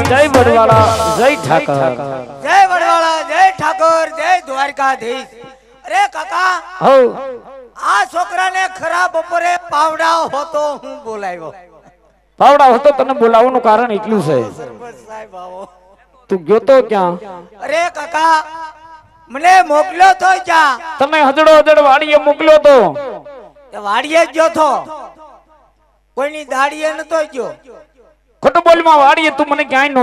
જય વડવાળા જય ઠાકર જય વડવાળા જય ઠાકોર જય દ્વારકાધીશ અરે કાકા હો આ છોકરાને ખરા બપોરે પાવડા હોતો હું બોલાવ્યો પાવડા હતો તને બોલાવવાનું કારણ એટલું છે સરપંચ સાહેબ આવો તું ગયો તો ક્યાં અરે કાકા મને મોકલ્યો તો ક્યાં તમે હજડો વાડીએ મોકલ્યો તો એ વાડીએ જ ગયો તો કોઈની દાડીએ નતો ગયો ખોટું બોલમાં વાડીએ તું મને ક્યાંય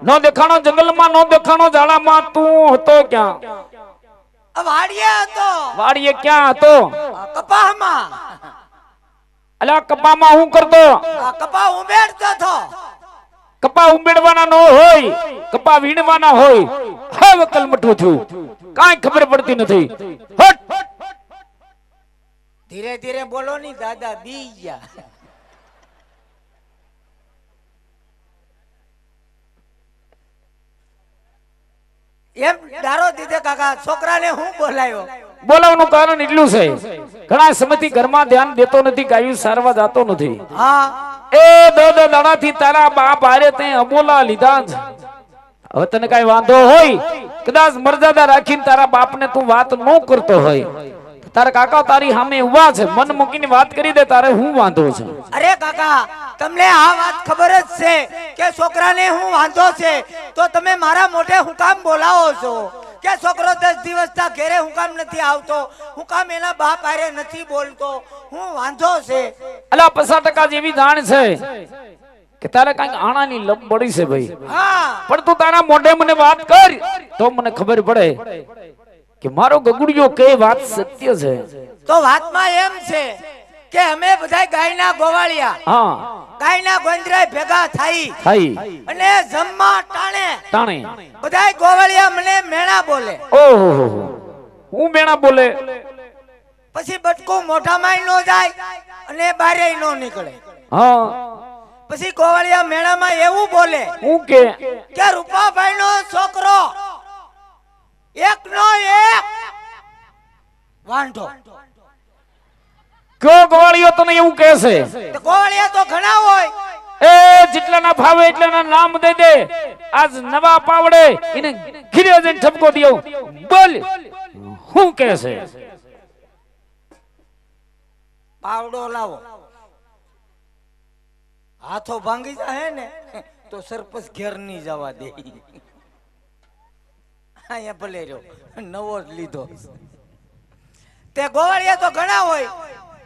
નો દેખાણો જંગલમાં નો દેખાણો ઝાડામાં તું હતો ક્યાં વાડીએ હતો વાડીએ ક્યાં હતો કપામાં અલ્યા કપામાં હું કરતો કપા ઉમેરતો હતો કપા ઉમેડવાના નો હોય કપા વીણવાના હોય હવે કલમઠું થયું કાંઈ ખબર પડતી નથી હટ ધીરે ધીરે બોલો ની દાદા બી ગયા એમ ડારો દીધે કાકા છોકરાને હું બોલાયો બોલાવવાનું કારણ એટલું છે ઘણા સમયથી ઘરમાં ધ્યાન દેતો નથી ગાયું સારવા જાતો નથી હા એ દાડાથી તારા બાપ આરે તે અબોલા લીધા જ હવે તને કઈ વાંધો હોય કદાચ મર્યાદા રાખીને તારા બાપને તું વાત ન કરતો હોય તારા કાકા તારી સામે ઉભા છે મન મૂકીને વાત કરી દે તારે હું વાંધો છે અરે કાકા તમને આ વાત ખબર જ છે કે છોકરાને હું વાંધો છે તો તમે મારા મોઢે હું કામ બોલાવો છો કે છોકરો 10 દિવસના ઘરે હું કામ નથી આવતો હું કામ એના બાપ આરે નથી બોલતો હું વાંધો છે અલા 50% જેવી જાણ છે કે તારે કઈક આણાની લપ પડી છે ભાઈ હા પણ તું તારા મોઢે મને વાત કર તો મને ખબર પડે કે મારો ગગુડિયો કે વાત સત્ય છે તો વાતમાં એમ છે કે અમે બધા ગાયના ગોવાળિયા હા ગાયના ગોંદરા ભેગા થઈ અને જમવા ટાણે બધા ગોવાળિયા મને મેણા બોલે ઓહો હું મેણા બોલે પછી બટકું મોઢામાં નો જાય અને બારે નો નીકળે હા પછી ગોવાળિયા મેળામાં એવું બોલે હું કે રૂપાભાઈ નો છોકરો એક નો એક વાંઢો કયો ગવાળિયો તને એવું કહે છે ગોવાળિયા તો ઘણા હોય એ જેટલાના ભાવે એટલાના નામ દઈ દે આજ નવા પાવડે એને ઘીરે જઈને ઠપકો દિયો બોલ હું કહે છે પાવડો લાવો હાથો ભાંગી જાય ને તો સરપંચ ઘેર ની જવા દે અહીંયા ભલે રહ્યો નવો જ લીધો તે ગોવાળિયા તો ઘણા હોય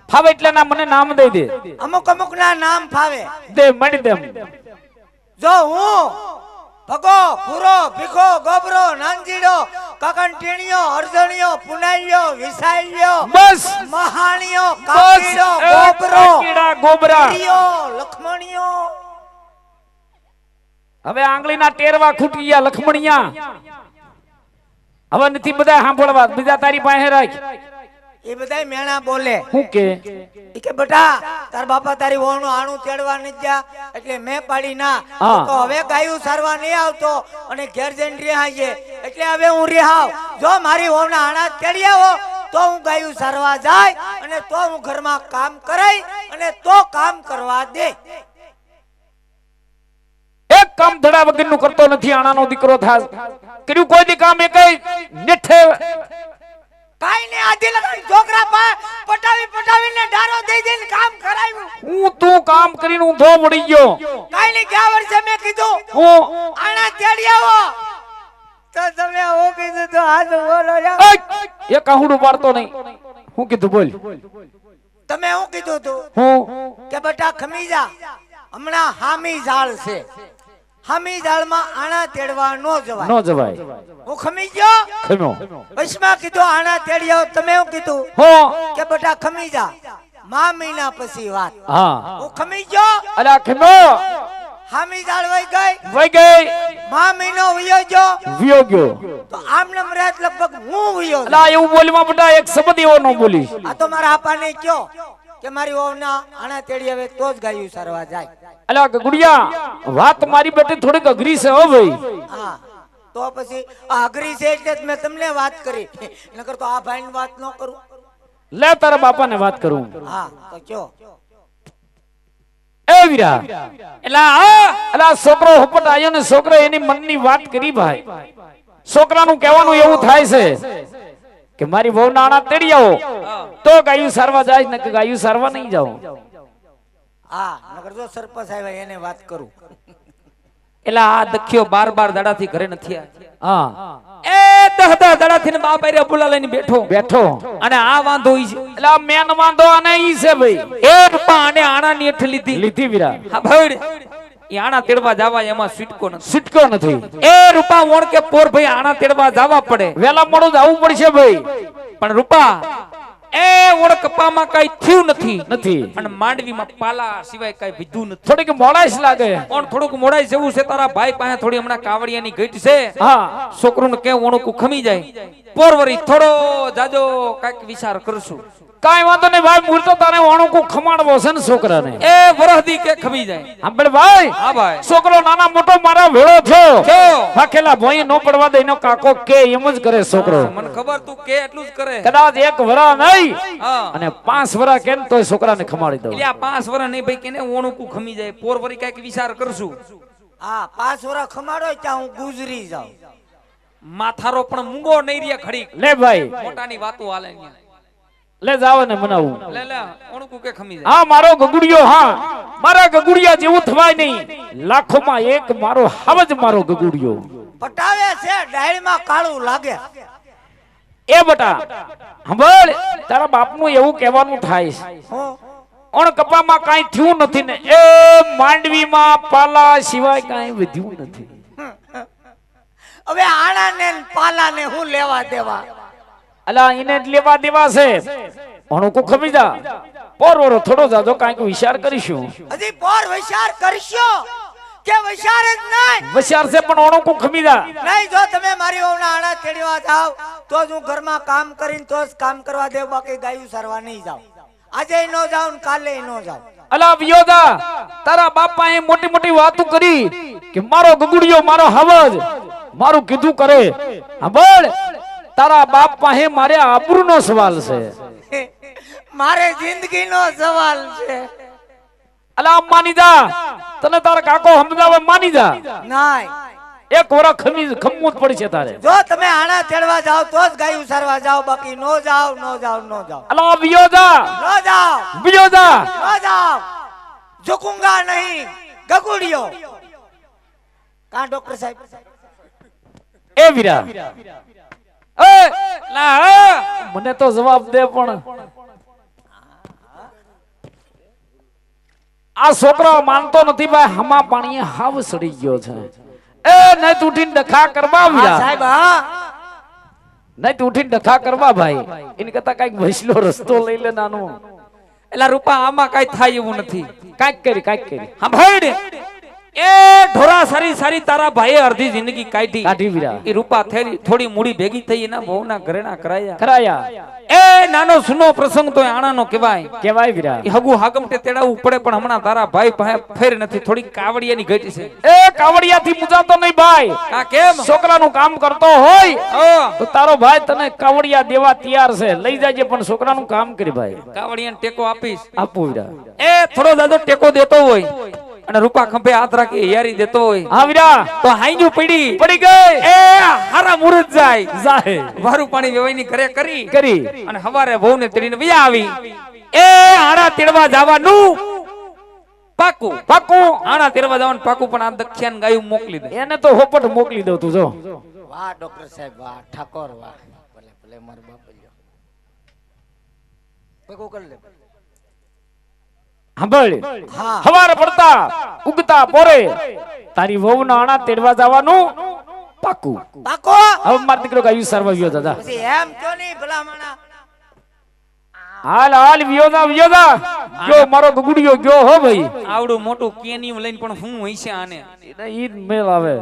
ફાવે એટલાના મને નામ દઈ દે અમુક અમુક ના નામ ફાવે દે મળી દે જો હું ભગો પૂરો ભીખો ગોબરો નાનજીડો કકંટીણીયો અર્જણિયો પુનાઈયો વિસાઈયો બસ મહાણીયો કાકીડો ગોબરો ગોબરા લખમણીયો હવે આંગળીના ટેરવા ખૂટી ગયા લખમણિયા હવે નથી બધા સાંભળવા બીજા તારી પાસે રાખ એ બધા મેણા બોલે હું કે બેટા તાર બાપા તારી વહુનું આણું તેડવા નથી ગયા એટલે મેં પાડી ના તો હવે ગાયું સારવા નહીં આવતો અને ઘેર જઈને રિહાઈએ એટલે હવે હું રિહાવ જો મારી વહુના આણા તેડી આવો તો હું ગાયું સારવા જાય અને તો હું ઘરમાં કામ કરાઈ અને તો કામ કરવા દે એક કામ ધડા વગર નું કરતો નથી આણાનો દીકરો થાસ કર્યું કોઈ દી કામ એ કઈ નેઠે કાઈ ને આધી લગાડી છોકરા પટાવીને ડારો દઈ દઈને કામ કરાવ્યું હું તું કામ કરીને ઊંધો પડી ગયો કાઈ ને ગયા વર્ષે મેં કીધું હું આણા તેડી આવો તો તમે હું કીધું તો હાથ બોલો એ કાહુડું પાડતો નહીં હું કીધું બોલ તમે હું કીધું તું હું કે બેટા ખમી જા હમણાં હામી ઝાડ છે હામી ઝાડમાં આણા તેડવા નો જવાય હું ખમી ગયો વૈષ્ણવ કીધું આણા તેડી આવો તમે હું કીધું કે બેટા ખમી જા મા મહિના પછી વાત હું ખમી ગયો અલા ખમો હામી ઝાડ વઈ ગઈ મા મહિનો વયો ગયો તો આમ નમરાત લગભગ હું વયો અલા એવું બોલવા બેટા એક શબ્દ એવો ન બોલી આ તો મારા આપાને કયો કે મારી વહુના આણા તેડી આવે તો જ ગાયું સારવા જાય અલા ગુડિયા વાત મારી બેટી થોડીક અઘરી છે હો ભાઈ હા તો પછી આ અઘરી છે એટલે મેં તમને વાત કરી નકર તો આ ભાઈની વાત ન કરું લે તારા બાપાને વાત કરું હા તો કયો એ વીરા એટલે આ છોકરો હુપટ આવ્યો ને છોકરો એની મનની વાત કરી ભાઈ. છોકરાનું કહેવાનું એવું થાય છે કે મારી વહુ નાણા તેડી આવો તો ગાયું સારવા જાય ને ગાયું સારવા નહીં જાવ. હા નકર જો સરપંચ આવ્યા એને વાત કરું. એટલે આ દખ્યો 12 દાડાથી ઘરે નથી આવ્યો. હા એ 10 દાડાથી ને બાપ આરે બોલા લઈને બેઠો બેઠો અને આ વાંધો ઈ છે. એટલે આ મેન વાંધો આને ઈ છે ભાઈ. એ રૂપા આને આણાની હેઠ લીધી. લીધી વીરા. હા ભાઈ ઈ આણા તેડવા જાવા એમાં સ્વીટકો નથી. સિટકો નથી. એ રૂપા વણ કે પોર ભાઈ આણા તેડવા જાવા પડે. વેલા મોડું જવું પડશે ભાઈ. પણ રૂપા એ ઓળ કપામાં કઈ થયું નથી. અને માંડવીમાં પાલા સિવાય કઈ વિધું નથી. થોડીક મોડાઈશ લાગે. પણ થોડુંક મોડાઈ જેવું છે. તારા ભાઈ પાસે થોડી હમણાં કાવડિયાની ગઈટ છે. હા છોકરું કે ઓણકું ખમી જાય પોરવરી થોડો જાજો કઈક વિચાર કરશું. કાઈ વાંધો નહીં ભાઈ. મૂળ તો તારે વાણું ખમાડવો છે ને છોકરાને. એ વરહદી કે ખમી જાય. સાંભળ ભાઈ. હા ભાઈ. છોકરો નાના મોટો મારા ભેળો થયો. થયો. ફાકેલા ભોંય નો પડવા દે એનો કાકો કે એમ જ કરે છોકરો. મને ખબર તું કે એટલું જ કરે. કદાચ 1 વરા નહીં હા અને 5 વરા કેમ તોય છોકરાને ખમાડી દઉં. એટલે આ 5 વર્ષ નહીં ભાઈ કેને ઓણકું ખમી જાય પોરવરી કઈક વિચાર કરશું. હા 5 વર્ષ ખમાડો ત્યાં હું ગુજરી જાઉં. માથારો પણ મૂંગો નહીં રે ઘડી. લે ભાઈ મોટાની વાતો હાલે અહીંયા. લે જાવ ને મનાવું. લે લે ઓણકું કે ખમી જાય. હા મારો ગગુડિયો. હા મારા ગગુડિયા જેવું થવાય નહીં. લાખોમાં એક મારો હાવજ મારો ગગુડિયો. પટાવે છે ડાળીમાં કાળું લાગે. એ બટા સાંભળ. તારા બાપનું એવું કહેવાનું થાય છે હું ઓણ કપામાં કાઈ થયું નથી ને એ માંડવીમાં પાલા સિવાય કાઈ વધ્યું નથી. હવે આણાને ને પાલાને હું લેવા દેવા. અલા એને જ લેવા દેવા છે. ઓણું કો ખમી જા. પોરવરો થોડો જાજો કાઈક વિચાર કરીશું. હજી પોર વિચાર કરશો કે વિચાર જ નહીં. વિચાર છે પણ ઓણું કો ખમી જા. નહીં જો તમે મારી વહુના આણા તેડવા જાવ તો જ હું ઘરમાં કામ કરીને તો જ કામ કરવા દેવ. બાકી ગાયું સારવા નહીં જાવ. આજે નો જાવ ને કાલે નો જાવ. અલા વિયોદા તારા બાપા એ મોટી મોટી વાતો કરી કે મારો ગગુડિયો મારો હવજ મારું કીધું કરે. સાંભળ તારા બાપ પાસે મારે આબરૂનો સવાલ છે. મારે જિંદગીનો સવાલ છે. અલા માની જા. તને તારા કાકો સમજાવે માની જા. નાય 1 વરા ખમવું જ પડશે તારે. જો તમે આણા તેડવા જાવ તો જ ગાયું સારવા જાવ. બાકી નો જાવ નો જાવ નો જાવ. અલા વિયોદા નો જાવ વિયોદા નો જાવ. ઝુકુંગા નહીં ગગુડિયો. કા ડોક્ટર સાહેબ. એ વીરા એ લા મને તો જવાબ દે. પણ આ છોકરો માનતો નથી ભાઈ. હમા પાણીએ હાવ સડી ગયો છે. એ નહીં તું ઉઠીને ડખા કરવા હા વીરા. સાહેબ હા નહીં તું ઉઠીને ડખા કરવા ભાઈ. એની કરતા કઈક વૈસલો રસ્તો લઈ લે નાનો. એલા રૂપા આમાં કઈ થાય એવું નથી. કાઈક કરી. હા ભાઈ એ ઢોરા સારી સારી તારા ભાઈએ અડધી જિંદગી કાઢી વીરા. એ રૂપા થોડી મૂડી ભેગી થઈ એના વહુના ઘરેણા કરાયા. ખરાયા એ નાનો સુનો પ્રસંગ તો આણાનો કહેવાય. કેવાય વીરા. એ હગુ હાગમટે તેડાવવું પડે. પણ હમણાં તારા ભાઈ પાસે ફેર નથી. થોડી કાવડિયાની ઘટી છે. એ કાવડિયાથી મુજાતો નહીં ભાઈ. આ કેમ છોકરાનું કામ કરતો હોય તો તારો ભાઈ તને કાવડિયા દેવા તૈયાર છે. લઈ જાજે પણ છોકરાનું કામ કરી ભાઈ. કાવડિયાને ટેકો આપીશ. આપો વીરા. એ થોડો દાદો ટેકો દેતો હોય અને રૂપા ખંભે હાથ રાખી યારી દેતો હોય હા વીરા. તો હાઈજુ પડી ગઈ. એ હારા મુરત જાય. વારું પાણી વેવાઈની ઘરે કરી અને હવારે વહુને તેડીને વયા આવી. એ આણા તેડવા જવાનું પાકું આણા તેડવા જવાનું પાકું. પણ આ દક્ષિણ ગાયું મોકલી દે. એને તો હોપટ મોકલી દઉં તું જો. વાહ ડોક્ટર સાહેબ વાહ. ઠાકોર વાહ. ભલે ભલે મારો બાપ લ્યો. ભેગું કરી લે. સાંભળ. હા હવારે પડતા ઉગતા પોરે તારી વહુના આણા તેડવા જવાનું પાકું. પાકો હવે મારો દીકરો ગાયું સારવા ગયો દાદા. પછી એમ ક્યો નહીં ભલામણા. હાલ વિયોદા ગયો મારો ગગુડિયો ગયો હો ભાઈ. આવડું મોટું કેનિયમ લઈને પણ હું હોય છે આને. ઈ મેલ આવે.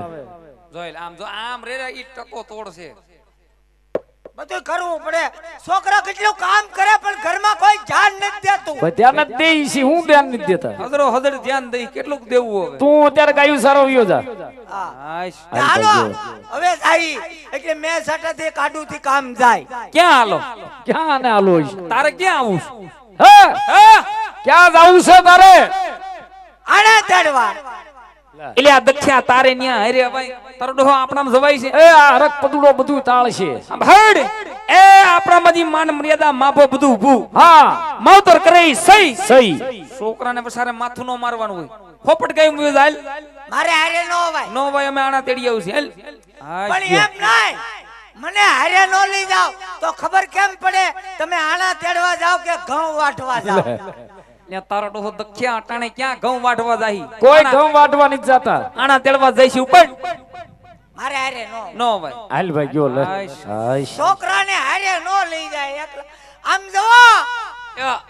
જોઈ આમ જો આમ રે ઈ ટકો તોડશે. બધું કરવું પડે. છોકરા કેટલું કામ કરે પણ ઘરમાં કોઈ ધ્યાન નથી દેતું. ધ્યાન જ દે છે. હું ધ્યાન નથી દેતા. હદરો હદર ધ્યાન દઈ કેટલું દેવું હવે. તું અત્યારે ગાયું સારો વિયોદા. હાશ હાલો હવે જાય એટલે મેં સટાથી કાઢું થી કામ જાય. ક્યાં હાલો ક્યાં ને હાલો છે? તારે ક્યાં આવું હે હે ક્યાં જાવું છે તારે? આણે તેડવા. એટલે આ દખ્યા તારે ન્યા હરે ભાઈ તારો ડોહો આપણામાં જવાય છે એ આ હરક પદુડો બધું તાળ છે. આમ હડ એ આપણામાંથી માન મર્યાદા માપો બધું ઊભું હા માવતર કરે ઈ સહી સહી. છોકરાને પસારે માથું નો મારવાનું હોય ફોપટ ગયું મુય હાલ મારે હારે નો અવાય. નો ભાઈ અમે આણા તેડી આવું છે હાલ પણ એમ નહીં, મને હારે નો લઈ જાવ તો ખબર કેમ પડે તમે આણા તેડવા જાવ કે ઘઉં વાટવા જાવ. ને તારો ડોહો દખ્યા અટાણે ક્યાં ઘઉં વાઢવા જાહી કોઈ ઘઉં વાટવા નથી જાતા. આણા તેડવા જઈશ ઉપર મારે હારે નો. નો ભાઈ હાલ ભાઈ ગયો લે. હાશ. હાશ. છોકરાને હારે નો લઈ જાય એકલા. આમ જુઓ,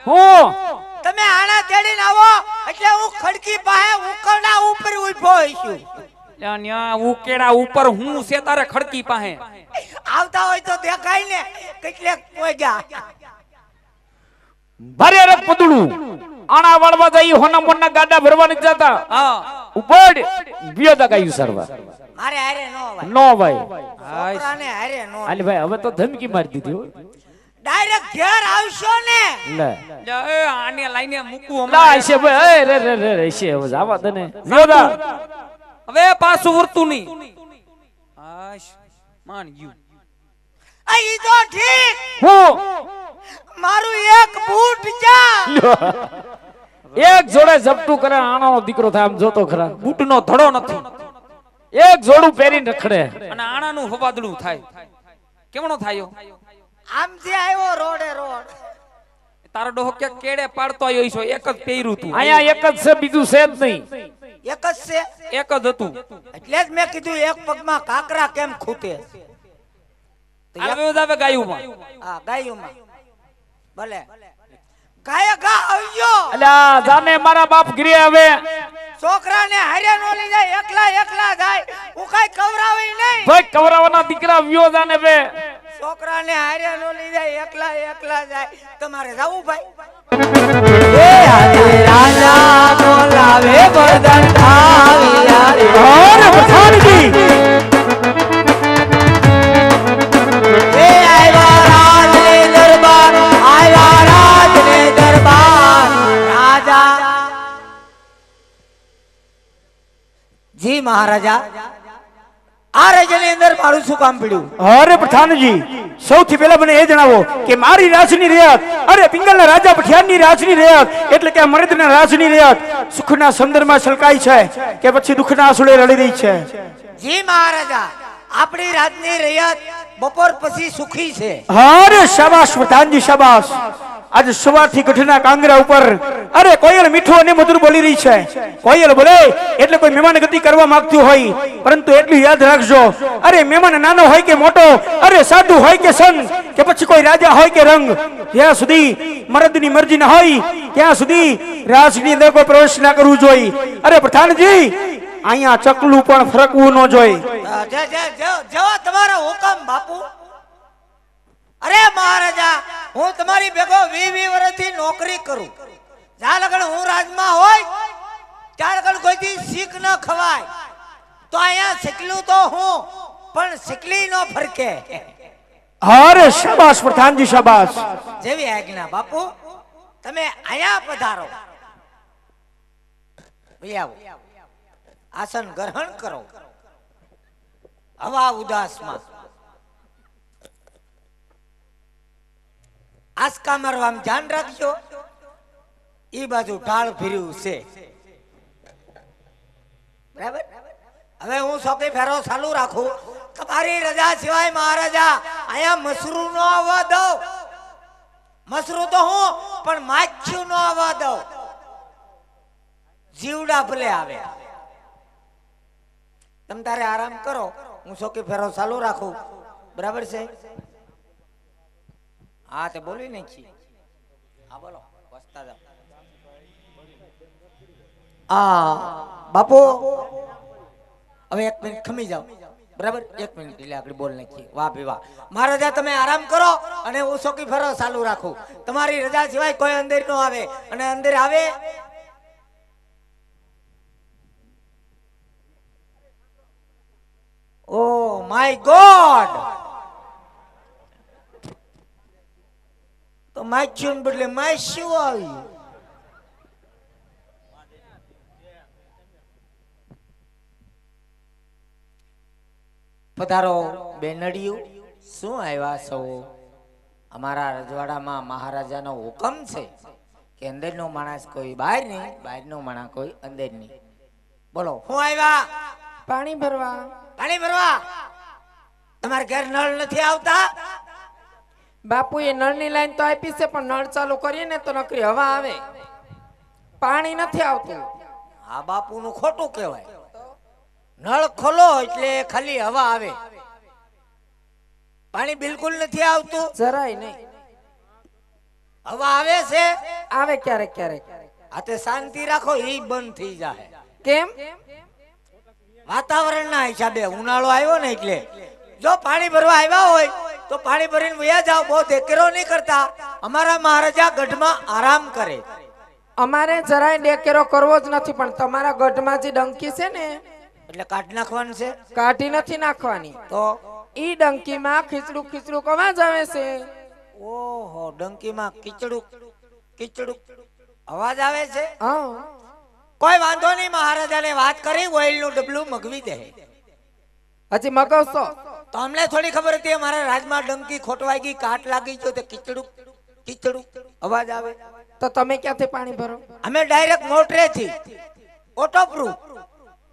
હું તમે આણા તેડીને આવો એટલે હું ખડકી પાસે ઉકરડા ઉપર ઊભો છું. ન્યા ઉકેડા ઉપર હું છે તારે ખડકી પાસે આવતા હોય તો દેખાય ને કેટલે કોઈ ગયા. ભારે હરક પદુડું આણા વાળવા જાય હોના મોના ગાડા ભરવા નથી જાતા. હા ઉપર વિયોદા ગાયું સરવા મારે હારે નો અવાય. નો ભાઈ. છોકરાને હારે નો. હાલ ભાઈ હવે તો ધમકી મારી દીધી હો. ડાયરેક્ટ ઘેર આવશો ને. લે એ આને લાઈને મૂકું લા હમણાં છે ભાઈ. એ રે રે રે રે છે હવે જાવા દે ને. વિયોદા હવે પાછું વર્તું નહીં હાશ માન ગયું આ ઈ તો ઠીક, હું મારું એક બૂટ જા. એક જોડે ઝપટું કરે આણાનો દીકરો થાય આમ જોતો ખરા. બૂટનો ધડો નથી એક જોડું પહેરીને રખડે. અને આણાનું હવાદળું થાય કેમનો થાયો આમથી આવ્યો રોડે રોડ. તારો ડોહો કે કેડે પાડતો આવ્યો છો એક જ પહેર્યું તું અહીંયા એક જ છે બીજું છે જ નહીં. એક જ છે એક જ હતું એટલે જ મેં કીધું એક પગમાં કાકરા કેમ ખૂટે. આવે આવે ગાયુંમાં હા ગાયુંમાં ભલે ગાય ગા આવજો. અલ્યા જાને મારા બાપ ગીરે હવે છોકરાને હારે નો લઈ જાય, એકલા એકલા જાય. હું કઈ કવરાવી નહીં. ભાઈ કવરાવાના દીકરા વ્યો જાને બે. છોકરાને હારે નો લઈ જાય, એકલા એકલા જાય. તમારે જાવું ભાઈ. રાજા નો લાવે બદન જી મહારાજા, આ રાજ્યની અંદર મારું શું કામ પડ્યું? અરે પઠાણજી, સૌથી પહેલા મને એ જણાવો કે મારી રાજની રિયાત, અરે પિંગલના રાજા પઠિયાનની રાજની રિયાત, એટલે કે મર્દના રાજની રિયાત સુખના સંદર્ભમાં છલકાઈ છે કે પછી દુઃખના આંસુડે રડી રહી છે? જી મહારાજા, આપણી રાજની રિયાત બપોર પછી સુખી છે. અરે શાબાશ પઠાણજી શાબાશ. આજે સવારથી ગઢના કાંગરા ઉપર અરે કોયલ મીઠું અને મધુર બોલી રહી છે. કોયલ બોલે એટલે કોઈ મહેમાન ગતિ કરવા માંગતું હોય, પરંતુ એટલું યાદ રાખજો, અરે મહેમાન નાનો હોય કે મોટો, અરે સાધુ હોય કે સંત, કે પછી કોઈ રાજા હોય કે રંગ, જ્યાં સુધી મર્દની મરજી ન હોય ત્યાં સુધી રાજની અંદર કોઈ પ્રવેશ ના કરવું જોઈએ. અરે પઠાણજી, અહીંયા ચકલું પણ ફરકવું ન જોઈએ. જવા તમારો હુકમ બાપુ. અરે મહારાજા, હું તમારી ભેગો 20 વર્ષથી નોકરી કરું. જ્યાં લગન હું રાજમાં હોય ત્યાં લગન કોઈથી શીખ ન ખવાય. તો અહીંયા શીખલું તો હું, પણ શીખલી ન ફરકે. અરે શાબાશ પ્રધાનજી શાબાશ. જેવી આજ્ઞા બાપુ. તમે અહીંયા પધારો. આવો, આસન ગ્રહણ કરો. હવા ઉદાસમાં આસકા મારવા ધ્યાન રાખજો. ઈ બાજુ ઢાળ ફર્યું છે બરાબર. હવે હું સોકે ફેરો ચાલુ રાખું. તમારી રજા સિવાય મહારાજા અહીંયા મસરૂ નો આવવા દઉં. મસરૂ તો હું, પણ માછું નો આવવા દઉં. જીવડા ભલે આવે. તમે તારે આરામ કરો, હું સોકે ફેરો ચાલુ રાખું. બરાબર છે? હા તે બોલી નાખી. હા બોલો, વસતા જાઓ. બાપુ હવે 1 મિનિટ ખમી જાઓ. બરાબર, 1 મિનિટ એટલે આપણે બોલ નાખીએ. વાહ ભી વાહ. મહારાજા તમે આરામ કરો અને હું સોકી ફેરો ચાલુ રાખું. તમારી રજા સિવાય કોઈ અંદર નો આવે, અને અંદર આવે ઓ માય ગોડ, તો માછું બદલે માછું આવ્યું. પધારો બેનડિયું, શું આવ્યા સૌ? અમારા રજવાડામાં મહારાજાનો હુકમ છે કે અંદરનો માણસ કોઈ બહાર નહીં, બહારનો માણસ કોઈ અંદર નહીં. બોલો શું આવ્યા? પાણી ભરવા. પાણી ભરવા? તમારે ઘેર નળ નથી આવતા? બાપુએ નળની લાઈન તો આપી છે, પણ નળ ચાલુ કરીએ ને તો નકરી હવા આવે, પાણી નથી આવતું. આ બાપુનું ખોટું કહેવાય. નળ ખોલો એટલે ખાલી હવા આવે, પાણી બિલકુલ નથી આવતું. જરાય નહીં. હવા આવે છે, આવે ક્યારેક ક્યારેક. આ તે શાંતિ રાખો, એ બંધ થઈ જાય. કેમ? વાતાવરણના હિસાબે ઉનાળો આવ્યો ને એટલે જો પાણી ભરવા આવ્યા હોય તો પાણી ભરીને વયા જાઓ, બહુ દેકેરો નહીં કરતા. અમારા મહારાજા ગઢમાં આરામ કરે. અમારે જરાય ડેકેરો કરવો જ નથી, પણ તમારા ગઢમાં જે ડંકી છે ને એટલે કાઢી નાખવાનું છે. કાઢી નથી નાખવાની, તો ઈ ડંકીમાં ખીચડું ખીચડું અવાજ આવે છે. ઓહો, ડંકીમાં કીચડું કીચડું અવાજ આવે છે. હા, કોઈ વાંધો નહીં, મહારાજાને વાત કરી ઓઇલનું ડબલું મગવી દે. હજી મગાવશો? તો અમને થોડી ખબર હતી અમારા રાજમાં ડંકી ખોટવાઈ ગઈ, કાટ લાગી ગયો, તે કીચડું કીચડું અવાજ આવે. તો તમે ક્યાંથી પાણી ભરો? અમે ડાયરેક્ટ મોટરેથી, ઓટો પ્રૂફ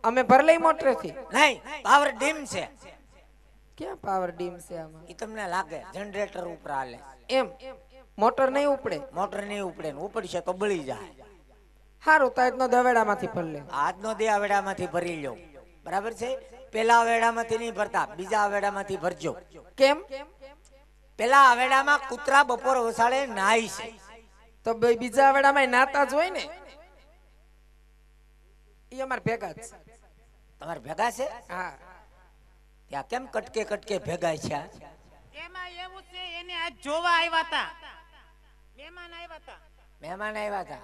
અમે ભર લઈ મોટરેથી. નહીં, પાવર ડીમ છે. ક્યાં પાવર ડીમ છે આમાં? એ તમને લાગે જનરેટર ઉપર હાલે. એમ મોટર નહીં ઉપડે? મોટર નહીં ઉપડે ને ઉપડશે તો બળી જાય. હારું, તો આજનો દવેડામાંથી ભર લે. આજનો દે આવેડામાંથી ભરી લો, બરાબર છે. પેલા આવેડામાંથી નહીં ભરતા, બીજા આવેડામાંથી ભરજો. કેમ? પેલા આવેડામાં કૂતરા બપોર વસાડે નાઈ છે. તો બીજા વેડામાં નાતા જ હોય ને. ઈ અમાર ભેગા જ છે. તમારે ભેગા છે? હા. ત્યાં કેમ કટકે કટકે ભેગા છે? એમાં એવું છે, એને આજ જોવા આવ્યા હતા, મહેમાન આવ્યા હતા. મહેમાન આવ્યા હતા.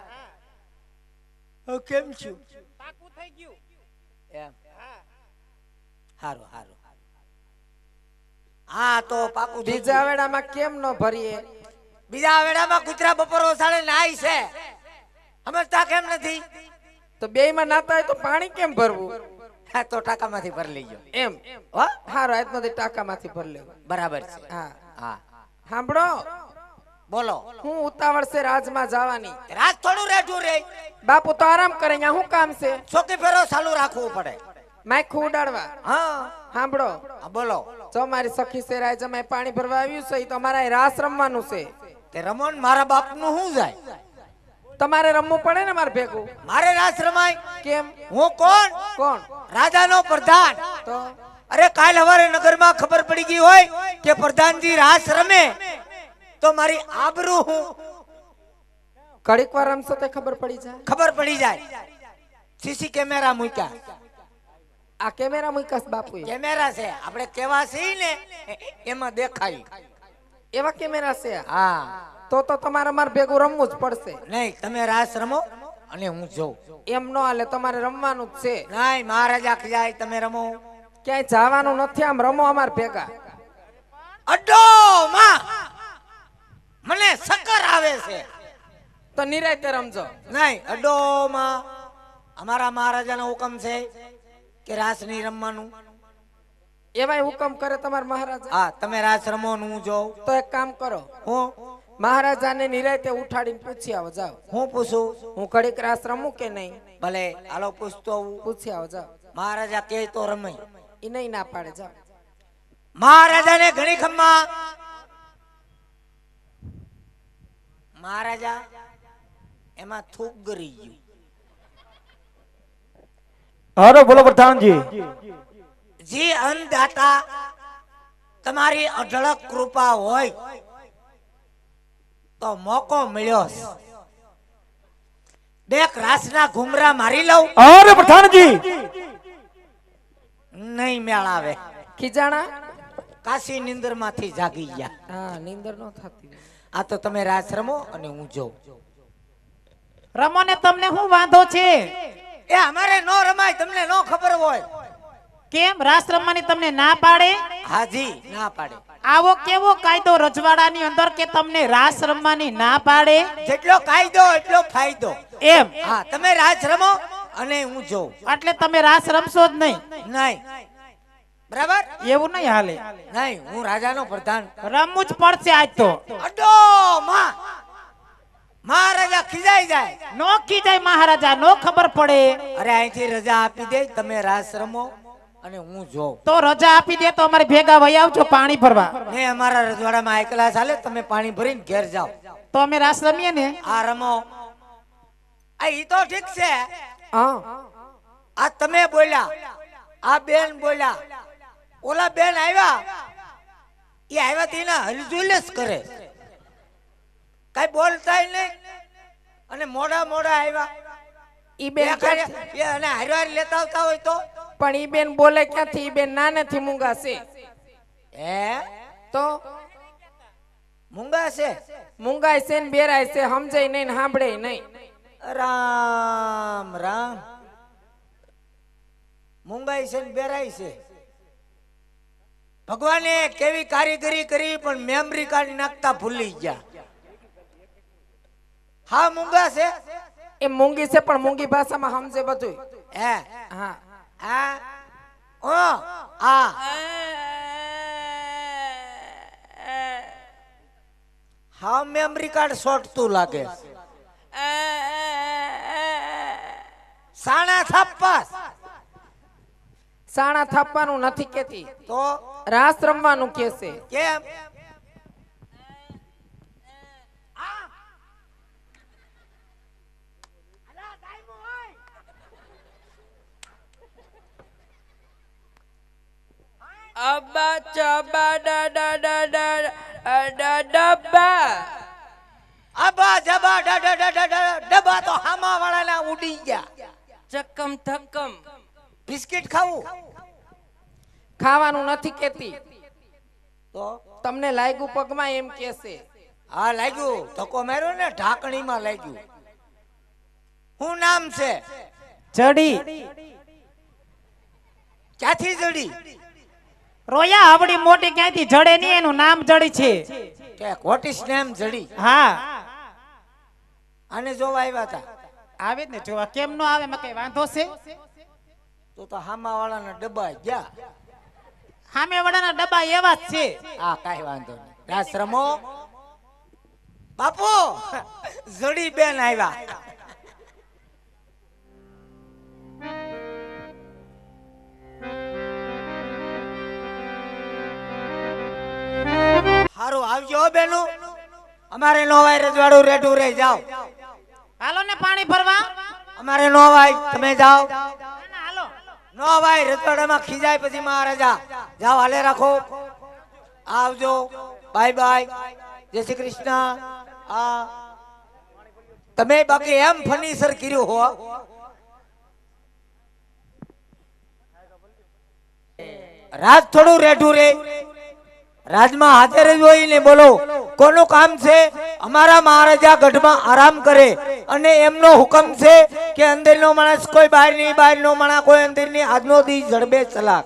કેમ છું? પાકું થઈ ગયું. એમ. હારું હારું. હા, તો પાકું થઈ બીજા ગયું. વેડામાં કેમ ન ભરીએ? બીજા આવેડામાં કૂતરા બપોર વસાડે નાઈ છે, સમજતા કેમ નથી? તો બેયમાં નાતા હોય તો પાણી કેમ ભરવું? હા, તો ટાંકામાંથી ભરી લેજો. એમ. હો, હારું, આજનો દી ટાંકામાંથી ભર લેવું. બરાબર છે. હા. હા, સાંભળો, બોલો. હું ઉતાવળ છે રાજમાં જવાની. રાત થોડું રેઠું રે, બાપુ તો આરામ કરે, અહીંયા શું કામ છે? ચોકી ફેરો ચાલુ રાખવું પડે. માખું ઉડાડવા. હા, સાંભળો, હા, બોલો. જો મારી સખી છે રાજમાં પાણી ભરવા આવ્યું છે, ઈ તો અમારા અહીં રાસ રમવાનું છે. તે રમણ મારા બાપનું શું જાય? તમારે રમવું પડે ને મારે ભેગું. મારે રાસ રમાય? કેમ? હું કોણ? કોણ? રાજાનો પ્રધાન. તો અરે કાલ હવારે નગરમાં ખબર પડી ગઈ હોય કે પ્રધાનજી રાસ રમે તો મારી આબરૂ હું ઘડીક વાર રમશો તો ખબર પડી જાય. ખબર પડી જાય. સીસી કેમેરા મૂક્યા. આ કેમેરા મૂકાસ બાપુએ? કેમેરા છે, આપણે કેવા છીએ ને એમાં દેખાય. એવા કેમેરા છે? હા. તો તમારે મારે ભેગું રમવું જ પડશે. નહીં, તમે રાસ રમો અને હું જોઉં. એમ નો હાલે, તમારે રમવાનું જ છે. નહીં, મહારાજા જાય તમે રમો. ક્યાંય જવાનું નથી, આમ રમો અમાર ભેગા. અડ્ડો માં મને શક્કર આવે છે. તો નિરાયતે રમજો. નહીં, અડ્ડો માં અમારા મહારાજાનો હુકમ છે કે રાસ નહીં રમવાનું. એવાય હુકમ કરે તમારા મહારાજા? હા, તમે રાસ રમો ને હું જોઉં. તો એક કામ કરો, હું મહારાજાને નિરાયતે ઉઠાડીને પૂછી આવો, જાઓ. હું પૂછું? હું ઘડીક રાસ રમું કે નહીં? ભલે, હાલો પૂછતો આવું. પૂછી આવો, જાઓ. મહારાજા કહે તો રમાય. ઈ નહીં ના પાડે, જાઓ. મહારાજાને ઘણી ખમ્મા. મહારાજા એમાં થૂક ગરી ગયું. હારો બોલો પ્રધાનજી. જી અન્નદાતા તમારી અઢળક કૃપા હોય તો મોકો મળ્યો છે. બે રાસના ઘુમરા મારી લઉં. અરે પ્રધાનજી, નહીં મેળ આવે. ખીજાણા? કાશી નિંદર માંથી જાગી ગયા. હા, નીંદર નો થતી. આ તો તમે રાસ રમો અને હું જોઉં. રમો ને, તમને શું વાંધો છે? એ અમારે નો રમાય, તમને નો ખબર હોય. કેમ? રાસ રમવાની તમને ના પાડે? હાજી, ના પાડે. આવો કેવો કાયદો રજવાડાની અંદર કે તમને રાસ રમવાની ના પાડે? જેટલો કાયદો એટલો ફાયદો. એમ? હા, તમે રાસ રમો અને હું જોઉં. એટલે તમે રાસ રમશો જ નહીં? નહીં, બરાબર એવું નહીં હાલે નહીં હું રાજાનો પ્રધાન રમવું જ પડશે આજ તો અડો માં મહારાજા ખીજાઈ જાય નો જાય મહારાજા નો ખબર પડે અરે અહીંથી રજા આપી દે તમે રાસ રમો અને હું જોઉં તો રજા આપી દે તો અમારે ભેગા વહી આવજો પાણી ભરવા મેં અમારા રજવાડામાં એકલા ચાલે તમે પાણી ભરીને ઘેર જાઓ તો અમે રાસ રમીએ ને આ રમો આ ઈ તો ઠીક છે હા આ તમે બોલ્યા આ બેન બોલ્યા ઓલા બેન આવ્યા એ આવ્યા તેના હલઝુલ જ કરે કઈ બોલતાય નહીં અને મોડા મોડા આવ્યા ઈ બેન એ અને હારવાર લેતા આવતા હોય તો પણ ઈ બેન બોલે ક્યાંથી? ઈ બેન નાનેથી મૂંગા છે. હે તો મૂંગા છે મૂંગાય છે ને બેરાય છે, સમજાય નહીં ને સાંભળે નહીં. રામ રામ મૂંગાઈ છે ને બેરાઈ છે. ભગવાને કેવી કારીગરી કરી પણ મેમરી કાર્ડ નાખતા ભૂલી ગયા. હા મૂંગા છે એ મૂંગી છે પણ મૂંગી ભાષામાં સમજે બધું. હે હા હા ઓ આ હા મેમરી કાર્ડ શોર્ટતું લાગે. સાણા થાપ્પાસ સાણા થાપવાનું નથી કેતી, તો રાસ રમવાનું કે છે. કેમ અબ્બા ચબા ડા ડા ડા ડા ડબ્બા આબા જબા ડ ડ ડ ડ ડબ્બા તો હામા વાળાના ઉડી ગયા. ચક્કમ થક્કમ બિસ્કિટ ખાવું ખાવાનું નથી કેતી, તો તમને લાગ્યું પગમાં એમ કે છે. હા લાગ્યું, ધક્કો માર્યો ને ઢાંકણીમાં લાગ્યું. શું નામ છે? જડી ક્યાંથી જડી? રોયા આવડી મોટી ક્યાંથી જડે નહીં, એનું નામ જડી છે. કે વોટ ઇઝ નેમ જડી? હા આને જોવા આવ્યા હતા આવે જ ને જોવા, કેમ નો આવે? મેં કઈ વાંધો છે? તો હામા વાળાના ડબ્બા ગયા. સામે વાળાના ડબ્બા એવા જ છે. આ કાઈ વાંધો નહીં, રાસ રમો. બાપુ જડી બેન આવ્યા. હારું આવજો બેનો, અમારે નો વાય રજવાડું રેડું રે જાઓ. હાલો ને પાણી ભરવા. અમારે નો વાય, તમે જાઓ. હાલો નો વાય રજવાડામાં ખીજાય પછી મહારાજા. જાઓ હાલે રાખો. આવજો, બાય બાય, જય શ્રી કૃષ્ણ. આ તમે બાકી એમ ફર્નિચર કર્યું હો. રાજ થોડું રેઠું રે, રાજમાં હાજર જ હોય ને બોલો કોનું કામ છે? અમારા મહારાજા ગઢમાં આરામ કરે અને એમનો હુકમ છે કે અંદરનો માણસ કોઈ બહાર નહીં, બહારનો માણસ કોઈ અંદર નહીં. આજનો દી જડબે ચલાક.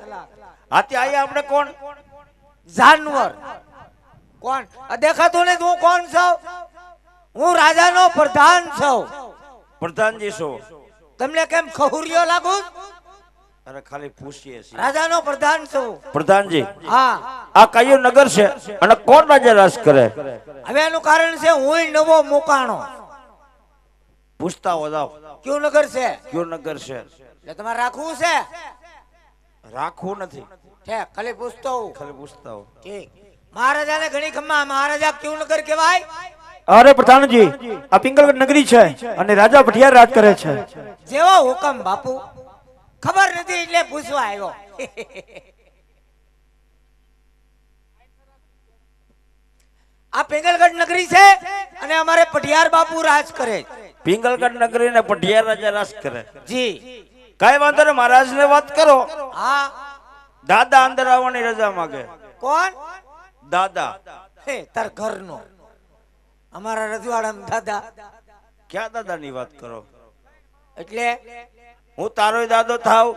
આથી આયા આપણે કોણ? જાનવર કોણ? આ દેખાતું ને હું કોણ છું? હું રાજાનો પ્રધાન છું. પ્રધાનજી છો? તમને કેમ ખહુરિયો લાગુ? અરે ખાલી પૂછીએ છીએ. રાજાનો પ્રધાન છું. પ્રધાનજી, હા આ કયું નગર છે અને કોણ રાજા રાજ કરે? હવે એનું કારણ છે હું નવો મુકાણો. પૂછતા હો જાઓ. કયું નગર છે? કયું નગર છે? એટલે તમારે રાખવું છે? રાખવું નથી, ઠેક ખાલી પૂછતો હું. ખાલી પૂછતા હો. ઠીક. મહારાજાને ઘણી ખમ્મા. મહારાજા કયું નગર કહેવાય? અરે પ્રધાનજી, આ પિંગલગઢ નગરી છે અને રાજા ભટિયાર રાજ કરે છે. જેવો હુકમ બાપુ. ખબર નથી એટલે પૂછવા આવ્યો. આ પિંગલગઢ નગરી છે અને અમારે પઢિયાર બાપુ રાજ કરે. પિંગલગઢ નગરી ને ભટિયાર રાજા રાજ કરે. જી કઈ વાંધો નહીં, મહારાજ ને વાત કરો. હા. દાદા અંદર આવવાની રજા માંગે. કોણ? દાદા. હે તાર ઘરનો. અમારા રજવાડામાં દાદા. ક્યાં દાદા ની વાત કરો? એટલે હું તારો દાદો થાવ,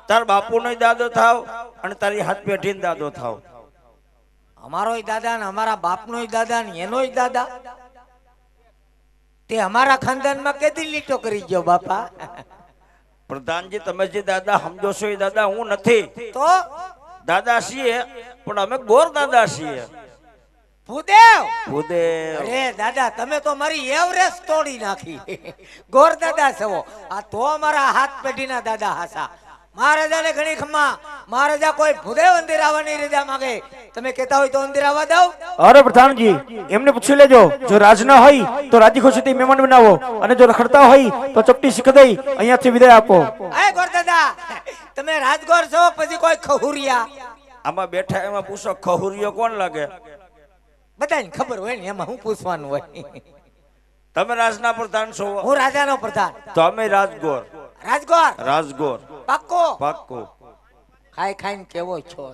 તાર બાપુ નો દાદો થાવ અને તારી હાથ પેઢી દાદો થાવ. અમારોય દાદા ને અમારા બાપનોય દાદા ને એનોય દાદા. તે અમારા ખાનદાનમાં કેદી લીટો કરી ગયો બાપા? પ્રધાનજી, તમે જે દાદા સમજો છો એ દાદા હું નથી. તો દાદા છીએ પણ અમે ગોર દાદા છીએ. ભૂદેવ ભૂદેવ અરે દાદા તમે તો મારી એવરેસ્ટ તોડી નાખી. ગોર દાદા છો આ તો અમારા હાથ પેઢીના દાદા હાસા. મહારાજાને ઘણી ખમ્મા. મહારાજા કોઈ ભૂદેવ અંદિર આવવાની રજા માંગે તમે કહેતા હોય તો અંદિર આવવા દઉં. અરે પ્રધાનજી એમને પૂછી લેજો, જો રાજ ના હોય તો રાજી ખુશીથી મહેમાન બનાવો, અને જો રખડતા હોય તો ચપટી શીખ દઈ અહીંયાથી વિદાય આપો. એ ગોર દાદા તમે રાજગોર છો પછી કોઈ ખહુરિયા? આમાં બેઠા એમાં પૂછો ખહુરિયો કોણ લાગે? બધાને ખબર હોય ને એમાં હું પૂછવાનું હોય. તમે રાજના પ્રધાન છો, હું રાજાનો પ્રધાન. તો અમે રાજગોર. રાજગોર રાજગોર પાક્કો. પાક્કો. ખાઈ ખાઈને કેવો છો?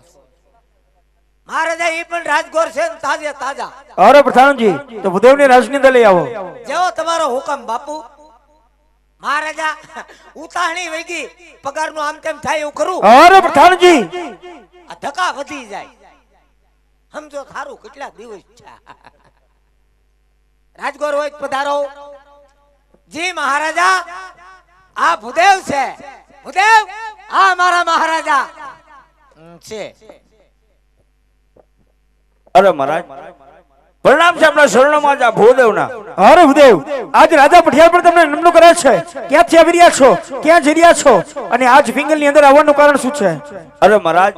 મહારાજા એ પણ રાજગોર છે ને તાજા તાજા. અરે પ્રધાનજી તો ભૂદેવને રાજની અંદર લઈ આવો. જેવો તમારો હુકમ બાપુ. મહારાજા ઉતાહણી વૈગી પગારનું આમ તેમ થાય એવું કરું. અરે પ્રધાનજી આ ધક્કા વધી જાય. સમજો થારું કેટલા દિવસ છે. રાજગોર હોય તો પધારો. જી મહારાજા આ ભૂદેવ છે. ભૂદેવ આ મારા મહારાજા છે. અરે મહારાજ પ્રણામ છે આપણા શરણોમાં જ આ ભૂદેવના. અરે ભૂદેવ આજ રાજા પઠિયાર પર તમને નમણું કરે છે. ક્યાંથી આવી રહ્યા છો, ક્યાં જઈ રહ્યા છો, અને આજ ફિંગલ ની અંદર આવવાનું કારણ શું છે? અરે મહારાજ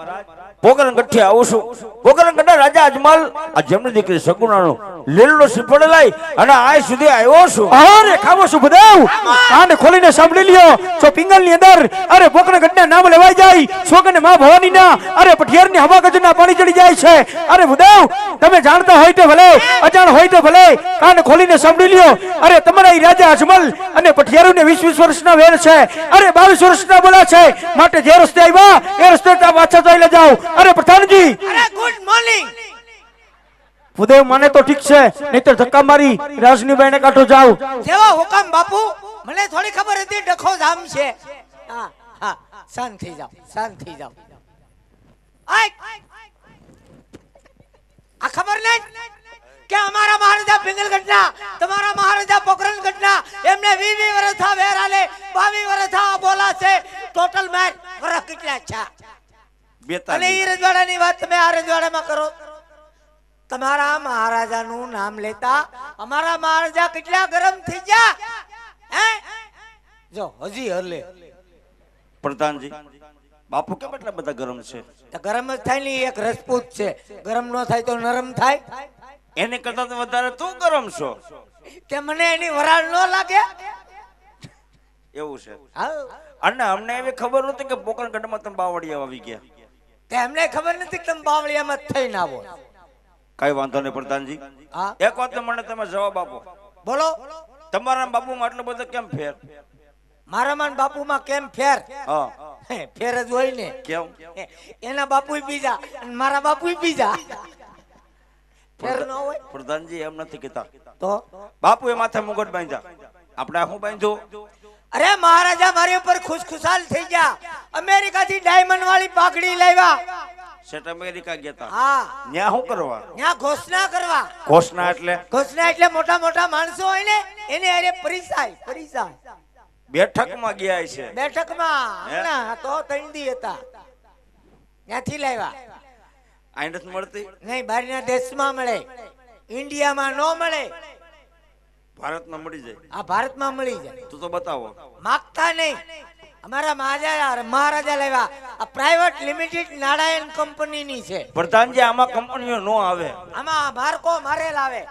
પોકરણ ગઠ્ઠે આવું છું. પોકરણ ગઢના રાજા અજમલ આ જમણી દીકરી સગુણાનું લીલડો શ્રીફળ લઈ અને આ સુધી આવ્યો છું. અરે ખામો છું ભૂદેવ, કાન ખોલીને સાંભળી લ્યો. જો પિંગલ ની અંદર અરે પોકરણ ગઢના નામ લેવાઈ જાય, સોગન માં ભવાની ના અરે પઠિયાર ની હવા ગજના પાણી ચડી જાય છે. અરે ભૂદેવ તમે જાણતા હોય તો ભલે, અજાણ હોય તો ભલે, કાન ખોલીને સાંભળી લ્યો. અરે તમારા રાજા અજમલ અને પઠિયારો ને 20 વર્ષના વેર છે. અરે 22 વર્ષના બોલા છે. માટે જે રસ્તે આવ્યા એ રસ્તે પાછા ચાલ્યા જાઓ. અરે પ્રધાનજી અરે ગુડ મોર્નિંગ. ભૂદેવ માને તો ઠીક છે, નહીતર ધક્કા મારી રાજની બાઈને કાઢો જાઓ. જેવો હુકમ બાપુ. મને થોડી ખબર હતી ડખો જામ છે. હા હા શાંત થઈ જાઓ, શાંત થઈ જાઓ. આ ખબર નહીં કે અમારા મહારાજા પિંગલગઢના તમારા મહારાજા પોકરણગઢના એમને 20 વર્ષ થા વેર આલે 22 વર્ષ થા બોલા છે. ટોટલ મેર વર્ષ કેટલા છે? અને ઈ રજવાડાની વાત તમે આ રજવાડામાં કરો. તમારા મહારાજાનું નામ લેતા અમારા મહારાજા કેટલા ગરમ થઈ ગયા. હે જો હજી હલે. પ્રધાનજી બાપુ કેમ એટલા બધા ગરમ છે? તો ગરમ જ થાય ને. એક રજપૂત છે, ગરમ ન થાય તો નરમ થાય. એને કરતા તો વધારે તું ગરમ છો. કે મને એની વરાળ ન લાગે. એવું છે. હા અને અમને એવી ખબર નહોતી કે પોકરણગઢમાં તમે બાવળિયા આવી ગયા. તે એમને ખબર નથી કે તમે બાવળિયામાં થઈને આવો. કઈ વાંધો નહીં પ્રધાનજી. હા એક વાત મને તમે જવાબ આપો. બોલો. તમારા બાપુમાં આટલો બધો કેમ ફેર? મારામાં ને બાપુમાં કેમ ફેર? હા ફેર જ હોય ને. કેમ? એના બાપુ બીજા અને મારા બાપુ બીજા. ફેર ન હોય પ્રધાનજી એમ નથી કહેતા. તો બાપુ એ માથે મુગટ બાંધ્યા, આપણે શું બાંધ્યું? અરે મહારાજા મારી ઉપર ખુશખુશાલ થઈ ગયા. અમેરિકા થી ડાયમંડ વાળી પાઘડી લાવ્યા. સેટ અમેરિકા ગયા તા. હા ન્યા શું કરવા? ત્યાં ઘોષણા કરવા. ઘોષણા એટલે? ઘોષણા એટલે મોટા મોટા માણસો હોય ને એને અરે પરિસાય પરિસાય. બેઠકમાં ગયા છે. બેઠકમાં હમણાં તો 3 દી હતા. ત્યાંથી લાવ્યા. આ નથી મળતી? નહીં બહારના દેશમાં મળે, ઇન્ડિયામાં ન મળે. ભારતમાં મળી જાય. આ ભારતમાં મળી જાય. તો બતાવો. માગતા નહીં. અમારા મહારાજા લાવ્યા. આ પ્રાઇવેટ લિમિટેડ નારાયણ કંપનીની છે. પ્રધાનજી આમાં કંપનીઓ નો આવે. આમાં માર્કો મારેલ આવે.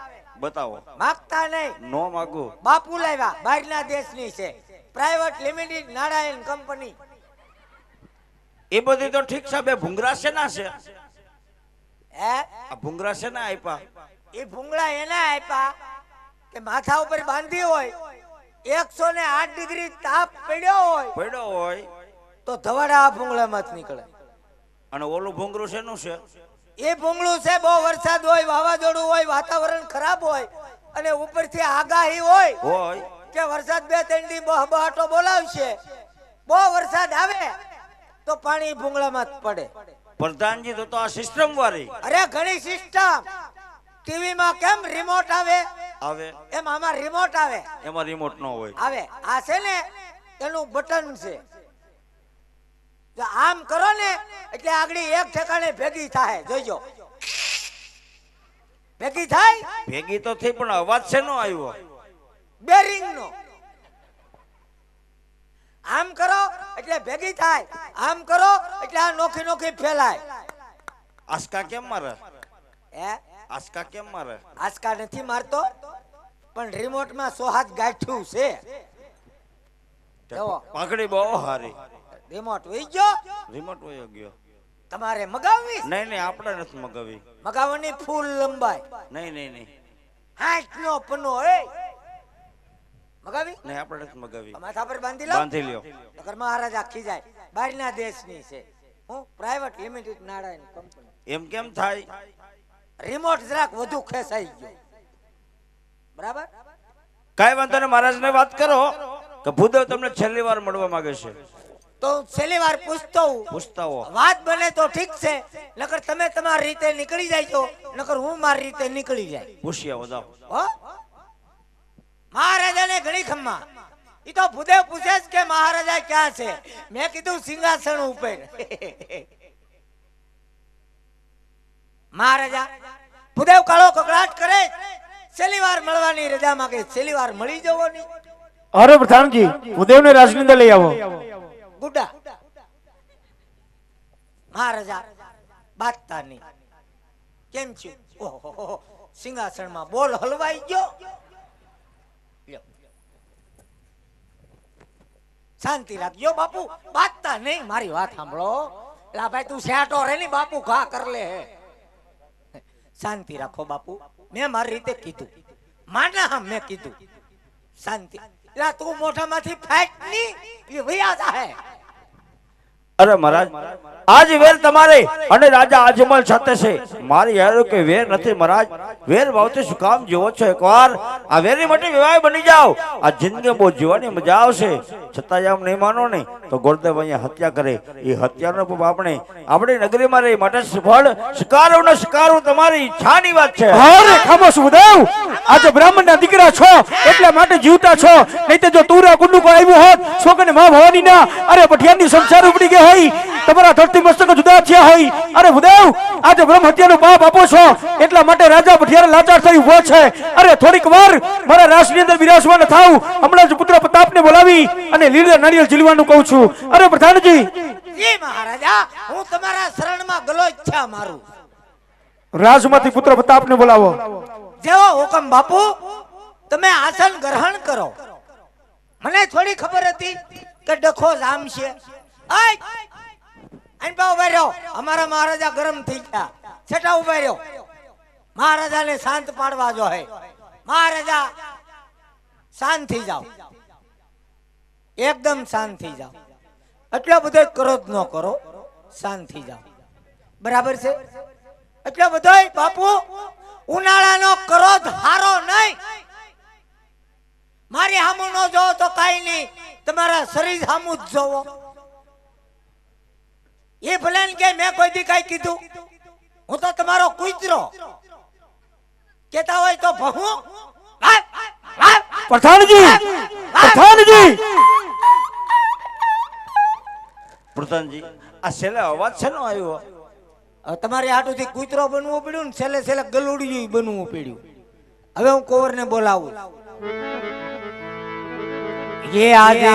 બતાવો. માગતા નહીં. નો માગો. બાપુ લાવ્યા. બહારના દેશની છે. Private limited Narayan company. એ બધી તો ઠીક છે. બે ભૂંગરા છે ના છે? હે આ ભૂંગરા છે ના આપ્યા? એ ભૂંગળા એના આપ્યા કે માથા ઉપર બાંધી હોય, 108 ડિગ્રી તાપ પડ્યો હોય તો ધવાડા આ ભૂંગળામાં જ નીકળે. અને ઓલું ભૂંગરું શેનું છે? એ ભૂંગળું છે બહુ વરસાદ હોય, વાવાઝોડું હોય, વાતાવરણ ખરાબ હોય અને ઉપરથી આગાહી હોય કે વરસાદ 2-3 દી બહાટો બોલાવશે. બહુ વરસાદ આવે તો પાણી ભૂંગળામાં જ પડે. પ્રધાનજી તો આ સિસ્ટમ વાળી. અરે ઘણી સિસ્ટમ. ટીવી માં કેમ રિમોટ આવે એમ આમાં રિમોટ આવે. એમાં રિમોટ ન હોય. આવે. આ છે ને એનું બટન છે. જો આમ કરો ને એટલે આગળ એક ઠેકાણે ભેગી થાય, જોઈજો. ભેગી થાય, ભેગી તો થઈ પણ અવાજ છે નો આવ્યો. બેરિંગ નો. આમ કરો એટલે ભેગી થાય, આમ કરો એટલે આ નોખી નોખી ફેલાય. આસ્કા કેમ મારે? હે, આસ્કા કેમ મારે? આસકા નથી મારતો, પણ રિમોટ માં સોહાત ગાંઠ્યું છે. જુઓ, પાઘડી બહુ હારી. રિમોટ વહી ગયો. રિમોટ વયો ગયો. તમારે મગાવવી? નહીં નહીં, આપણે નથી મગાવી. મગાવવાની ફૂલ લંબાઈ નહીં નહીં નહીં 60 નો પન્નો. એ મગાવી? નહીં, આપણે નથી મગાવી. માથા પર બાંધી લો. બાંધી લ્યો. નકર મહારાજ આખી જાય. બહારના દેશની છે, હું પ્રાઇવેટ લિમિટેડ નાણાંની કંપની. એમ કેમ થાય? રિમોટ જરાક વધુ ખેંચાઈ ગયો. બરાબર? કાંઈ વાંધો નહીં, મહારાજને વાત કરો કે ભૂદેવ તમને છેલ્લી વાર મળવા માંગે છે. તો છેલ્લી વાર પૂછતો હું. પૂછતા હો. વાત બને તો ઠીક છે, નકર તમે તમારી રીતે નીકળી જાય છો, નકર હું મારી રીતે નીકળી જાય. પૂછી આવો જાઓ. હો, મહારાજાને ઘણી ખમ્મા. ઈ તો ભૂદેવ પૂછે છે કે મહારાજા ક્યાં છે. મેં કીધું સિંહાસન ઉપર. મહારાજા ભૂદેવ કાળો કકડાટ કરે, છેલ્લી વાર મળવાની રજા માંગે. છેલ્લી વાર મળી જવાની. અરે પ્રધાનજી, ભૂદેવને રાજની અંદર લઈ આવો. ગુડા મહારાજા બાતતા નહીં. કેમ છે? ઓહો, સિંહાસનમાં બોલ હલવાઈ ગયો. લ્યો, શાંતિ રાખજો બાપુ, બાતતા નહીં. મારી વાત સાંભળો. લા ભાઈ તું શેટો રે ની, બાપુ ઘા કર લે. શાંતિ રાખો બાપુ, મેં મારી રીતે કીધું. માના હા મેં કીધું શાંતિ. લા તું મોઢામાંથી ફેંક ની, એ વયા જાહે. અરે મહારાજ, આજ વેર તમારે અને રાજા અજમલ સાથે છે. મારી યારો કે વેર નથી મહારાજ. વેર ભાવથી શું કામ જીવો છો? એકવાર આ વેરની માટે વિવાહ બની જાઓ. આ જિંદગી બહુ જીવવાની મજા આવશે. છતાં આમ નહીં માનો ને તો ગોરદેવ અહીંયા હત્યા કરે. એ હત્યાનો પાપ આપણે આપણી નગરીમાં રહી માટે સફળ શિકારો ને શિકારો તમારી ઈચ્છાની વાત છે. અરે ખામોશ ભૂદેવ, આજે બ્રાહ્મણના દીકરા છો એટલા માટે જીવતા છો. નહીં તો જો તુરા કુંડુકો આવ્યું હોત, શોકને માં ભવાની ના, અરે પઠિયાની સંસાર ઉપડી ગયા હોય, તમારા ધરતી મસ્તક જુદા થયા હોય. અરે ભૂદેવ, આજે બ્રહ્મ હત્યાનો પાપ આપો છો એટલા માટે રાજા પઠિયાર લાચાર થઈ ઉભો છે. અરે થોડીક વાર મારા રાષ્ટ્રની અંદર બિરાજમાન થાવ. હમણાં જ પુત્ર પ્રતાપને બોલાવી અને લીલા નારિયેળ ઝીલવાનું કહું છું. અરે પ્રધાનજી. જી મહારાજા, હું તમારા શરણમાં ગલોચ્છા મારું. રાજમાંથી પુત્ર પ્રતાપને બોલાવો. જેવો હુકમ બાપુ. તમે આસન ગ્રહણ કરો. મને થોડી ખબર હતી કે ડખો જામ છે. ઉભા રહ્યો. અમારા મહારાજા ગરમ થઈ ગયા. છેટા ઉભા રહ્યો. મહારાજાને શાંત પાડવા જો હે. મહારાજા શાંત થઈ જાઓ, એકદમ શાંત થઈ જાઓ. એટલો બધો ક્રોધ ન કરો, શાંત થઈ જાઓ. બરાબર છે? એટલો બધો બાપુ ઉનાળાનો ક્રોધ હારો નહીં. મારી સામું ન જોવો તો કાઈ નહીં, તમારા શરીર સામું જ જોવો. એ ભલે ને કે મેં કોઈ દી કઈ કીધું. હું તો તમારો કૂતરો. કેતા હોય તો ભહું. પ્રધાનજી, પ્રધાનજી. પ્રધાનજી, આ છેલ્લે અવાજ છે નો આવ્યો? તમારે હાટુથી કૂતરો બનવું પડ્યું ને છેલ્લે છેલ્લે ગલુડિયું બનવું પડ્યું. હવે હું કુંવરને બોલાવું. ये आजे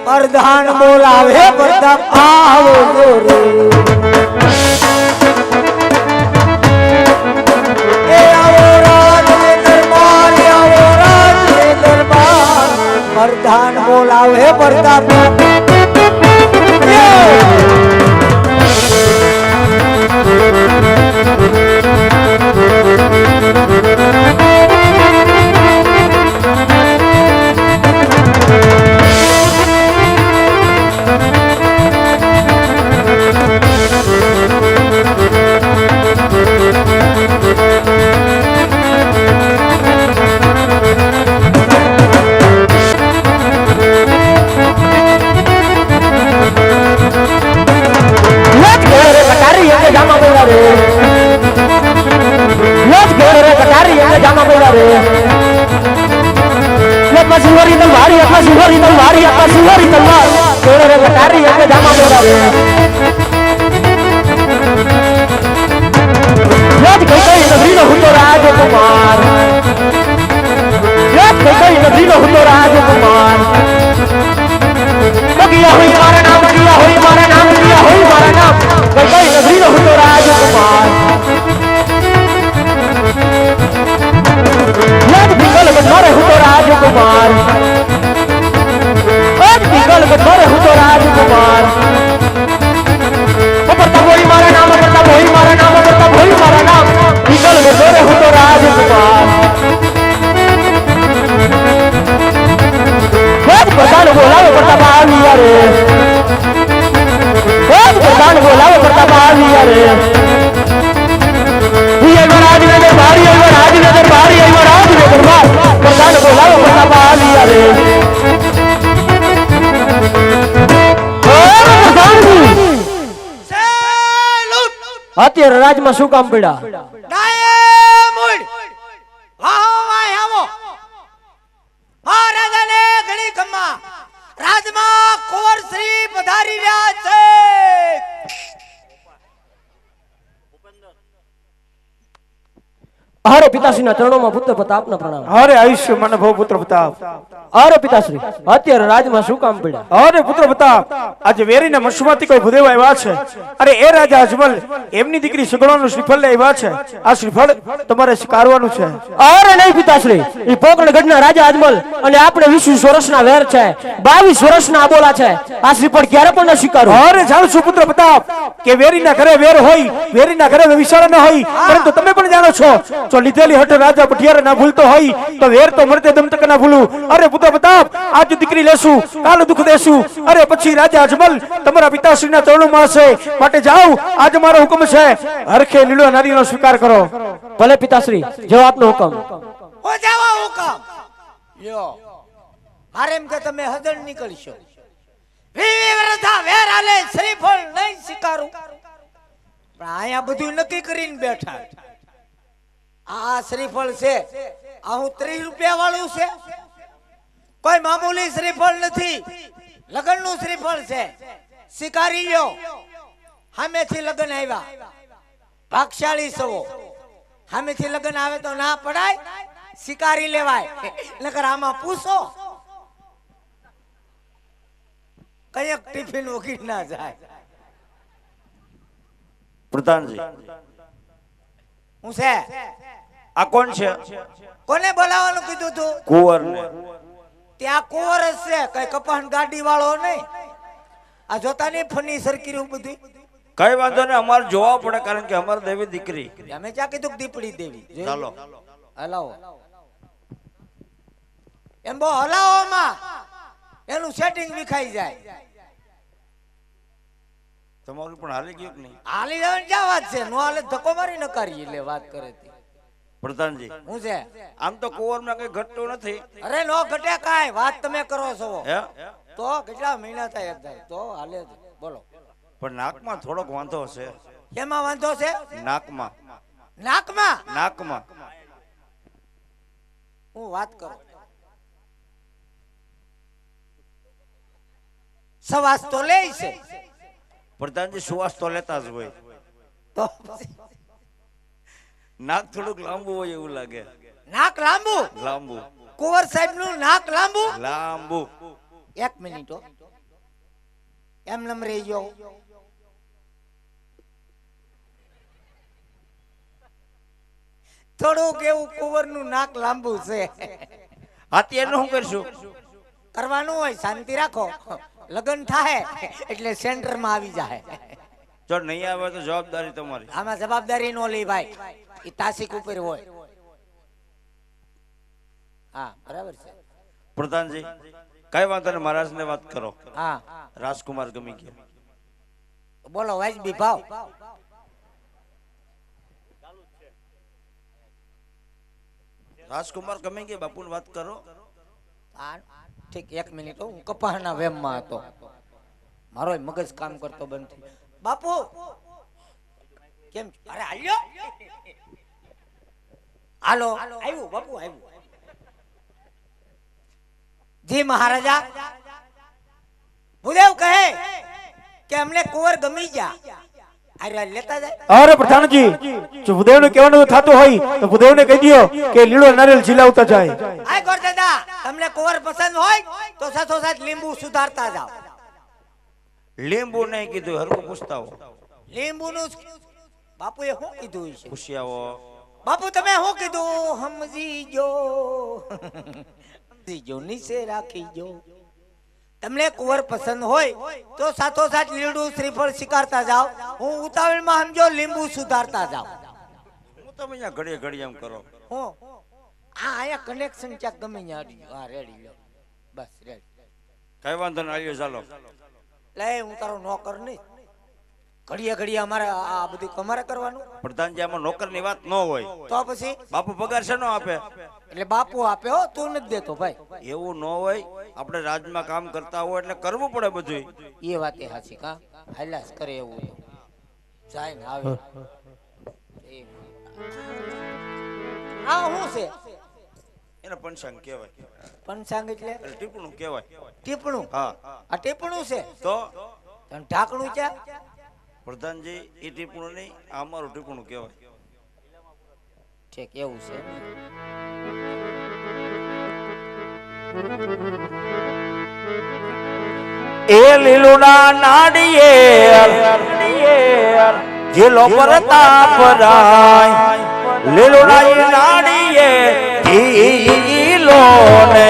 प्रधान बोलावे प्रताप आओ रे. ए आओ राज में दरबार, आओ राज में दरबार. प्रधान बोलावे प्रताप. સિંહરી તલવારી, સિંહરી તલવારી. કેળો રે તારી એક જામા બોલાવે યાદ કઈ નદીનો હતો રાજકુમાર યાદ કઈ નદીનો હતો રાજકુમાર બગિયા હોય મારા નામ દિયા હોય મારા નામ દિયા હોય મારા નામ કઈ નદીનો હતો રાજકુમાર યાદ વિકલ બધારે હતો રાજકુમાર યાદ વિકલ બધારે હતો રાજકુમાર પ્રતાપ હોય મારા નામ પ્રતાપ હોય મારા નામ પ્રતાપ હોય મારા નામ વિકલ બધારે હતો રાજકુમાર યાદ પ્રધાન બોલાવે પ્રતાપ આવ્યા રે યાદ પ્રધાન બોલાવે પ્રતાપ આવ્યા રે રાજનગર બારી આવ્યો રાજનગર બારી આવ્યો રાજનગર બાર પ્રધાન બોલાવો પ્રતાપ આવ્યા રે અત્યારે રાજમાં શું કામ પડ્યા ડાયમંડ વાહો વાહ આવો મહારાજાને ઘડી ખમ્મા રાજમાં કુંવર શ્રી પધારી રહ્યા છે અરે પિતાશ્રીના ચરણોમાં પુત્ર પ્રતાપના પ્રણામ અરે આયુષ્ય મને ભવ પુત્ર પ્રતાપ અરે પિતાશ્રી અત્યારે રાજમાં શું કામ પડ્યા અરે પુત્ર પ્રતાપ આજે વેરીના મશમાંથી કોઈ ભૂદેવ આવ્યા છે અરે એ રાજા અજમલ એમની દીકરી સગડાનું શ્રીફળ લઈ આવ્યા છે આ શ્રીફળ તમારે સ્વીકારવાનું છે અરે નહીં પિતાશ્રી એ પોકરણગઢના રાજા અજમલ અને આપણે 20 વર્ષના વેર છે 22 વર્ષના આબોલા છે આ શ્રીફળ ક્યારે પણ ન સ્વીકારો અરે જાણું છું પુત્ર પ્રતાપ કે વેરીના ઘરે વેર હોય વેરીના ઘરે વિશાળ ન હોય પરંતુ તમે પણ જાણો છો જો લીધેલી હઠ રાજા પઠિયાર ના ભૂલતો હોય તો વેર તો મરતે દમ તક ના ભૂલું અરે પુત્ર પ્રતાપ આજ દીકરી લેશું કાલ દુઃખ દેશું અરે પછી રાજા અજમલ તમારા પિતાશ્રીના ચરણોમાં છે માટે જાઓ આજ મારો હુકમ છે હરખે લીલો નારીનો સ્વીકાર કરો ભલે પિતાશ્રી જો આપનો હુકમ હો જાવા હુકમ લ્યો મારે એમ કે તમે હદણ નીકળશો વીવી વરધા વેર આલે શ્રીફળ નહીં સ્વીકારું પણ આયા બધું નક્કી કરીને બેઠા આ શ્રીફળ છે આ હું 30 રૂપિયા વાળું છે કોઈ મામૂલી શ્રીફળ નથી લગનનું શ્રીફળ છે સ્વીકારી લ્યો સામેથી લગન આવ્યા ભાગશાળી સવો સામેથી લગન આવે તો ના પડાય સ્વીકારી લેવાય નકર આમાં પૂછો કઈક ટિફિન ઉગી ના જાય પ્રધાનજી હું છે આ કોણ છે કોને બોલાવવાનું કીધું તું કુંવરને ત્યાં કુંવર જ છે કઈ કપાહન ગાડી વાળો નહીં આ જોતા નહીં ફર્નિચર કર્યું બધું કઈ વાંધો નહીં અમારે જોવા પડે કારણ કે અમારી દેવી દીકરી અમે ક્યાં કીધું દીપડી દેવી ચાલો હલાવો એમ બહુ હલાવોમાં એનું સેટિંગ વિખાઈ જાય તમારું પણ હાલી ગયું કે નહીં હાલી જવાની ક્યાં વાત છે નો હાલે ધક્કો મારી નકારી એટલે વાત કરે છે પ્રધાનજી હું છે આમ તો કુંવરમાં કઈ ઘટતું નથી અરે નો ઘટે કાંઈ વાત તમે કરો છો હે તો કેટલા મહિના થાય તો હાલે છે. બોલો પણ નાકમાં થોડોક વાંધો છે કેમાં વાંધો છે નાકમાં નાકમાં હું વાત કરું સવાસ તો લે છે પ્રધાનજી સુવાસ તો લેતા જ હોય તો નાક થોડુંક લાંબુ હોય એવું લાગે નાક લાંબુ લાંબુ કુંવર સાહેબ નું નાક લાંબુ લાંબુ 1 મિનિટ એમ નમ રહી ગયો થોડુંક એવું કુંવર નું નાક લાંબુ છે હાથી એનું શું કરશું કરવાનું હોય શાંતિ રાખો લગન થાય એટલે સેન્ટર માં આવી જાય જો નહીં આવે તો જવાબદારી તમારી આમાં જવાબદારી નો લે ભાઈ એ તાસીક ઉપર હોય હા બરાબર છે પ્રધાનજી કઈ વાંધો નહીં મહારાજને વાત કરો હા રાજકુમાર ગમી ગયા બોલો વાજબી ભાવ રાજકુમાર ગમી ગયા બાપુને વાત કરો ઠીક 1 મિનિટ હું કપાહના વેમમાં હતો મારો મગજ કામ કરતો બંધ થઈ બાપુ કેમ અરે હાલ્યો હાલો આવ્યું બાપુ આવ્યું જી મહારાજા ભૂદેવ કહે કે અમને કુંવર ગમી જા આર્યા લેતા જાય. અરે પ્રધાનજી, જો ભૂદેવને કહેવાનું થતું હોય તો ભૂદેવને કહી દો કે લીલો નારિયેળ ઝીલાવતા જાય. આય ગોર દાદા, તમને કુંવર પસંદ હોય તો સાથોસાથ લીંબુ સુધારતા જાઓ. લીંબુ નહીં કીધું, હરખું પૂછતા હો. લીંબુનું બાપુએ શું કીધું છે? પૂછી આવો. બાપુ તમે શું કીધું? સમજી જો સમજી જો, નીચે રાખી જો. તમને કુંવર પસંદ હોય તો સાથોસાથ લીલું શ્રીફળ સ્વીકારતા જાઓ. હું ઉતાવળમાં સમજો લીંબુ સુધારતા જાઓ. હું તમે અહીંયા ઘડીએ ઘડીએ એમ કરો. હું અહીંયા કનેક્શન ક્યાંક ગમે ત્યાં હા રેડી લો બસ રેડી. કઈ વાંધો નહીં, આવ્યો ચાલો. લે હું તારો નોકર નહીં. ઘડીએ ઘડીએ અમારે આ બધું તમારે કરવાનું. પ્રધાનજી, આમાં નોકરની વાત ન હોય. તો પછી બાપુ પગાર છે નો આપે? એટલે બાપુ આપે હો, તું નથી દેતો ભાઈ. એવું ન હોય. આપણે રાજમાં કામ કરતા હોય એટલે કરવું પડે બધું. એ વાતે સાચી કા હાલાસ કરે એવું તો. જાય ને આવે આ શું છે? એને પંચાંગ કહેવાય. પંચાંગ એટલે ટીપણું કહેવાય. ટીપણું? હા. આ ટીપણું છે તો અને ઢાંકણું ક્યાં? પ્રધાનજી, એ ટીપણું નહીં, આ અમારું ટીપણું કહેવાય. ઠીક એવું છે. એ લીલુડા નાડિયેર જીલો પ્રતાપ રાય, લીલુડા એ નાડિયેર જીલો ને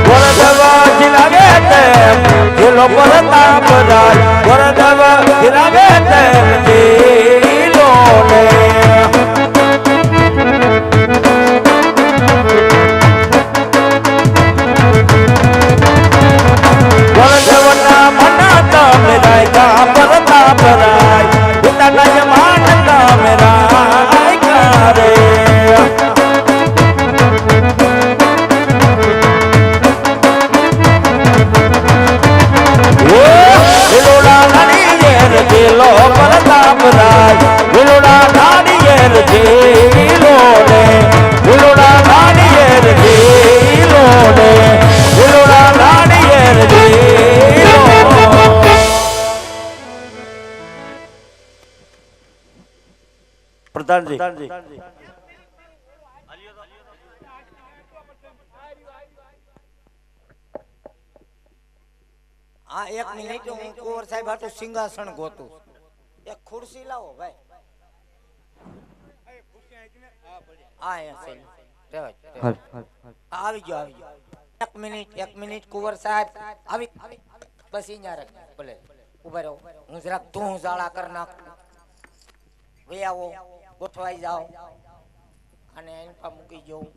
વરદવા જીલાવે તેમ જીલો પ્રતાપ રાય, વરદવા જીલાવે તેમ જીલો ને વરદવના મના તમે રાય કા પ્રતાપ રાય, પિતાના જમાન તમે રાય કા રે. લીલોડા નાળિયેર જીલો પ્રતાપ રાય, લીલોડા નાળિયેર જીલો ને, લીલોડા નાળિયેર જીલો ને, લીલોડા નાળિયેર જીલો. પ્રધાનજી, હા એક મિનિટ હું કુંવર સાહેબ હાટુ સિંહાસન ગોતું. એક ખુરશી લાવો ભાઈ. હા અહીંયા છે. રહેવા દો, રહેવા દો. આવી ગયો આવી ગયો. એક મિનિટ કુંવર સાહેબ આવી બસ અહીંયા રાખ. ભલે ઉભા રહો. હું જરાક તું જાળા કર નાખ. વહી આવો, ગોઠવાઈ જાઓ અને એની પર મૂકી જવું.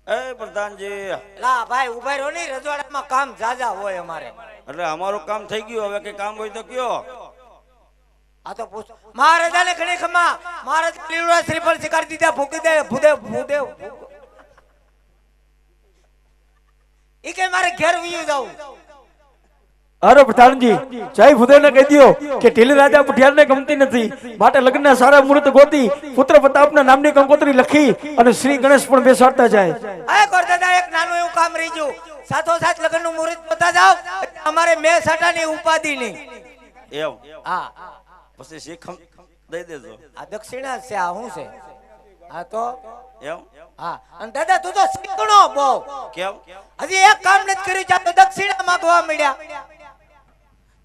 એ પ્રધાનજી, લા ભાઈ ઉભા રહો નહીં, રજવાડામાં કામ જાજા હોય અમારે. એટલે અમારું કામ થઈ ગયું, હવે કઈ કામ હોય તો કયો. આ તો પૂછ મહારાજાને ઘણી ખમા. મહારાજ લીલુડા શ્રીફળ શિકાર દીધા ફૂકી દે ભૂદેવ ભૂદેવ. ઈ કે મારે ઘેર વિયું જાવું. અરે પ્રધાનજી, જય ભૂદેવને કહી દો કે ઢીલી રાજા પુઠિયારને ગમતી નથી, માટે લગ્નના સારા મુહૂર્ત ગોતી પુત્ર પ્રતાપના નામની કંકોત્રી લખી અને શ્રી ગણેશ પણ બેસાડતા જાય. અરે કરદાદા, એક નાનું એવું કામ રહી ગયું. સાથોસાથ લગ્નનું મુહૂર્ત બતા જાવ. અમારે મે સાટાની ઉપાધિ નહીં. એમ હા પછી શીખમ દઈ દેજો. આ દક્ષિણા છે. આ શું છે? હા તો એમ હા. અને દાદા તું તો શીખણો બહુ. કેમ? હજી એક કામ નથી કર્યું, ચાલો દક્ષિણા માંગવા મળ્યા.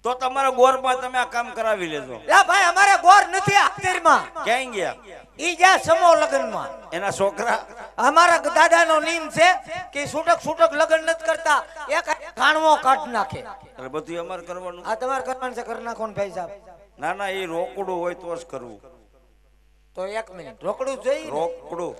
તો તમારા ગોરમાં તમે આ કામ કરાવી લેજો. લા ભાઈ અમારે ગોર નથી હાથેરમાં. ક્યાં ગયા? ઈ જ્યાં સમો લગ્નમાં. એના છોકરા અમારા દાદાનો નિયમ છે કે છૂટક લગ્ન નથી કરતા, એક કાણવો કાઢ નાખે. એટલે બધું અમારે કરવાનું. આ તમારે કરવાનું છે, કરી નાખો ને ભાઈ સાહેબ. ના ના, એ રોકડું હોય તો જ કરવું. તો એક મિનિટ રોકડું જોઈ. રોકડું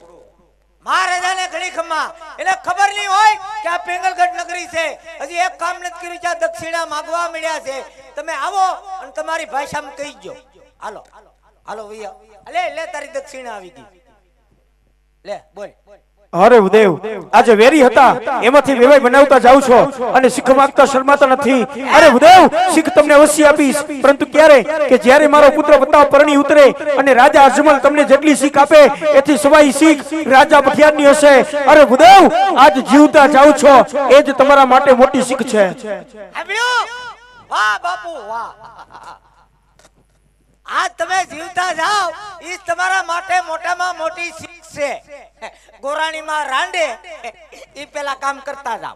મહારાજાને ઘણી ખમા. એટલે ખબર નહીં હોય કે આ પેંગલગઢ નગરી છે. હજી એક કામ નથી કર્યું, ત્યાં દક્ષિણા માંગવા મળ્યા છે. તમે આવો અને તમારી ભાષામાં કહી ગયો. હાલો હાલો ભૈયા, લે લે તારી દક્ષિણા આવી ગઈ. લે બોલ. અરે ઉદેવ આજે વેરી હતા એમાંથી વેવાઈ બનાવતા જાવ છો અને શીખ માંગતા શરમાતા નથી. અરે ઉદેવ શીખ તમને અવશ્ય આપીશ, પરંતુ ક્યારે કે જ્યારે મારો પુત્ર પ્રતાપ પરણી ઉતરે અને રાજા અજમલ તમને જેટલી શીખ આપે એથી સવાઈ શીખ રાજા બખિયારની હશે. અરે ઉદેવ આજ જીવતા જાવ છો એ જ તમારા માટે મોટી શીખ છે. સાંભળ્યું? વાહ બાપુ વાહ. આ તમે જીવતા જાઓ ઈ તમારા માટે મોટામાં મોટી શીખ છે. ગોરાણીમાં રાંડે ઈ પેલા કામ કરતા જાઓ.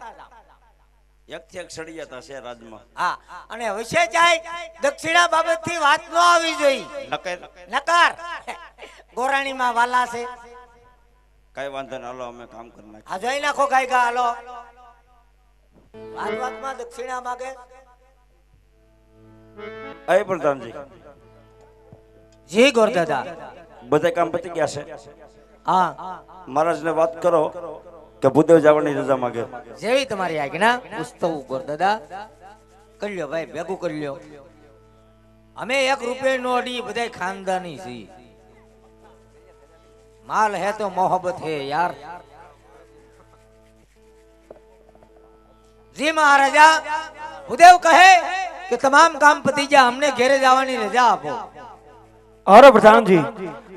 એકથી એક સળિયા થશે રાજમાં. હા, અને વિશે જાય દક્ષિણા બાબતથી વાત ન આવી જોઈએ. નકાર ગોરાણીમાં વાલા છે. કઈ વાંધો નહીં, હાલો અમે કામ કરી નાખીએ. આ જોઈ નાખો ગાયકા. હાલો વાતમાં દક્ષિણા માગે. અય પ્રધાનજી, જી ગોરદાદા. બધા કામ પતી ગયા છે. હા, મહારાજને વાત કરો કે ભૂદેવ જવાની રજા માંગે. જેવી તમારી આજ્ઞા. ઉસ્તવ ગોરદાદા કરી લ્યો ભાઈ, ભેગું કરી લ્યો. અમે 1 રૂપિયા નો અડી બધા ખાનદાની છીએ. માલ હે તો મોહબ્બત હે યાર. જી મહારાજા, ભૂદેવ કહે કે તમામ કામ પતી ગયા, અમને ઘેરે જવાની રજા આપો. અરે પ્રધાનજી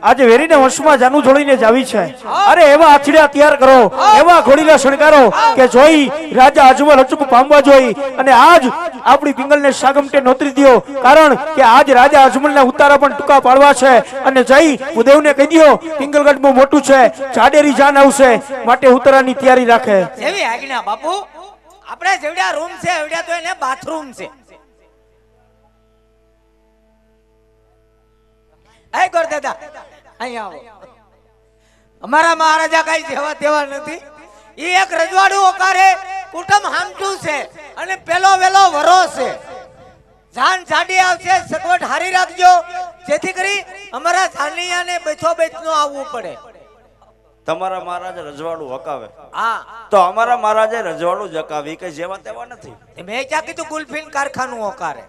આજે વેરીને વંશમાં જાનું જોડીને જ આવી છે. અરે એવા આછડ્યા તૈયાર કરો, એવા ઘોડીલા શણગારો કે જોઈ રાજા અજમલ અચૂક પામવા જોઈ. અને આજ આપણી પિંગલને સાગમટે નોતરી દ્યો, કારણ કે આજ રાજા અજમલના ઉતારા પણ ટૂંકા પાડવા છે. અને જઈ ઉદેવને કહી દ્યો પિંગલગઢમાં મોટું છે, ચાડેરી જાન આવશે, માટે ઉતારાની તૈયારી રાખે. જેવી આજ્ઞા બાપુ. આપણે જેવડા રૂમ છે એવડા તો એને બાથરૂમ છે. એ ગોરદાદા અહીંયા આવો. અમારા મહારાજા કઈ જેવા તેવા નથી. ઈ એક રજવાડું ઓકારે કુટુંબ હામટું છે અને પેલો વેલો વરો છે. જાન જાડી આવશે, સગવડ હારી રાખજો જેથી કરી અમારા જાનિયાને બેઠો બેઠ નો આવવું પડે. તમારા મહારાજે રજવાડું હકાવે હા, તો અમારા મહારાજે રજવાડું જકાવી કઈ જેવા તેવા નથી. મેં ક્યાં કીધું ગુલફીન કારખાનું ઓકારે.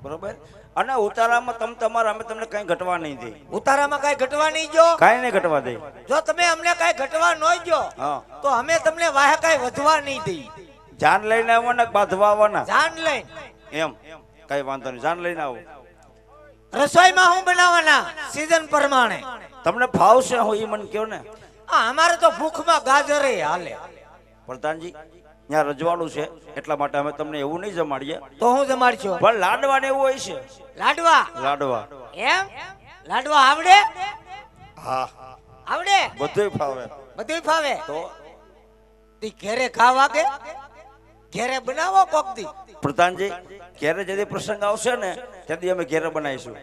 બરોબર. અને ઉતારામાં તમારા અમે તમને કઈ ઘટવા નહીં દે. ઉતારામાં કઈ ઘટવા નહીં જો. કઈ નહીં ઘટવા દે. જો તમે અમને કઈ ઘટવા ન જો હા, તો અમે તમને વાહે કઈ વધવા નહીં દઈ. જાન લઈને આવવાના કે બાંધવા આવવાના? જાન લઈને. એમ કઈ વાંધો નહીં, જાન લઈને આવો. રસોઈમાં હું બનાવવાના સીઝન પ્રમાણે તમને ફાવશે હું એ મને કહો ને. આ અમારે તો ભૂખમાં ગાજરે હાલે. પ્રધાનજી ત્યાં રજવાડું છે એટલા માટે અમે તમને એવું નહીં જમાડીએ, તો હું જમાડશો. પણ લાડવા ને એવું હોય છે. લાડવા? લાડવા એમ? લાડવા આવડે? હા, આવડે? બધું ફાવે. બધું ફાવે? તો તી ઘેરે ખાવા કે ઘેરે બનાવો કોક દી. પ્રધાનજી ઘેરે જેથી પ્રસંગ આવશે ને તેથી અમે ઘેરે બનાવીશું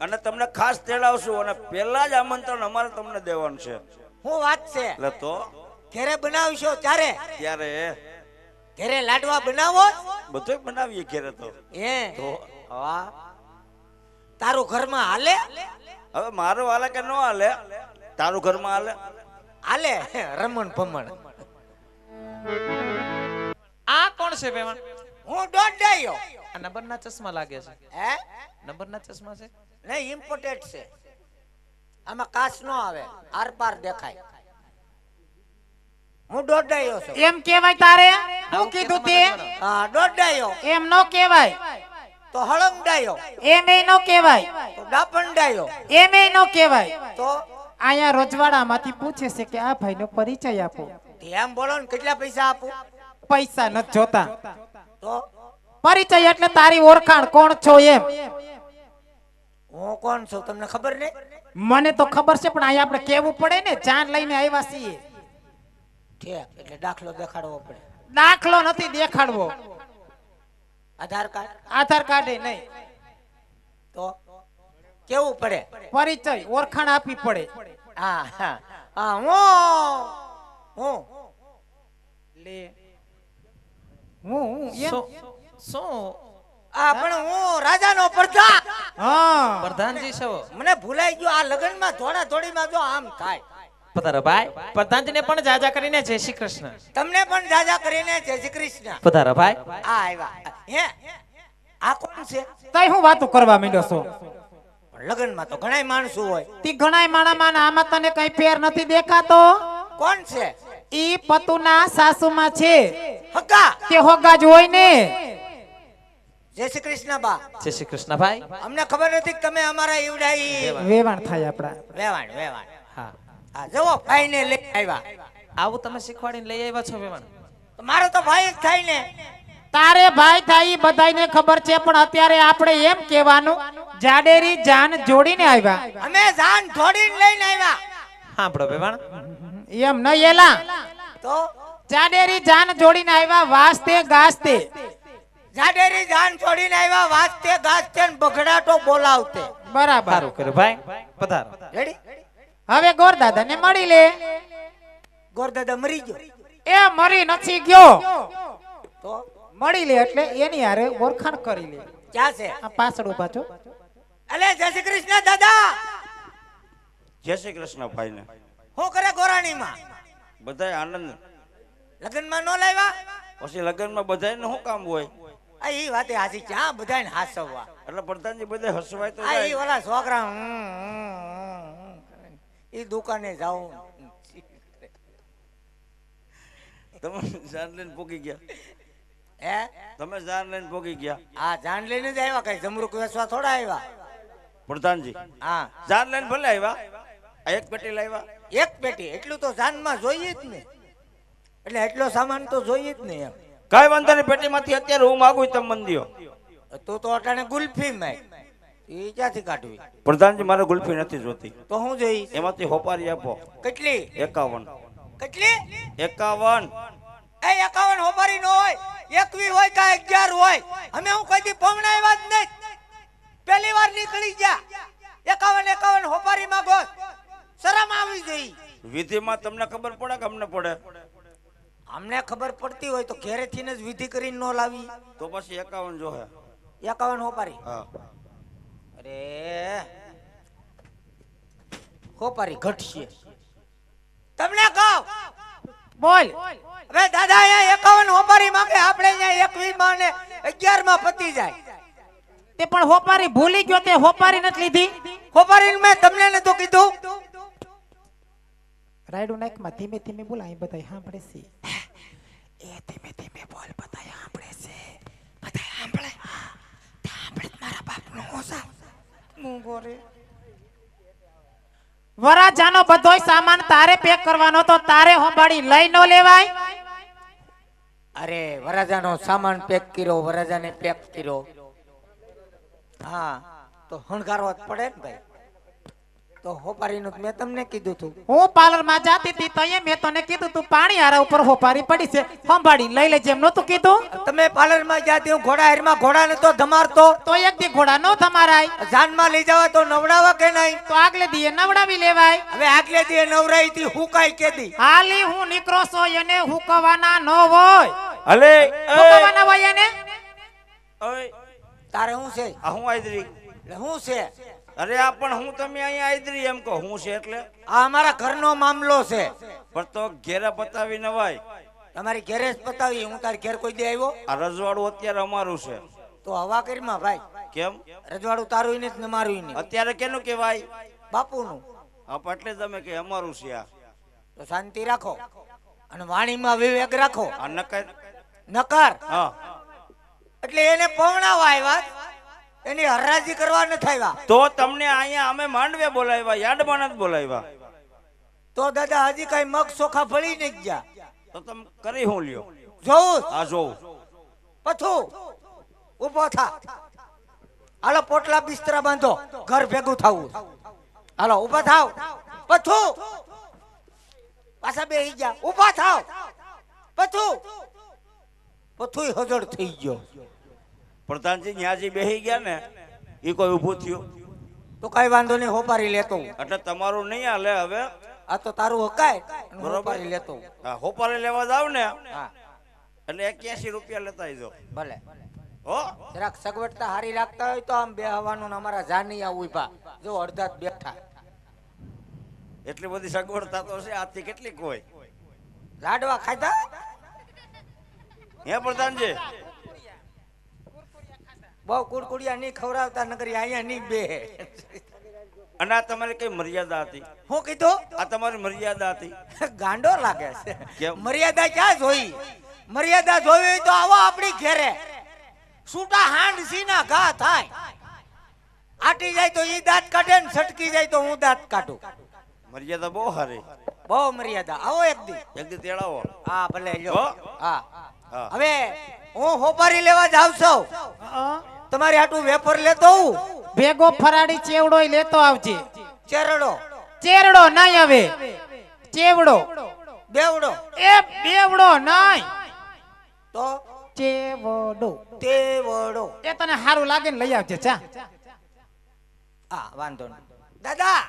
અને તમને ખાસ તેડાવશું અને પહેલા જ આમંત્રણ અમારે તમને દેવાનું છે. હું વાત છે? એટલે તો ઘેરે બનાવશો ત્યારે? ત્યારે ઘેરે લાડવા બનાવો? બધું બનાવીએ ઘેરે. તો તો વાહ. તારું ઘરમાં હાલે? હવે મારું હાલે કે ન હાલે, તારું ઘરમાં હાલે? હાલે રમણ ભમણ. આ કોણ છે બેવાન? હું દોડાયો. આ નંબરના ચશ્મા લાગે છે. હે? નંબરના ચશ્મા છે? નહીં, ઇમ્પોર્ટેડ છે. આમાં કાચ નો આવે, આર પાર દેખાય. હું દોડાયો છું. એમ કેવાય તારે? હું કીધું તે? હા, દોડાયો. એમ નો કેવાય. તો હળંગડાયો. એમ એ નો કેવાય. તો ડાપંડાયો. એમ એ નો કેવાય. તો અહીંયા રોજવાડામાંથી પૂછે છે કે આ ભાઈનો પરિચય આપો. એમ બોલો ને, કેટલા પૈસા આપું? પૈસા નથી જોતા. તો પરિચય એટલે તારી ઓળખાણ કોણ છો એમ. હું કોણ છું તમને ખબર નહીં? મને તો ખબર છે, પણ અહીંયા આપણે કેવું પડે ને, જાન લઈને આવ્યા છીએ. ઠીક, એટલે દાખલો દેખાડવો પડે. દાખલો નથી દેખાડવો, આધાર કાર્ડ? આધાર કાર્ડ એ નહીં. તો કેવું પડે? પરિચય ઓળખાણ આપવી પડે. હા હા હા. હું લે હું એમ? શું આ પણ હું રાજાનો પ્રજા. હા, પ્રધાનજી છો? મને ભૂલાઈ ગયો. આ લગનમાં થોડા થોડીમાં જો આમ થાય. પધારો ભાઈ. પ્રધાનજીને પણ જાજા કરીને જય શ્રી કૃષ્ણ. તમને પણ જાજા કરીને જય શ્રી કૃષ્ણ. પધારો ભાઈ. આ આવ્યા. હે, આ કોણ છે? તઈ હું વાતો કરવા માંડ્યો છો? લગનમાં તો ઘણાય માણસો હોય. તી ઘણાય માણામાં આમાં તને કઈ ફેર નથી દેખાતો? કોણ છે? ઈ પતુના સાસુમાં છે હક્કા. તે હોગા જ હોય ને. જય શ્રી કૃષ્ણ બા. જય શ્રી કૃષ્ણ ભાઈ. અમને ખબર નથી કે તમે અમારા ઈવડાઈ વેવાણ થાય આપડા. વેવાણ વેવાણ. હા હા જુઓ ભાઈ ને લઈ આવ્યા. આવું તમે શીખવાડીને લઈ આવ્યા છો વેવાણ. તો મારો તો ભાઈ જ થાય ને. તારે ભાઈ થાય ઈ બધાયને ખબર છે, પણ અત્યારે આપણે એમ કહેવાનું જાડેરી જાન જોડીને આવ્યા. અમે જાન જોડીને લઈને આવ્યા. સાંભળો વેવાણ. એમ ન એલા તો જાડેરી જાન જોડીને આવ્યા વાસ્તે ગાસ્તે. જાડેરી જાન છોડીને આવ્યા વાજતે ગાજતે ને બગડાટો બોલાવતે. બરાબર. સારું કર્યું ભાઈ. પધારો. રેડી? હવે ગોરદાદા ને મળી લે. ગોરદાદા મરી ગયો. એ મરી નથી ગયો, તો મળી લે એટલે એની હારે ઓળખાણ કરી લે. ક્યાં છે? આ પાછળ ઉભા છો. અલે જય શ્રી કૃષ્ણ દાદા. જય શ્રી કૃષ્ણ ભાઈ ને હું કરે ગોરાણીમાં? બધાય આનંદ. લગ્નમાં નો લાવ્યા? પછી લગ્નમાં બધાયને શું કામ હોય? આ ઈ વાતે હાસી ક્યાં બધાને હાસવવા. એટલે પ્રધાનજી બધા હસવાય તો આ ઈ જાય. ઓલા છોકરા ઈ દુકાને જાઉં. તમે જાન લઈને પોગી ગયા. હે? તમે જાન લઈને પોગી ગયા. આ જાન લઈને જ આવ્યા, કઈ જમરૂક વેચવા થોડા આવ્યા. પ્રધાનજી હા જાન લઈને ભલે આવ્યા. આ એક પેટી લાવ્યા. એક પેટી એટલું તો જાનમાં જોઈએ જ ને. એટલે એટલો સામાન તો જોઈએ જ ને એમ. કઈ વાંધો નહીં, પેટીમાંથી અત્યારે હું માગું તમે મન દ્યો. તું તો અટાણે ગુલ્ફી માં ઈ ક્યાંથી કાઢવી? પ્રધાનજી મારે ગુલ્ફી નથી જોતી. તો હું જોઈ? એમાંથી હોપારી આપો. કેટલી? 51. કેટલી? 51. એ 51 હોપારી નો હોય, 21 હોય કે 11 હોય. અમે હું કોઈ દી પમણા આવ્યા જ નહીં. પહેલી વાર નીકળી ગયા. 51 હોપારી માંગો. શરમ આવી જઈ. વિધિમાં તમને ખબર પડે કે અમને પડે? અમને ખબર પડતી હોય તો ઘેરેથી જ વિધિ કરીને નો લાવી. તો પછી 51 જોહે. 51 હોપારી. હા અરે હોપારી ઘટશે. તમને કહું બોલ. હવે દાદા અહીંયા 51 હોપારી માંગે, આપણે અહીંયા 21 માં ને 11 માં પતી જાય. તે પણ હોપારી ભૂલી ગયો, તે હોપારી નથી લીધી. હોપારી મેં તમને નતું કીધું? રાયડું નાકમાં ધીમે ધીમે બોલાય, બધાય સાંભળે છે. એ ધીમે ધીમે બોલ, બધાય સાંભળે છે. બધાય સાંભળે. સાંભળે મારા બાપનો હોસા. મૂંગો રે. વરાજાનો બધોય સામાન તારે પેક કરવાનો, તો તારે હોંબાડી લઈ નો લેવાય. અરે વરાજાનો સામાન પેક કર્યો, વરાજાને પેક કર્યો. હા તો હણગારવા જ પડે ને ભાઈ. તો હોપારીનું મેં તમને કીધું તું. હું પાર્લર માં જાતી હતી તો મેં તને કીધું તું પાણી હારા ઉપર હોપારી પડી છે, હોંબાડી લઈ લેજે, એમ નતું કીધું? તમે પાર્લર માં જાતી, હું ઘોડા હેરમાં ઘોડાને તો ધમારતો. તો એક દી ઘોડા નો તમારાય, જાનમાં લઈ જવા તો નવડાવા કે નહીં? તો આગલે દીએ નવડાવી લેવાય. હવે આગલે દી નવરાઈ થી હું કાઈ કેદી? હાલી હું નીકળો છો એને હુકવાના નો હોય. અલે હુકવાના હોય એને. ઓય તારે શું છે? આ હું આઈદરી. એટલે શું છે? અરે આ પણ હું તમે અહીંયા આઈદરી એમ કહો. હું છે એટલે આ અમારા ઘરનો મામલો છે. પણ તો ઘેરે બતાવી નવાય. તમારી ઘેરે જ પતાવી. હું તારી ઘેર કોઈ દે આવ્યો? આ રજવાડું અત્યારે અમારું છે. તો હવા કરીમાં ભાઈ. કેમ? રજવાડું તારું ને જ મારું ને અત્યારે કેનું કહેવાય? બાપુનું. આપ એટલે તમે કે અમારું છે આ. તો શાંતિ રાખો અને વાણીમાં વિવેક રાખો. આ નકર નકાર હા એટલે એને પવણાવા આવ્યા, એની હરાજી કરવા નથી આવ્યા. તો તમને અહીંયા અમે માંડવે બોલાવ્યા, યાર્ડમાં નથી બોલાવ્યા. તો દાદા હજી કઈ મગ ચોખા ભળી નહીં ગયા. તો તમે કરી હું લ્યો? જોઉં આ જોઉં. પથું ઉભો થા. હાલો પોટલા બિસ્તરા બાંધો, ઘર ભેગું થવું. હાલો ઉભા થાવ. પથું પાછા બેહી ગયા. ઉભા થાવ. પથું પથું હજળ થઈ ગયો. પ્રધાનજી ન્યાજી બેહી ગયા ને એ કોઈ ઊભું થયું તો કઈ વાંધો નહીં, હોપારી લેતો. એટલે તમારું નહીં હાલે હવે. આ તો તારું હકાય. બરોબર. હોપારી લેતો. હા હોપારી લેવા જાવ ને હા એટલે 81 રૂપિયા લેતા આવજો. ભલે. હો જરાક સગવડતા હારી રાખતા હોય તો આમ બે હવાનું ને અમારા જાની આ ઉભા જો અડધા જ બેઠા. એટલી બધી સગવડતા તો છે આથી કેટલીક હોય. લાડવા ખાધા? હે પ્રધાનજી? બહુ કુડકુડિયા નહીં ખવડાવતા, નકરી અહીંયા નહીં બે. અને આ તમારી કઈ મર્યાદા હતી? હું કીધું? આ તમારી મર્યાદા હતી? ગાંડો લાગે છે. કેમ? મર્યાદા ક્યાં જોઈ? મર્યાદા જોવી હોય તો આવો આપણી ઘેરે. છૂટા હાંડ સીના ઘા થાય. આટી જાય તો ઈ દાંત કાઢે ને છટકી જાય તો હું દાંત કાઢું. મર્યાદા બહુ સારી. બહુ મર્યાદા. આવો એક દી. એક દી તેડાવો. હા ભલે લ્યો. હો? હા હા. હવે હું હોપારી લેવા જાવ છું. તમારી હાટું વેફર લેતો હું. ભેગો ફરાડી ચેવડો લેતો આવજે. ચેરડો ચેરડો નહીં આવે, ચેવડો. બેવડો એ બેવડો નહીં, તો ચેવડો. તેવડો. એ તને સારું લાગે ને લઈ આવજે. ચા હા વાંધો નહીં. દાદા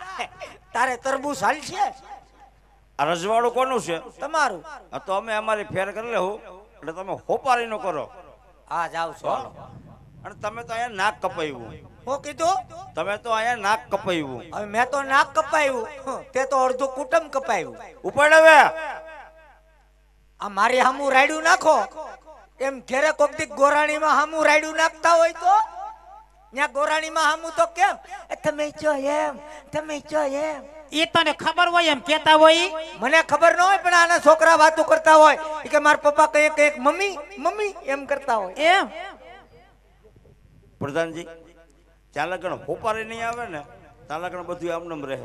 તારે તરબૂચ હાલશે? આ રજવાડું કોનું છે? તમારું. આ તો અમે અમારી ફેર કરી લેવું એટલે તમે હોપારી નો કરો. હા જાવ છો. અને તમે તો અહીંયા નાક કપાવ્યું. હું કીધું? તમે તો અહીંયા નાક કપાવ્યું. હવે મેં તો નાક કપાયું, તે તો અડધું કુટુંબ કપાયું. ઉપાડ હવે. આ મારી હામું રાયડું નાખો એમ ઘેરે કોક દી ગોરાણીમાં હામું રાયડું નાખતા હોય તો ત્યાં ગોરાણીમાં હામું તો કેમ તમે છો એમ, તમે છો એમ. એ તને ખબર હોય એમ કેતા હોય. મને ખબર ન હોય પણ આના છોકરા વાતો કરતા હોય ઈ કે મારા પપ્પા કઈ કઈક મમ્મી મમ્મી એમ કરતા હોય. એમ પ્રધાનજી ત્યાં લગન હોપારી નહીં આવે ને ત્યાં લગન બધું આમનેમ રહે.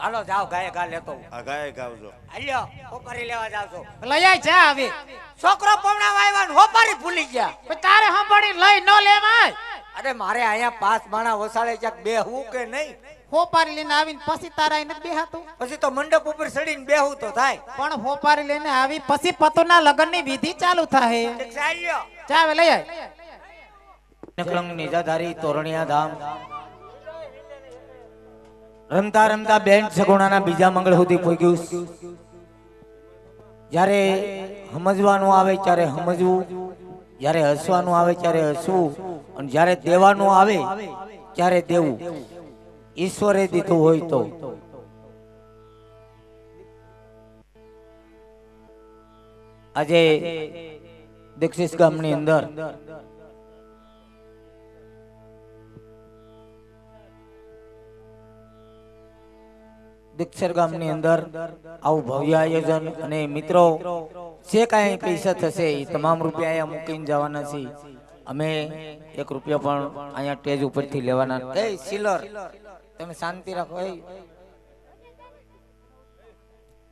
હાલો જાઓ ગાય ગા લેતો હું. આ ગાય ગાવજો. હાલ્યો હોપારી લેવા જાવ છો. લઈ આય. ચા આવે. છોકરો પમણાવા આવ્યા ને હોપારી ભૂલી ગયા. પણ તારે સાંભળી લઈ ન લેવાય. અરે મારે અહીંયા 5 માણા વસાડે ક્યાંક બેહવું કે નહીં? હોપારી લઈને આવીને પછી તારા એને બેહાતું. પછી તો મંડપ ઉપર ચડીને બેહવું તો થાય. પણ હોપારી લઈને આવી પછી પતુના લગ્નની વિધિ ચાલુ થાય. ચાલ્યો ચા આવે. લઈ આય. નકલંગ નિજાધારી તોરણિયા ધામ રમતા રમતા બેન્ડ સગુણાના બીજા મંગળ સુધી પહોંચ્યું. જ્યારે સમજવાનું આવે ત્યારે સમજવું, જ્યારે હસવાનું આવે ત્યારે હસવું, અને જ્યારે દેવાનું આવે ત્યારે દેવું. ઈશ્વરે દીધું હોય તો. આજે દીક્ષિત ગામની અંદર દીક્ષર ગામની અંદર આવું ભવ્ય આયોજન અને મિત્રો જે કાંઈ પૈસા થશે એ તમામ રૂપિયા અહીંયા મૂકીને જવાના છે. અમે 1 રૂપિયો પણ અહીંયા સ્ટેજ ઉપરથી લેવાના. એ સિલર તમે શાંતિ રાખો.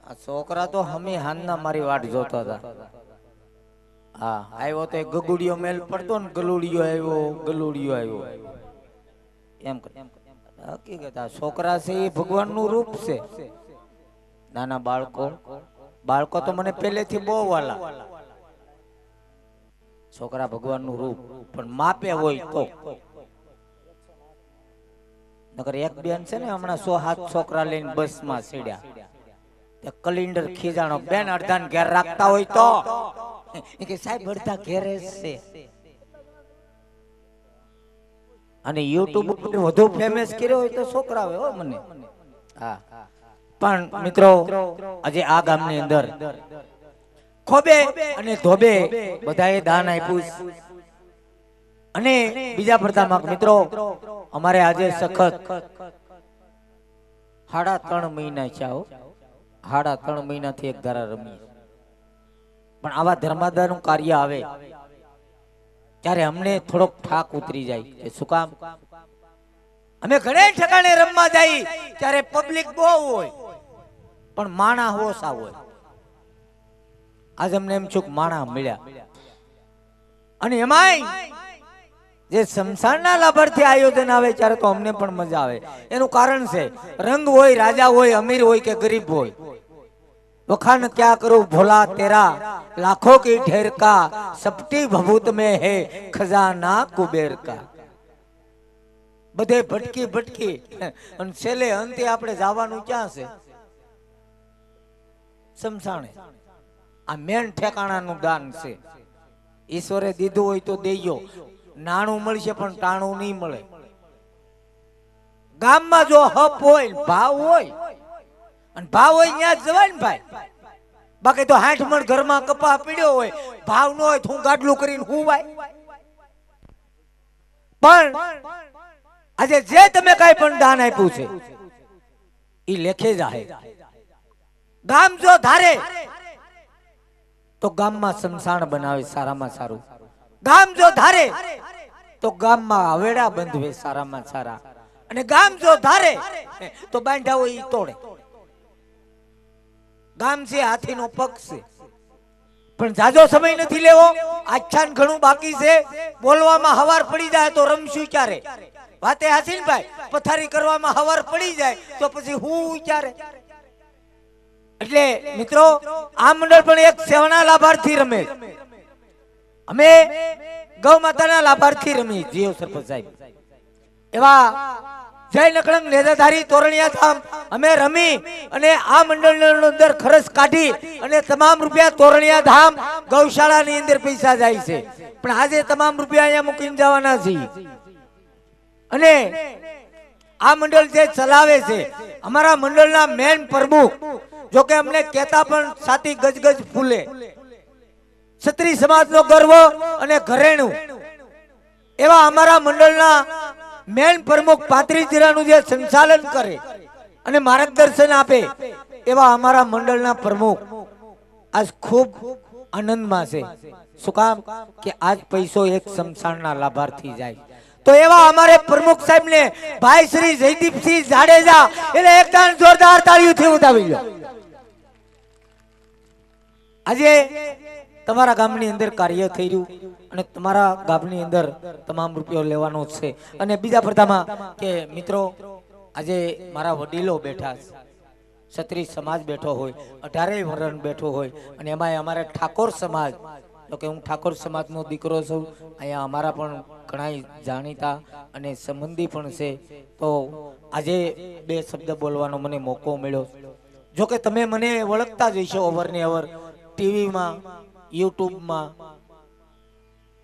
આ છોકરા તો હમે હાનના મારી વાટ જોતા હતા. હા આવ્યો તો એક ગગુડિયો મેલ પડતો ને ગલુડિયો આવ્યો, ગલુડિયો આવ્યો એમ હકીકત આ છોકરા છે એ ભગવાનનું રૂપ છે. નાના બાળકો તો મને પહેલેથી બહુ વાલા. છોકરા ભગવાનનું રૂપ પણ માપે હોય તો. નકર એક બેન છે ને હમણાં 107 છોકરા લઈને બસમાં સીડ્યા. તે કલિન્ડર ખીજાણો બેન અડધાન ઘેર રાખતા હોય તો કે સાહેબ અડધા ઘેરે છે. અને યુટ્યુબ ઉપર વધુ ફેમસ કર્યો હોય તો છોકરા હોય હો મને. હા પણ મિત્રો આજે આ ગામની અંદર ખોબે અને ધોબે બધાએ દાન આપ્યું. અને બીજા પ્રથમ મિત્રો અમારે આજે સખત 3.5 મહિના છે. 3.5 મહિનાથી એક ધારા રમીએ. પણ આવા ધર્માદાનું કાર્ય આવે ત્યારે અમને થોડોક ઠાક ઉતરી જાય. શું કામ? અમે ઘણે ઠેકાણે રમવા જાય ત્યારે પબ્લિક બહુ હોય પણ માણા ઓછા હોય. આજ અમને એમ છું કે માણા મળ્યા. અને એમાંય જે શમશાનના લાભાર્થી આયોજન આવે ત્યારે તો અમને પણ મજા આવે. એનું કારણ છે રંગ હોય, રાજા હોય, અમીર હોય કે ગરીબ હોય. वखान क्या करूं भोला तेरा, लाखों की ढेर का, सबटी भभूत में है खजाना कुबेर का. બધે ભટકી ભટકી અને છેલ્લે અંતે આપણે જવાનું ક્યાં છે? શમશાને. આ મેન ઠેકાણાનું દાન છે. ઈશ્વરે દીધું હોય તો દેજો. નાણું મળશે પણ ટાણું નહીં મળે. ગામમાં જો હપ હોય, ભાવ હોય, અને ભાવ હોય ત્યાં જ જવાય ને ભાઈ. બાકી તો 60 મણ ઘરમાં કપા પીડ્યો હોય, ભાવ ન હોય હું ગાડલું કરીને હું ભાઈ. પણ આજે જે તમે કઈ પણ દાન આપ્યું છે ઈ લેખે જાહે. ગામ જો ધારે તો ગામમાં સમસાણ બનાવે સારામાં સારું. ગામ જો ધારે તો ગામમાં હવેડા બંધવે સારામાં સારા. અને ગામ જો ધારે તો બાંધા હોય ઈ તોડે. ગામ છે હાથીનો પગ છે. પણ જાજો સમય નથી લેવો. આખ્યાન ઘણું બાકી છે. બોલવામાં હવાર પડી જાય તો રમશું ક્યારે? વાતે હાસીન ભાઈ, પથારી કરવામાં હવાર પડી જાય તો પછી હું ક્યારે? એટલે મિત્રો, આ મંડળ પણ એક સેવાના લાભાર્થી રમે. અમે ગૌ માતાના લાભાર્થી રમી. જીઓ સરપંચ સાહેબ એવા જય નકળંગ નેજાધારી તોરણિયા ધામ અમે રમી અને આ મંડળની અંદર ખર્ચ કાઢી અને તમામ રૂપિયા તોરણિયા ધામ ગૌશાળાની અંદર પૈસા જાય છે. પણ આજે તમામ રૂપિયા અહીંયા મૂકીને જવાના છે. અને આ મંડળ જે ચલાવે છે અમારા મંડળના મેન પ્રમુખ, જો કે અમને કહેતા પણ સાથી ગજગજ ફૂલે. ક્ષત્રિય સમાજનો ગર્વ અને ઘરેણું એવા અમારા મંડળના મેન પ્રમુખ 35 જિલ્લાનું જે સંચાલન કરે અને માર્ગદર્શન આપે એવા અમારા મંડળના પ્રમુખ આજ ખૂબ આનંદમાં છે. શું કામ કે આજ પૈસો એક સમસાણના લાભાર્થી જાય. તો એવા અમારે પ્રમુખ સાહેબ ને ભાઈ શ્રી જયદીપસિંહ જાડેજા એટલે એકદમ જોરદાર તાળીઓથી વધાવી લો. આજે તમારા ગામની અંદર કાર્ય થઈ રહ્યું અને તમારા ગામની અંદર તમામ રૂપિયો લેવાનો છે. અને બીજા પ્રથામાં કે મિત્રો, આજે મારા વડીલો બેઠા છે, ક્ષત્રિય સમાજ બેઠો હોય, 18 વરણ બેઠો હોય અને એમાં અમારે ઠાકોર સમાજ, તો કે હું ઠાકોર સમાજનો દીકરો છું. અહીંયા અમારા પણ ઘણા જાણીતા અને સંબંધી પણ છે. તો આજે 2 શબ્દ બોલવાનો મને મોકો મળ્યો. જો કે તમે મને ઓળખતા જ હશો અવરને અવર ટીવીમાં, યુટ્યુબમાં.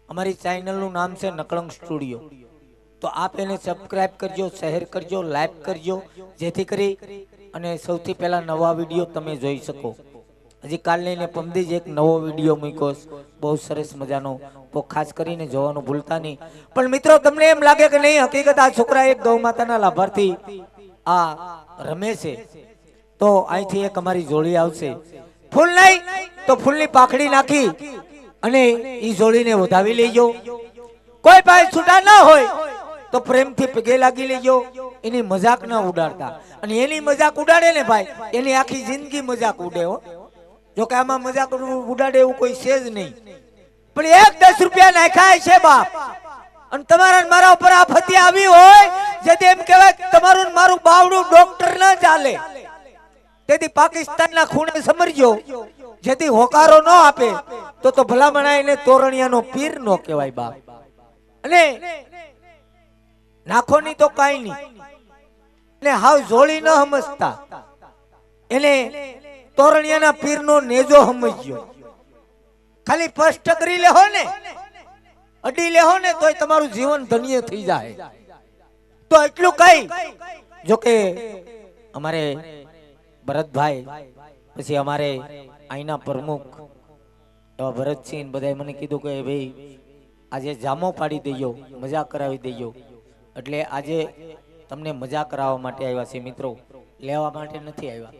અમારી ચેનલનું નામ છે નકળંગ સ્ટુડિયો. તો આપ એને સબસ્ક્રાઇબ કરજો, શેર કરજો, લાઈક કરજો, જેથી કરી અને સૌથી પહેલા નવા વિડીયો તમે જોઈ શકો. હજી કાલે ને પમદી જ એક નવો વિડીયો મૂક્યો બહુ સરસ મજાનો, તો ખાસ કરીને જોવાનું ભૂલતા નહીં. પણ મિત્રો, તમને એમ લાગે કે નહીં, હકીકત આ છોકરા એક ગૌ માતાના લાભાર્થી આ રમે છે, તો અહીંથી એક અમારી જોડી આવશે. ફૂલ નહીં તો ફૂલની પાખડી નાખી અને ઈ જોડીને વધાવી લેજો. કોઈ પાસે છૂટા ના હોય તો પ્રેમથી પગે લાગી લેજો. એની મજાક ના ઉડાડતા. અને એની મજાક ઉડાડે ને ભાઈ, એની આખી જિંદગી મજાક ઉડે હો. જો કે આમાં મજાક ઉડાડે એવું કોઈ છે જ નહીં. પણ 10 રૂપિયા નાખ્યા છે બાપ, અને તમારા મારા ઉપર આફતી આવી હોય, જેથી એમ કહેવાય તમારું મારું બાવડું ડોક્ટર ના ચાલે, તેથી પાકિસ્તાનના ખૂણે સમરજો, જેથી હોકારો ન આપે તો ભલામણ એને તોરણિયાનો પીર નો કહેવાય બાપ. અને નાખોની તો કાઈ નહીં, ને હાવ જોડી ન સમજતા, એને તોરણિયાના પીરનો નેજો સમજ્યો. ખાલી સ્પષ્ટ કરી લેહો ને, અડી લેહો ને, તોય તમારું જીવન ધન્ય થઈ જાય. તો એટલું કઈ, જો કે અમારે ભરતભાઈ, પછી અમારે અહીંના પ્રમુખ એવા ભરતસિંહ બધાએ મને કીધું કે ભાઈ આજે જામો પાડી દઈયો, મજા કરાવી દઈયો. એટલે આજે તમને મજા કરાવવા માટે આવ્યા છે મિત્રો, લેવા માટે નથી આવ્યા.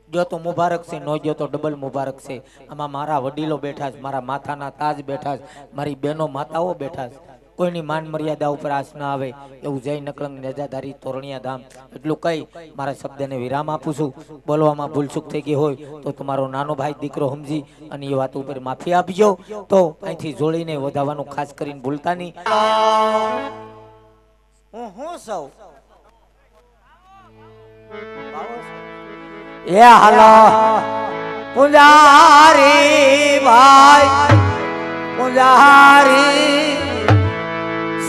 જો તો મુબારક છે, નો જો તો ડબલ મુબારક છે. આમાં મારા વડીલો બેઠા છે, મારા માથાના તાજ બેઠા છે, મારી બહેનો માતાઓ બેઠા છે. કોઈની માન મર્યાદા ઉપર આસ ના આવે એવું જય નકળંગ નેજાધારી તોરણિયા ધામ એટલું કઈ મારા શબ્દને વિરામ આપું છું. બોલવામાં ભૂલચૂક થઈ ગઈ હોય તો તમારો નાનો ભાઈ દીકરો સમજી અને એ વાત ઉપર માફી આપજો. તો અહીંથી જોડીને વધાવવાનું ખાસ કરીને ભૂલતા નહીં. હું સૌ એ હાલો પૂજારી ભાઈ, પૂજારી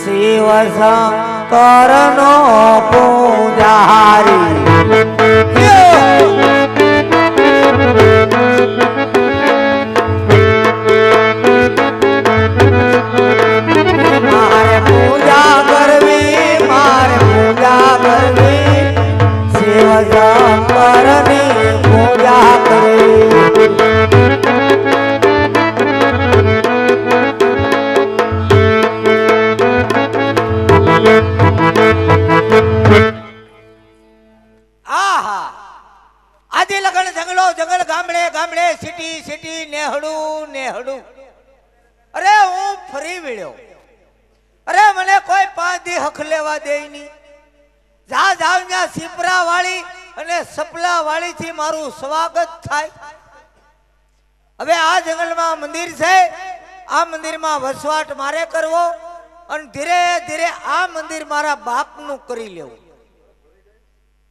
શિવ શંકર નો પૂજારી. મારે પૂજા કરવી, મારે પૂજા કરવી, શિવ શંકર ની પૂજા કરવી. આ સીટી સીટી નેહડું નેહડું અરે હું ફરી વળ્યો અરે મને કોઈ 5 દી હક લેવા દે નહીં જા જાવ ત્યાં સિપરા વાળી અને સપલા વાળી થી મારું સ્વાગત થાય હવે આ જંગલમાં મંદિર છે આ મંદિરમાં વસવાટ મારે કરવો અને ધીરે ધીરે આ મંદિર મારા બાપનું કરી લેવું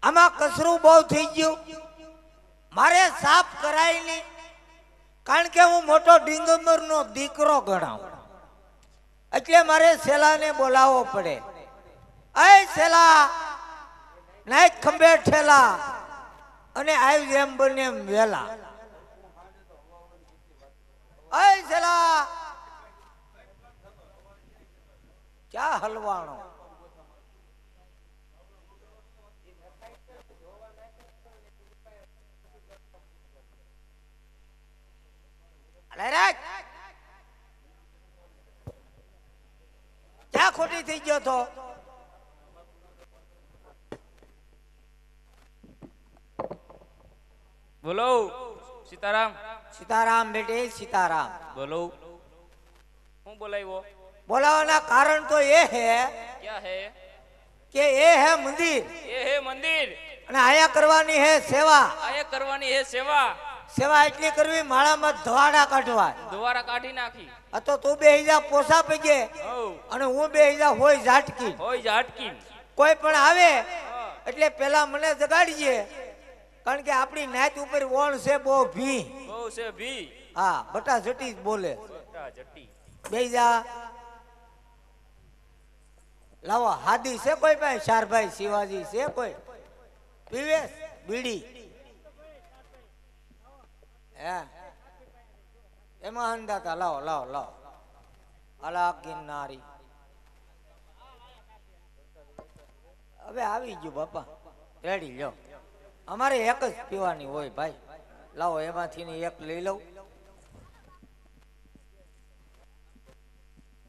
આમાં કસરું બહુ થઈ ગયું મારે સાફ કરાય નહીં કારણ કે હું મોટો ડિંગમરનો દીકરો ગણાવું એટલે મારે સેલાને બોલાવવો પડે એ સેલા નાઈક ખંભે ઠેલા અને આવી જેમ બને એમ વેલા એ સેલા ક્યાં હલવાણો ક્યાં ખોટી થઈ ગયો તો બોલો સીતારામ સીતારામ બેटे सीताराम બોલો હું બોલાવ્યો બોલાવાના કારણ તો એ હે ક્યાં હે કે એ હે મંદિર એ હે મંદિર અને આયા કરવાની હે સેવા આયે કરવાની હે સેવા સેવા એટલી કરવી માળામાં ધવાડા કાઢવા દ્વારા કાઢી નાખી આ તો તું બે હિજા પોસા પગે હો અને હું બે હિજા હોય ઝાટકી હોય ઝાટકી કોઈ પણ આવે એટલે પેલા મને જગાડીએ કારણ કે આપણી નાચ ઉપર ઓણ છે બહુ ભી બહુ છે ભી હા બટા જટી જ બોલે બટા જટી બે જા લાવો હાદી છે કોઈ ભાઈ શારભાઈ શિવાજી છે કોઈ પીવે બીડી હે એમાં અંદાતા લાવો લાવો લાવો અલા ગિરનારી હવે આવી ગયું બાપા રેડી લ્યો અમારે એક જ પીવાની હોય ભાઈ લાવો એમાંથી એક લઈ લઉં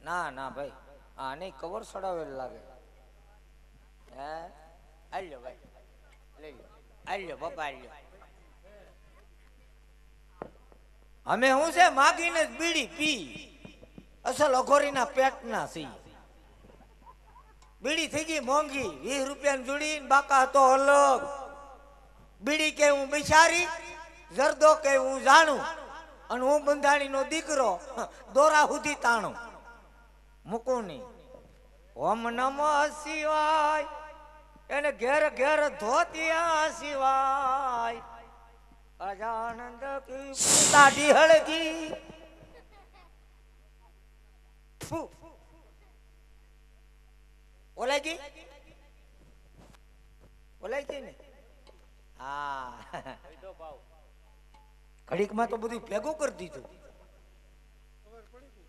ના ના ભાઈ હા નહીં કવર સડાવેલ લાગે હે આલ્યો ભાઈ લઈ લો આલ્યો બાપા આલ્યો અમે હું છે માગીને જ બીડી પી અસલ અઘોરીના પેટના સી બીડી થઈ ગઈ મોંઘી 20 રૂપિયાની જોડી બાકા હતો અલગ બીડી કે હું બિચારી જરદો કે હું જાણું અને હું બંધાણીનો દીકરો દોરા સુધી તાણું મૂકું નહીં ઓમ નમઃ શિવાય એને ઘેર ઘેર ધોતિયા શિવાય અજાનંદ કી દાઢી હળગી ઓલાઈ ગઈ ને હા ઘડીકમાં તો બધું ભેગું કરી દીધું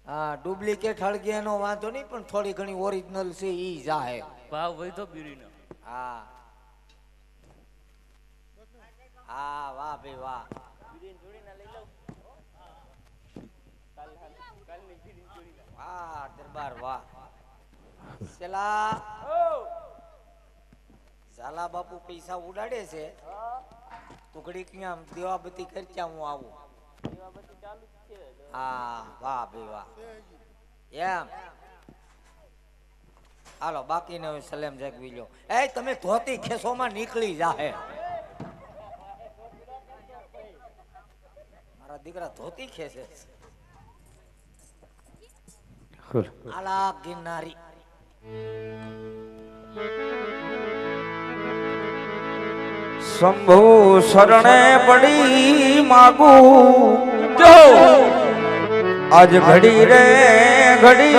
હા ડુપ્લિકેટ હળગે એનો વાંધો નહીં પણ થોડી ઘણી ઓરિજિનલ છે ઈ જાહે ભાવ વધો બીડીનો હા હા વાહ ભાઈ વાહ વાહ દરબાર વાહ સેલા ઝાલા બાપુ પૈસા ઉડાડે છે ટુકડી ક્યાં દેવાબતી કરી ક્યાં હું આવું હા વાહ ભાઈ વાહ એમ હાલો બાકીને હવે સલેમ જાગવી લો એ તમે ધોતી ખેસોમાં નીકળી જાહે મારા દીકરા ધોતી ખેસે આલા ગિરનારી શંભુ શરણે પડી માગું જો આજ ઘડી રે ઘડી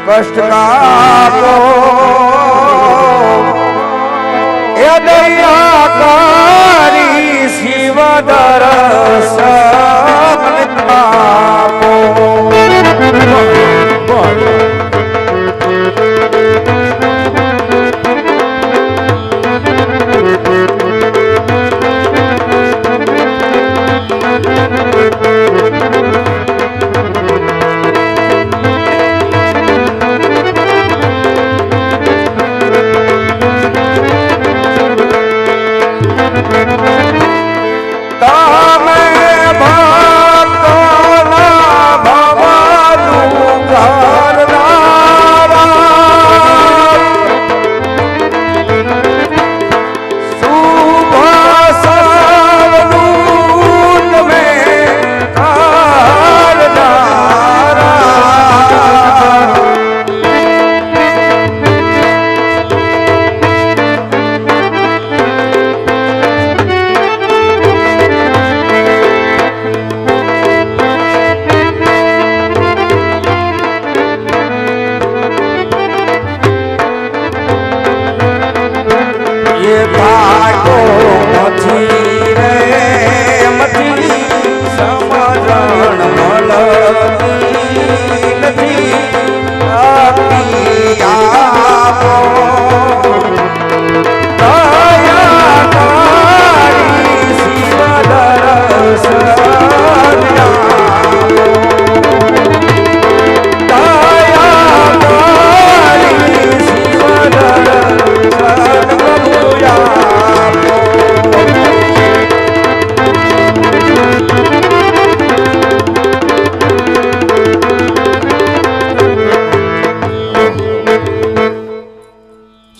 કષ્ટ કાપો એ દયા કરી શિવ દર્શન આપો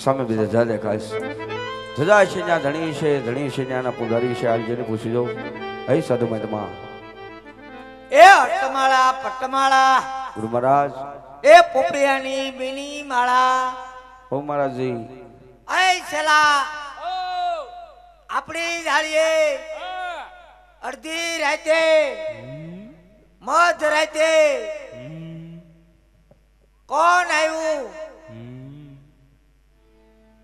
સામે બીજા ધજા દેખાય છે. ધજા છે ત્યાં ધણી છે, ધણી છે ત્યાંના પૂજારી છે. હાલ જેને પૂછી દઉં. હે સાધુ મહાત્મા. એ અટમાળા પટમાળા ગુરુ મહારાજ. એ પોપિયાની બીની માળા ઓ મહારાજજી. એ છેલા આપણી જાળીએ અડધી રાતે મધ રાતે કોણ આવ્યું?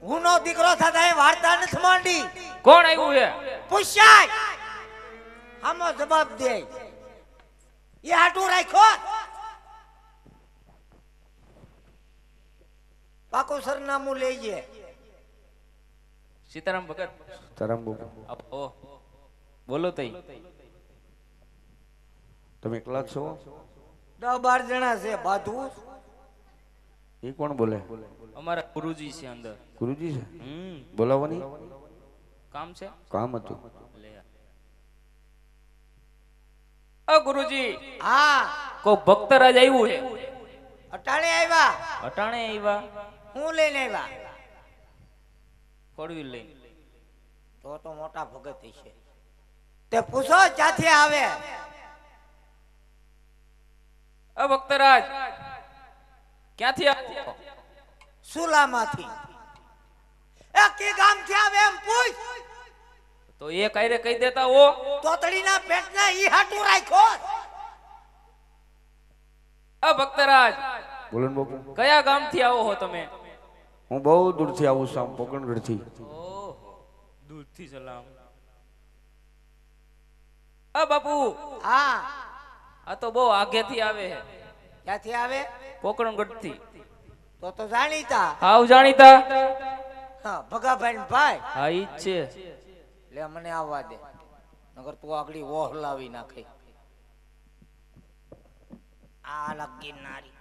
હું નો દીકરો થતા વાર્તા નથી માંડી. કોણ આવ્યું છે? પૂછાય આમો જવાબ દે. એ હાટું રાખ્યો પાકું સરનામું લેજે. સીતારામ ભગત. તારામ બાપુ. ઓ બોલો તઈ. તમે એકલા જ છો? 10-12 જણા છે. બાધું એ કોણ બોલે? અમારા ગુરુજી છે અંદર. ગુરુજી છે? બોલાવવાની કામ છે. કામ હતું. લે ઓ ગુરુજી. હા કોઈ ભક્તરાજ આવ્યું છે? અટાણે આવ્યા. અટાણે આવ્યા. હું લઈને આવ્યા. ફોરવ્હીલ લઈને. તો મોટા ભગત છે. તે પૂછો ક્યાંથી આવે? ઓ ભક્તરાજ ક્યાંથી આવ્યો? સુલામાંથી. એ કે ગામથી આવે એમ પૂછ. તો એ કાયરે કહી દેતા ઓ. તોતડીના પેટના ઈ હાટું રાખ્યો. ઓ ભક્તરાજ બોલો ને બાપુ. કયા ગામથી આવો હો તમે? હું બહુ દૂરથી આવું છું. આમ પોકરણગઢથી. ઓહો દૂરથી સલામ. ઓ બાપુ હા આ તો બહુ આગેથી આવે છે. ક્યાંથી આવે? પોકરણગઢથી. તો જાણીતા. હાવ જાણીતા. હા ભગાભાઈ ભાઈ. હા ઈ જ છે. લે મને આવવા દે નગર તું આગળી ઓહ લાવી નાખે. આ લગી નારી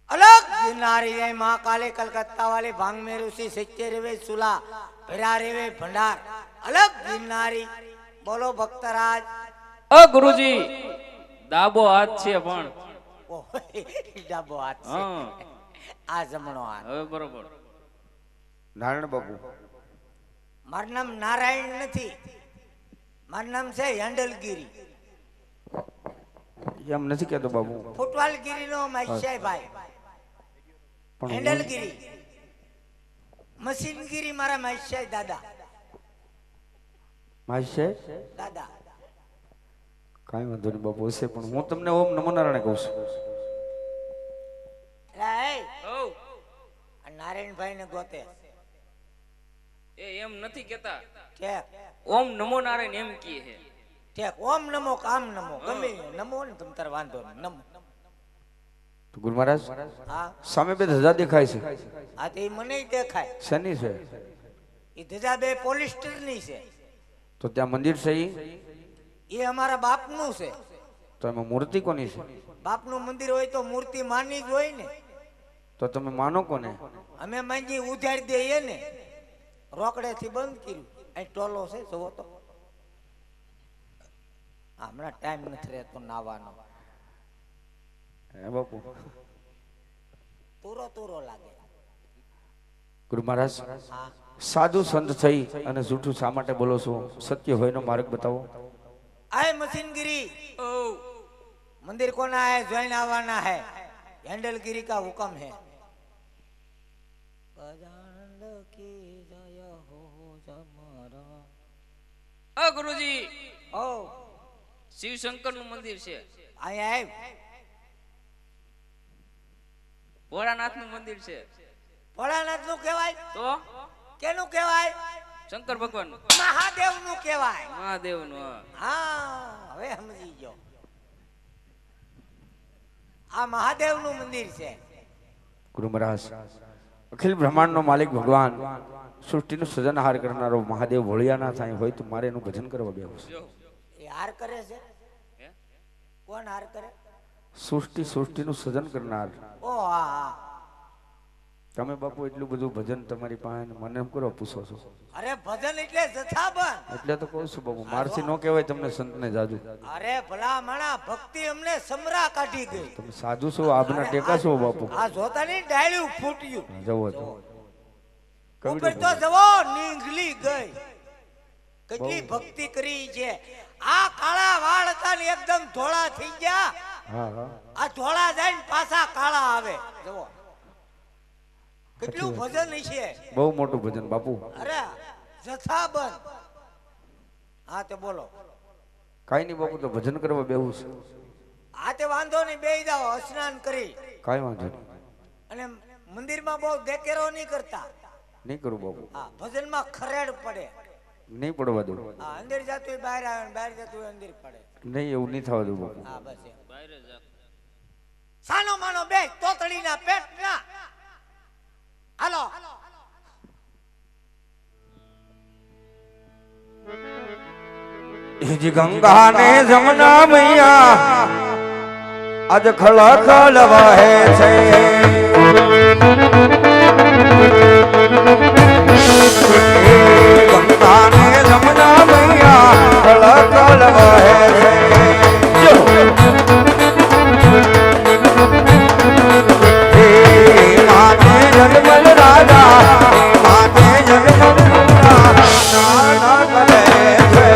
अलग गिरनारी है माँ काले कलकत्ता वाले भांग में ऋषि सच्चे रेवे सुला फिरा रेवे भंडार अलग गिरनारी बोलो भक्तराज. ઓ ગુરુજી દાબો હાથ છે પણ. ઓહ, ડાબો હાથ છે. હા આ જમણો હાથ. હવે બરોબર. નારાયણ બાપુ. મારું નામ નારાયણ નથી. મારું નામ છે હેન્ડલગીરી. એમ નથી કહેતો બાપુ. ફૂટવાલગીરી નો માસ્યાય ભાઈ. પણ હેન્ડલગીરી મશીનગીરી મારા માસ્યાય દાદા. મારી છે દાદા કાંઈ વાંધો નહીં બાપુ. હશે પણ હું તમને ઓમ નમો નારાયણ કહું છું. ઓ નારાયણભાઈ ને ગોતે એ એમ નથી કેતા. ઠેક ઓમ નમો નારાયણ એમ કહે છે. ઠેક ઓમ નમો કામ નમો ગમે એ નમો ને તમ તાર વાંધો નહીં નમો. તો ગુરુ મહારાજ હા સામે બે ધજા દેખાય છે. આ તો ઈ મને દેખાય. શેની છે? ઈ ધજા બે પોલિસ્ટર ની છે. તો ત્યાં મંદિર છે એ અમારા બાપનું છે. તો એમાં મૂર્તિ કોની છે? બાપનું મંદિર હોય તો મૂર્તિ માની જ હોય ને. તો તમે માનો કોને? અમે માંગી ઉજાડી દઈએ ને. રોકડેથી બંધ કર્યું. અહીં ટોલો છે જોવો તો. હમણાં ટાઈમ નથી રહેતો નાવાનો. હે બાપુ. તુરો તુરો લાગે. ગુરુ મહારાજ હા સાધુ સંત થઈ અને જૂઠું શા માટે બોલો છો? સત્ય હોયનો માર્ગ બતાવો. आए मशीनगिरी मंदिर कोना है ज्वाइन आवाना है हैंडलगिरी का हुक्म है गजानंद की जय हो जमरा. ઓ ગુરુજી ओ શિવ શંકર નું મંદિર છે. आए आए ભોળાનાથ નું મંદિર છે. ભોળાનાથ નું કહેવાય તો કેનું કહેવાય? શંકર ભગવાન નું. મહાદેવ નું કહેવાય. મહાદેવ નું. હા હવે સમજી ગયો. આ મહાદેવ નું મંદિર છે. ગુરુ મહારાજ અખિલ બ્રહ્માંડ નો માલિક ભગવાન સૃષ્ટિનું સર્જનહાર કરનારો મહાદેવ ભોળિયાનાથ અહીં હોય તો મારે એનું ભજન કરવા બેહું છું. એ હાર કરે છે. કોણ હાર કરે? સૃષ્ટિનું સર્જન કરનાર ઓ હા હા તમે બાપુ એટલું બધું ભજન તમારી પાસે ને મને એમ કરો પૂછો છો અરે ભજન એટલે જથ્થાબંધ. એટલે તો કહું છું બાપુ મારસી નો કહેવાય તમને સંતને જાજુ અરે ભલા માણા ભક્તિ અમને સમરા કાઢી ગઈ. તમે સાધુ છો આબના ટેકા છો બાપુ આ જોતાની ડાળ્યું ફૂટ્યું. જવો તો ઉપર તો જવો નીંગલી ગઈ. કેટલી ભક્તિ કરી છે. આ કાળા વાળ હતા ને એકદમ ધોળા થઈ ગયા. હા હા આ ધોળા જાય ને પાછા કાળા આવે. જવો કેટલું ભજન છે. બહુ મોટું ભજન બાપુ. અરે જથ્થાબંધ. હા તે બોલો. કાઈ નહીં બાપુ તો ભજન કરવા બેહું છે. હા તે વાંધો નહીં, બેહી જાઓ સ્નાન કરી. કાઈ વાંધો નહીં. અને મંદિરમાં બહુ દેકેરો નહીં કરતા. નહીં કરું બાપુ. હા ભજનમાં ખરેડ પડે. નહીં પડવા દઉં. હા અંદર જતું બહાર આવે ને બહાર જતું અંદર પડે. નહીં એવું નહીં થવા દઉં બાપુ. હા બસ એમ. સાનો માનો બે તોતડીના પેટ ના. હાલો હિજ ગંગા ને જમના મૈયા આજ ખળખળ વહે છે. ગંગા ને જમના મૈયા ખળખળ વહે છે. માતે જન્મલ રાજા માતે જન્મલ રાજા કરે છે.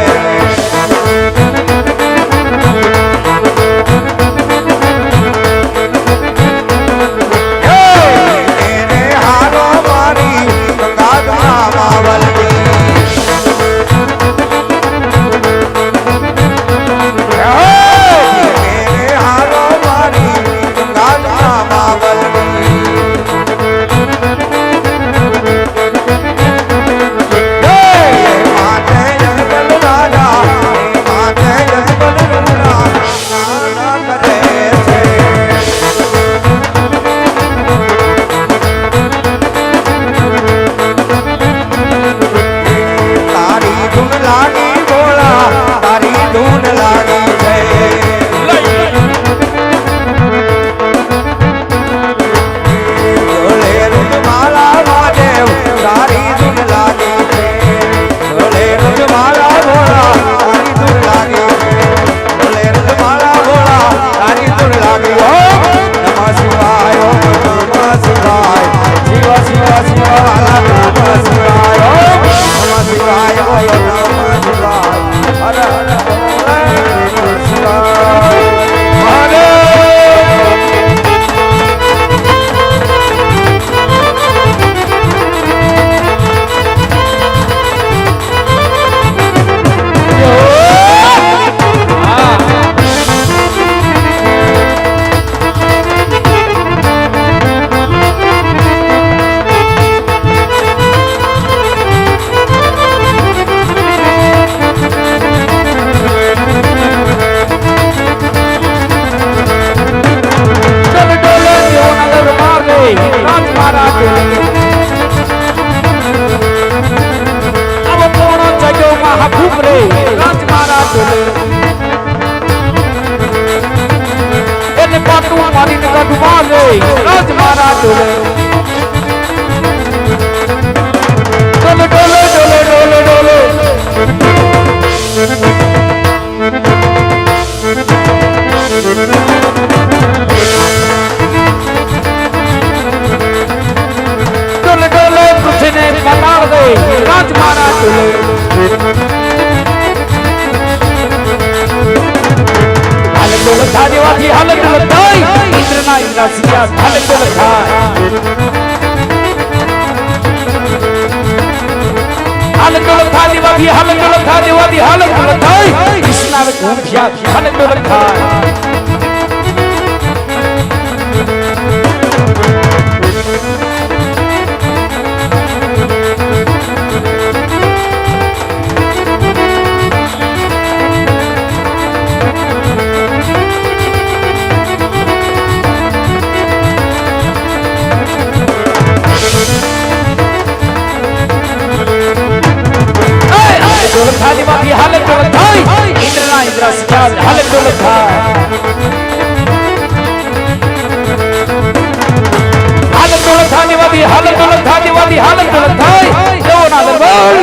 હાલ દેવાથી હાલત અલગ થાય, દેવાથી હાલત અલગ થાય. દેવોના દરબાર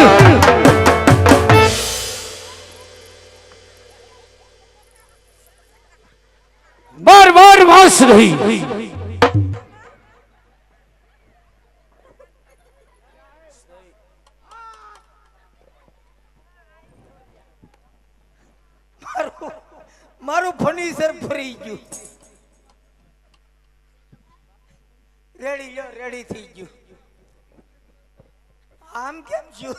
બાર બાર માસ રહી. મારું ફર્નિચર ફરી ગયું. રેડી થઈ ગયું. આમ કેમ છું?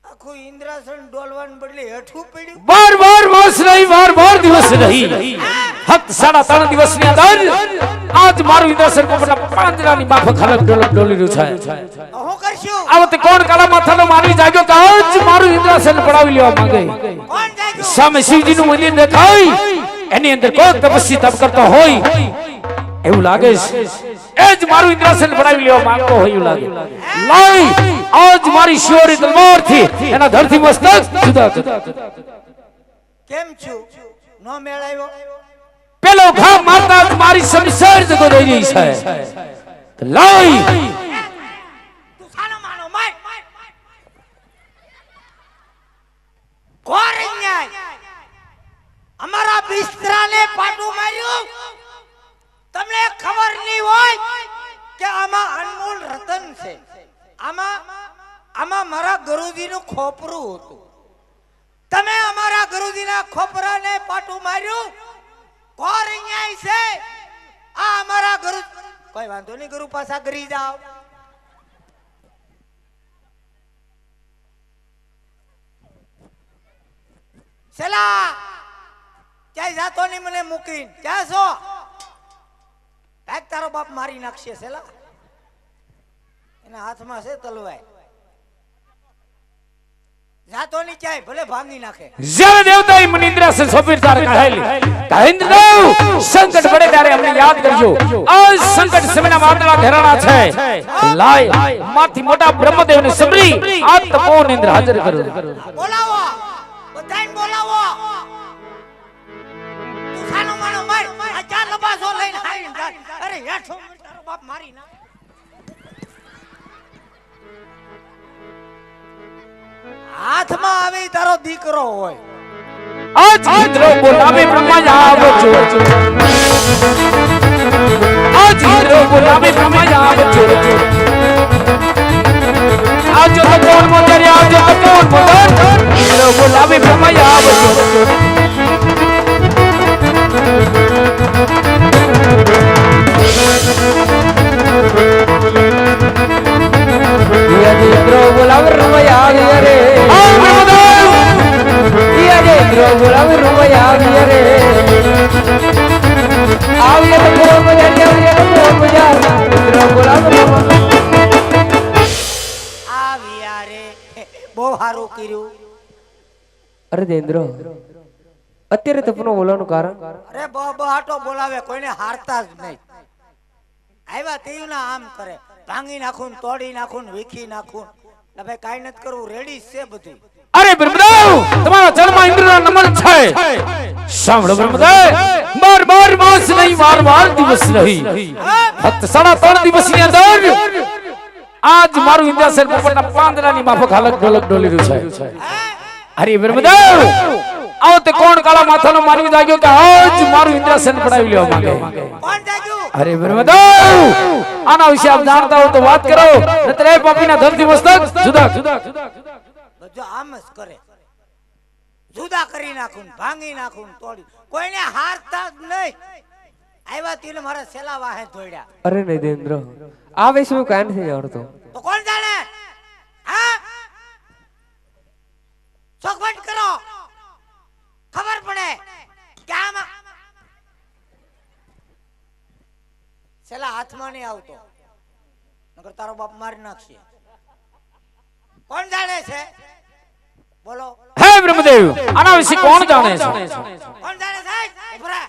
આખું ઇન્દ્રાસન ડોલવાને બદલે હેઠું પડ્યું. બાર બાર માસ રહી, બાર બાર દિવસ રહી. ફક્ત 3.5 દિવસની અંદર આજ મારું ઇન્દ્રાસન પોપટના પાંજરાની માફક હાલત ડોલી રહ્યું છે. હું કરશું? આ વખતે કોણ કાળા માથાનો માનવી જાગ્યો કે આજ મારું ઇન્દ્રાસન પડાવી લેવા માંગે? કોણ જાગ્યું? સામે શિવજીનું મંદિર દેખાય, એની અંદર કોઈ તપસ્વી તપ કરતો હોય એવું લાગે છે. એ જ મારું ઇન્દ્રાસન પડાવી લેવા માંગતો હોય એવું લાગે. લઈ આજ મારી શિવરી તલવારથી એના ધરતી મસ્તક જુદા જુદા. કેમ છું? નો મેળાયો? પેલો ઘા મારતા જ મારી સંસાર જગો રહી રહી છે. લઈ તું સાનો માનો માર. કોર અન્યાય અમારા બિસ્તરાને પાટું માર્યું. તમને ખબર નહીં હોય કે આમાં અનમોલ રતન છે. આમાં મારા ગુરુજીનું ખોપરું હતું. તમે અમારા ગુરુજીના ખોપરાને પાટું માર્યું. કોર અન્યાય છે આ અમારા ગુરુ. કોઈ વાંધો નહીં, ગુરુ પાછા ગરી જાઓ. સેલા ક્યાંય જાતો નહીં મને મૂકીને. ક્યાં છો? કાંઈક તારો બાપ મારી નાખશે. સેલા એના હાથમાં છે તલવાર. જાતો નહીં ક્યાંય, ભલે ભાંગી નાખે. જ્યારે દેવતાએ મને ઇન્દ્રાસન સોંપી તારે કહેલી મહેન્દ્રદેવ સંકટ પડે ત્યારે અમને યાદ કરજો. આ સંકટ સમયના વાદળા ઘેરાણા છે. લાય માથી મોટા બ્રહ્મદેવને સમરી આ તપોન ઇન્દ્ર હાજર કરો. બોલાવો, બધાને બોલાવો. તું સાનો માનો માર. આ ચાર લબાસો લઈને આવીને જા. અરે હેઠો તારો બાપ મારી ના. હાથમાં આવે તારો દીકરો હોય. આજ ઇન્દ્ર બોલાવે બ્રહ્મા આવજો. આજ ઇન્દ્ર બોલાવે બ્રહ્મા આવજો. આવજો તો કોણ મોજરી, આવજો તો કોણ મોજર. ઇન્દ્ર બોલાવે બ્રહ્મા આવજો. ઇન્દ્ર બોલાવે રમૈયા આવી રે. ઇન્દ્ર બોલાવે રમૈયા આવી રે. આવીએ તો બોલ બજાર, આવીએ તો બોલ બજાર. ઇન્દ્ર બોલાવે આવી યારે બહુ સારું કર્યું. અરે દેન્દ્ર, અત્યારે તપનો બોલવાનું કારણ? અરે બહાટો બોલાવે, કોઈને હારતા જ નહીં. આવ્યા તેના આમ કરે, ભાંગી નાખું, તોડી નાખું, વીખી નાખું. ભાઈ કાંઈ નથી કરવું, રેડી છે બધી. અરે બ્રહ્મદેવ, તમારા ચરણમાં ઇન્દ્રના નમન છે. સાંભળો બ્રહ્મદેવ, બાર બાર માસ નહીં, બાર બાર દિવસ રહી. ફક્ત 3.5 દિવસની અંદર આજ મારું ઇન્દ્રાસન પોપટના પાંદડાની માફક હાલત ડોલી રહ્યું છે. અરે બ્રહ્મદેવ, આવો તે કોણ કાળા માથાનો માનવી જાગ્યો કે આજ મારું ઇન્દ્રાસન પડાવી લેવા માંગે? કોણ જાગ્યું? અરે બ્રહ્મદેવ, આના વિશે આપ જાણતા હો તો વાત કરો, નતર એ પાપીના ધરતી મસ્તક જુદા જુદા. બધું આમ જ કરે, જુદા કરી નાખું, ભાંગી નાખું, તોડી. કોઈને હારતા જ નહીં. આવ્યા તીને મારા સેલા વાહે ધોડ્યા. અરે નહીં દેન્દ્ર, આ વિશે હું કાંઈ નથી જાણતો. તો કોણ જાણે? હા, ચોખવટ કરો, ખબર પડે કે આમાં સેલા હાથમાં નહીં આવતો, નકર તારો બાપ મારી નાખશે. કોણ જાણે છે? બોલો. હે બ્રહ્મદેવ, આના વિશે કોણ જાણે છે? કોણ જાણે સાહેબ? ઉભરા.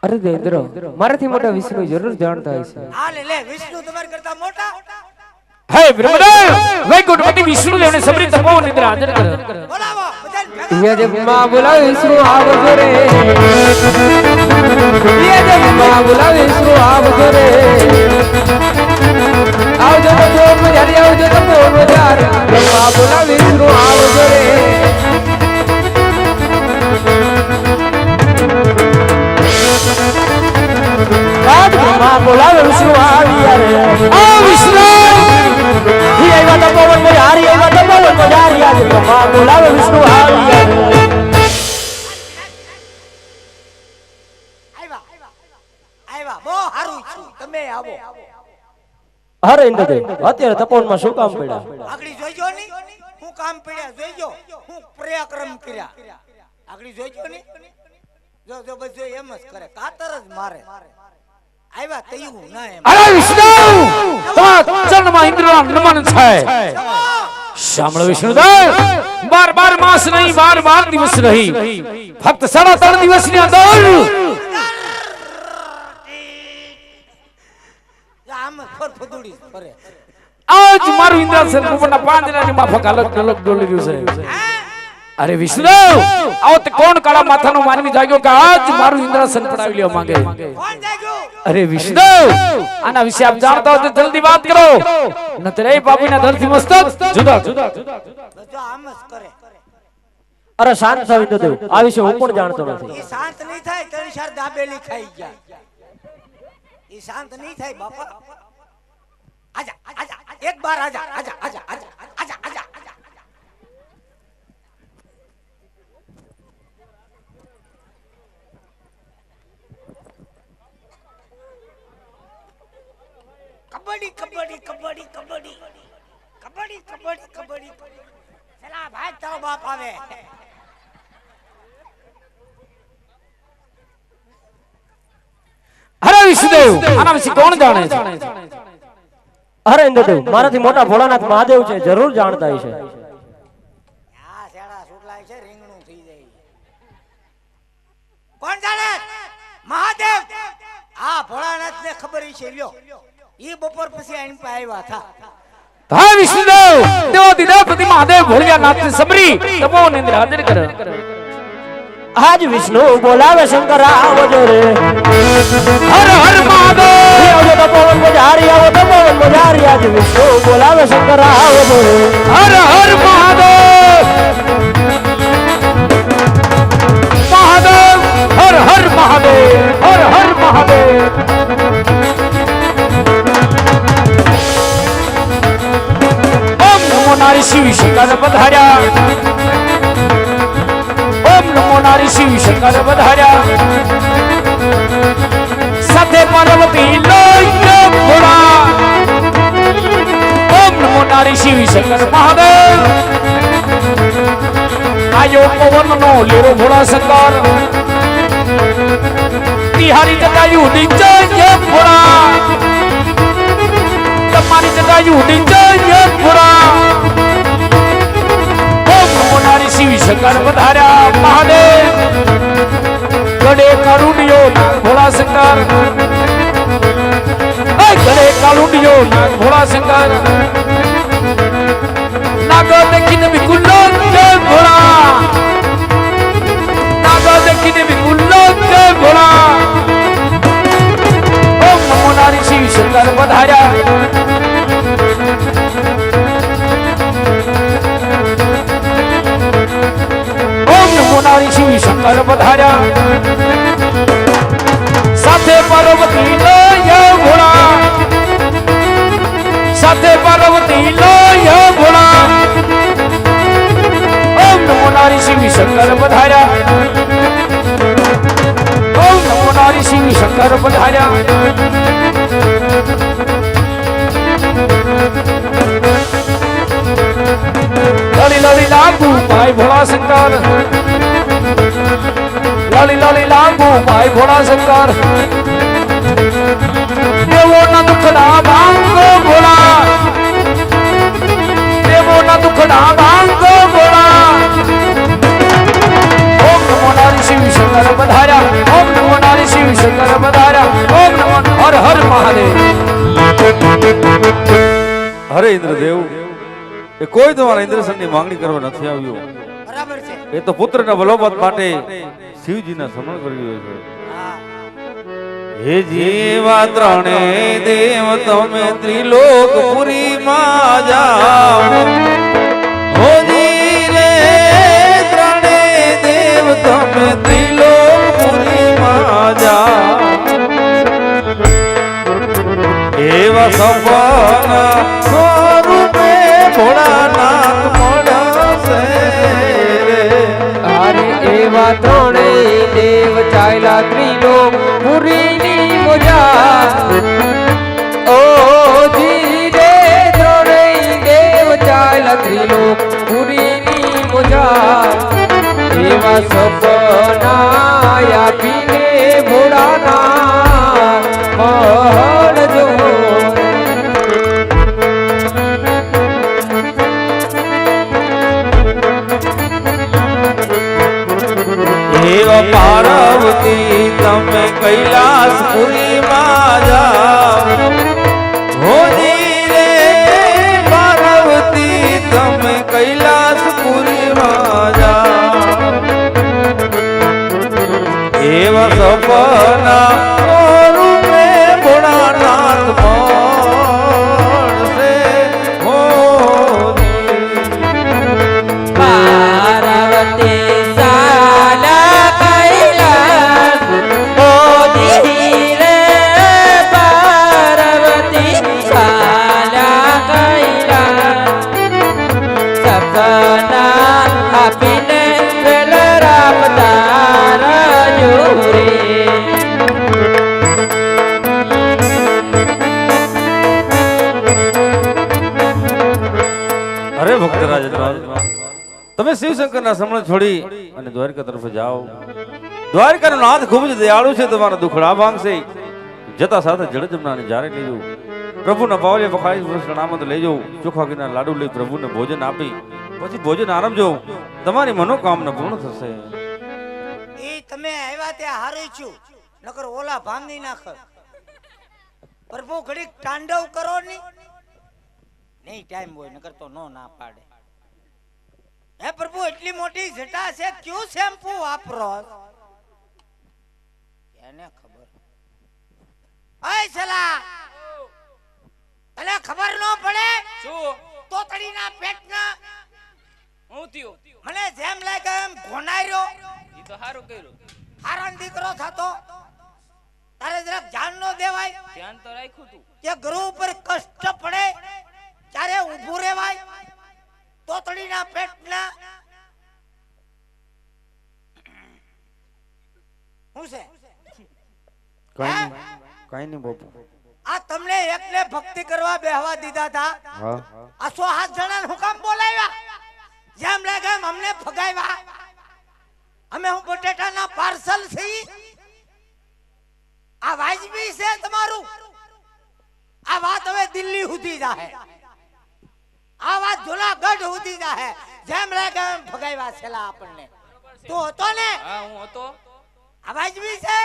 અરે દેન્દ્ર, મારાથી મોટા વિષ્ણુ જરૂર જાણતા હશે. હા લે લે, વિષ્ણુ તમારી કરતા મોટા? હે બ્રહ્મદેવ વૈકુંઠપતિ વિષ્ણુદેવને સબરી તપો નિદ્રા હાજર કરો બોલાવો બધાને ભેગા યજ્ઞમાં બોલાવીશું આવજો રે યજ્ઞમાં બોલાવીશું આવજો રે આવજો તો બોલ મજારી આવજો તો બોલ મજાર યજ્ઞમાં બોલાવીશું આવજો રે રાજમાં બોલાવીશું આવ્યા રે આ વિષ્ણુ ઈ આવ્યા તો પવન માં હારી આવ્યા તો પવન માં હારી આજે માં બોલાવે વિષ્ણુ આવ્યા રે આવ્યા બહુ સારું છું તમે આવો અરે ઇન્દ્રદેવ અત્યારે તપોવનમાં શું કામ પડ્યા આગળી જોઈજો ની હું કામ પડ્યા જોઈજો હું પરાક્રમ કર્યા આગળી જોઈજો ની જો જો બસ જો એમ જ કરે કાતર જ મારે આવ્યા તયું ના એમ અરે વિષ્ણુ તમારા ચરણમાં ઇન્દ્રના નમન છે સાંભળો વિષ્ણુદેવ 12 માસ નહીં 12 દિવસ રહી ફક્ત 3.5 દિવસની અંદર આમ ફરફદુડી ફરે આજ મારું ઇન્દ્રાસન ઉપરના પાંદડાની માફક અલગ અલગ ડોલી રહ્યું છે અરે વિષ્ણુદેવ આવો તે કોણ કાળા માથાનો માનવી જાગ્યો કે આજ મારું ઇન્દ્રાસન પડાવી લેવા માંગે કોણ જાગ્યું અરે વિષ્ણુદેવ આના વિશે આપ જાણતા હો તો જલ્દી વાત કરો નતર એ પાપીના ધરથી મસ્તક જુદા જુદા જો આમ જ કરે અરે શાંત થાવ ઇન્દ્રદેવ આ વિશે હું પણ જાણતો નથી ઈ શાંત નહીં થાય ત્રણ ચાર દાબેલી ખાઈ ગયા ઈ શાંત નહીં થાય બાપા આજા આજા એક બાર આજા આજા આજા આજા આજા આજા કબડ્ડી કબડ્ડી કબડ્ડી કબડ્ડી કબડ્ડી કબડ્ડી કબડ્ડી ચલા ભાઈ તારો બાપ આવે અરે વિષ્ણુદેવ આના વિશે કોણ જાણે છે અરે ઇન્દ્રદેવ મારાથી મોટા ભોળાનાથ મહાદેવ છે જરૂર જાણતા હશે આ શેડા સુટલાય છે રીંગણું થઈ જાય કોણ જાણે મહાદેવ આ ભોળાનાથ ને ખબર છે લ્યો ઈ બપોર પછી આઈન પા આવ્યા થા હા વિષ્ણુદેવ દેવાધિદેવપતિ મહાદેવ ભોળિયાનાથની સમરી તપોવન ઇન્દ્ર હાજર કરે આજ વિષ્ણુ બોલાવે શંકર આવજો રે હર હર મહાદેવ આવજો તો પવન માં હારી આવો તો પવન માં હારી આજ વિષ્ણુ બોલાવે શંકર આવજો રે હર હર મહાદેવ મહાદેવ હર હર મહાદેવ હર હર મહાદેવ ઓમ નમો નારી શિવ શંકર પધાર્યા ઓમ નમો નારી શિવ શંકર પધાર્યા સાથે પાર્વતી લોય ભોળા ઓમ નમો નારી શિવ શંકર મહાદેવ આયો પવન નો લેરો ભોળા શંકર તિહારી જટાયુ નીચે ભોળા તમારી જટાયુ નીચે ભોળા ઓમ નમો નારી શિવ શંકર પધાર્યા મહાદેવ ગડે કારુડિયો નાગ ભોળા શંકર ગડે કારુડિયો નાગ ભોળા શંકર નાગ દેખીને વિકુલ્લો જય ભોળા નાગ દેખીને વિકુલ્લો જય ભોળા ઓમ નમો નારી શિવ શંકર પધાર્યા ઓમ નમો નારી શિવ શંકર પધાર્યા સાથે પાર્વતી લય ભોળા સાથે પાર્વતી લય ભોળા ઓમ નમો નારી શિવ શંકર પધાર્યા ઓમ નમો નારી શિવ શંકર પધાર્યા લલી લલી લાગુ ભાઈ ભોળા શંકર લલી લલી લાગુ ભાઈ ભોળા શંકર દેવો ના દુખડા ભાંગો ભોળા દેવો ના દુખડા ભાંગો ભોળા ઓમ નમો નારી શિવ શંકર પધાર્યા ઓમ નમો નારી શિવ શંકર પધાર્યા ઓમ નમો હર હર મહાદેવ હરે ઇન્દ્ર કોઈ તમારા ઇન્દ્રસનની માંગણી કરવા નથી આવ્યો. બરાબર છે. એ તો પુત્રના વલોપત માટે શિવજીના સમરણ કર્યું છે. હા. હે જીવા ત્રણે દેવ તમે ત્રિલોકપુરીમાં જાઓ. હોજી રે ત્રણે દેવ તમે ત્રિલોકપુરીમાં જાઓ. એવા સપના સ્વરૂપે ભોળાનાથ મળશે. અરે એવા ત્રણેય દેવ ચાલ્યા ત્રિલોક પુરીની મજા. ઓ ધીરે ત્રણેય દેવ ચાલ્યા ત્રિલોક પુરીની મજા. એવા સપના આપીને ભોળાના મળજો. એવા પાર્વતી તમે કૈલાસપુરીમાં જાઓ. હોજી રે પાર્વતી તમે કૈલાસપુરીમાં જાઓ. એવા સપના રૂપે ભોળાનાથ મળશે. પાર્વતી સાલા કૈલાસ. ઓ ધીરે પાર્વતી સાલા કૈલાસ. સપના આપીને વેલરાપતા જોરે. અરે ભક્તરાજ તમે શિવશંકરના સમણ છોડી અને દ્વારકા તરફ જાઓ. દ્વારકાનો નાથ ખૂબ જ દયાળુ છે. તમારા દુખડા ભાંગશે. જતા સાથે જળજમનાની જારે લઈ જવું. પ્રભુના પાવલે પખાઈ વૃષ્ણ આમંદ લઈ જવું. ચોખા ઘીના લાડુ લઈ પ્રભુને ભોજન આપી પછી ભોજન આરંભજો. તમારી મનોકામના પૂર્ણ થશે. ઈ તમે આવ્યા ત્યાં હારું છું, નકર ઓલા ભાંગી નાખ. પ્રભુ ઘડીક તાંડવ કરો ની. નહીં ટાઈમ હોય નકર તો નો ના પાડે. હે પ્રભુ એટલી મોટી જટા છે, ક્યું શેમ્પુ વાપરો? એને ખબર. ઓય છલા, તને ખબર નો પડે? શું તોતડીના પેટના હું થયું? મને જેમ લાગે એમ ઘોનાર્યો. ઈ તો સારું કર્યું. હારાન દીકરો થતો તારે જરાક જાન નો દેવાય ધ્યાન તો રાખ્યું તું. કે ગુરુ ઉપર કષ્ટ પડે ત્યારે ઊભું રહેવાય. તોતડીના પેટના શું છે? કઈ નહીં બાપુ. આ તમને એકને ભક્તિ કરવા બેહવા દીધા હતા. હા આ 107 જણાને હું કામ બોલાવ્યા? જેમ લાગે એમ અમને ફગાવ્યા. અમે હું બટેટાના પાર્સલ છીએ? આ વાજબી છે તમારું? આ વાત હવે દિલ્હી સુધી જાહે. આ વાત જુનાગઢ સુધી જાહે. જેમ લાગે એમ ફગાવ્યા છેલા આપણને. તું હતો ને? હા હું હતો. આ વાજબી છે?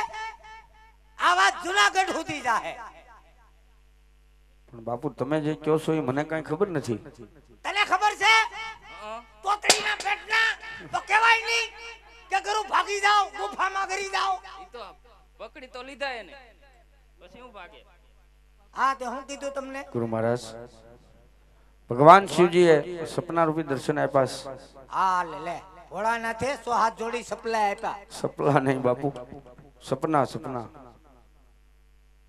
આ વાત જુનાગઢ સુધી જાહે. પણ બાપુ તમે જે કહો છો એ મને કઈ ખબર નથી. તને ખબર છે? તોતડીના પેટના તો કહેવાય નહીં કે ગુરુ ભાગી જાઓ, ગુફામાં ગરી જાઓ. ઈ તો પકડી તો લીધા એને, પછી હું ભાગે. હા તે હું કીધું તમને? ગુરુ મહારાજ ભગવાન શિવજીએ સપના રૂપી દર્શન આપ્યા. હા લે ભોળાનાથે 100 હાથ જોડી સપલા આપ્યા. સપના નહીં બાપુ, સપના સપના.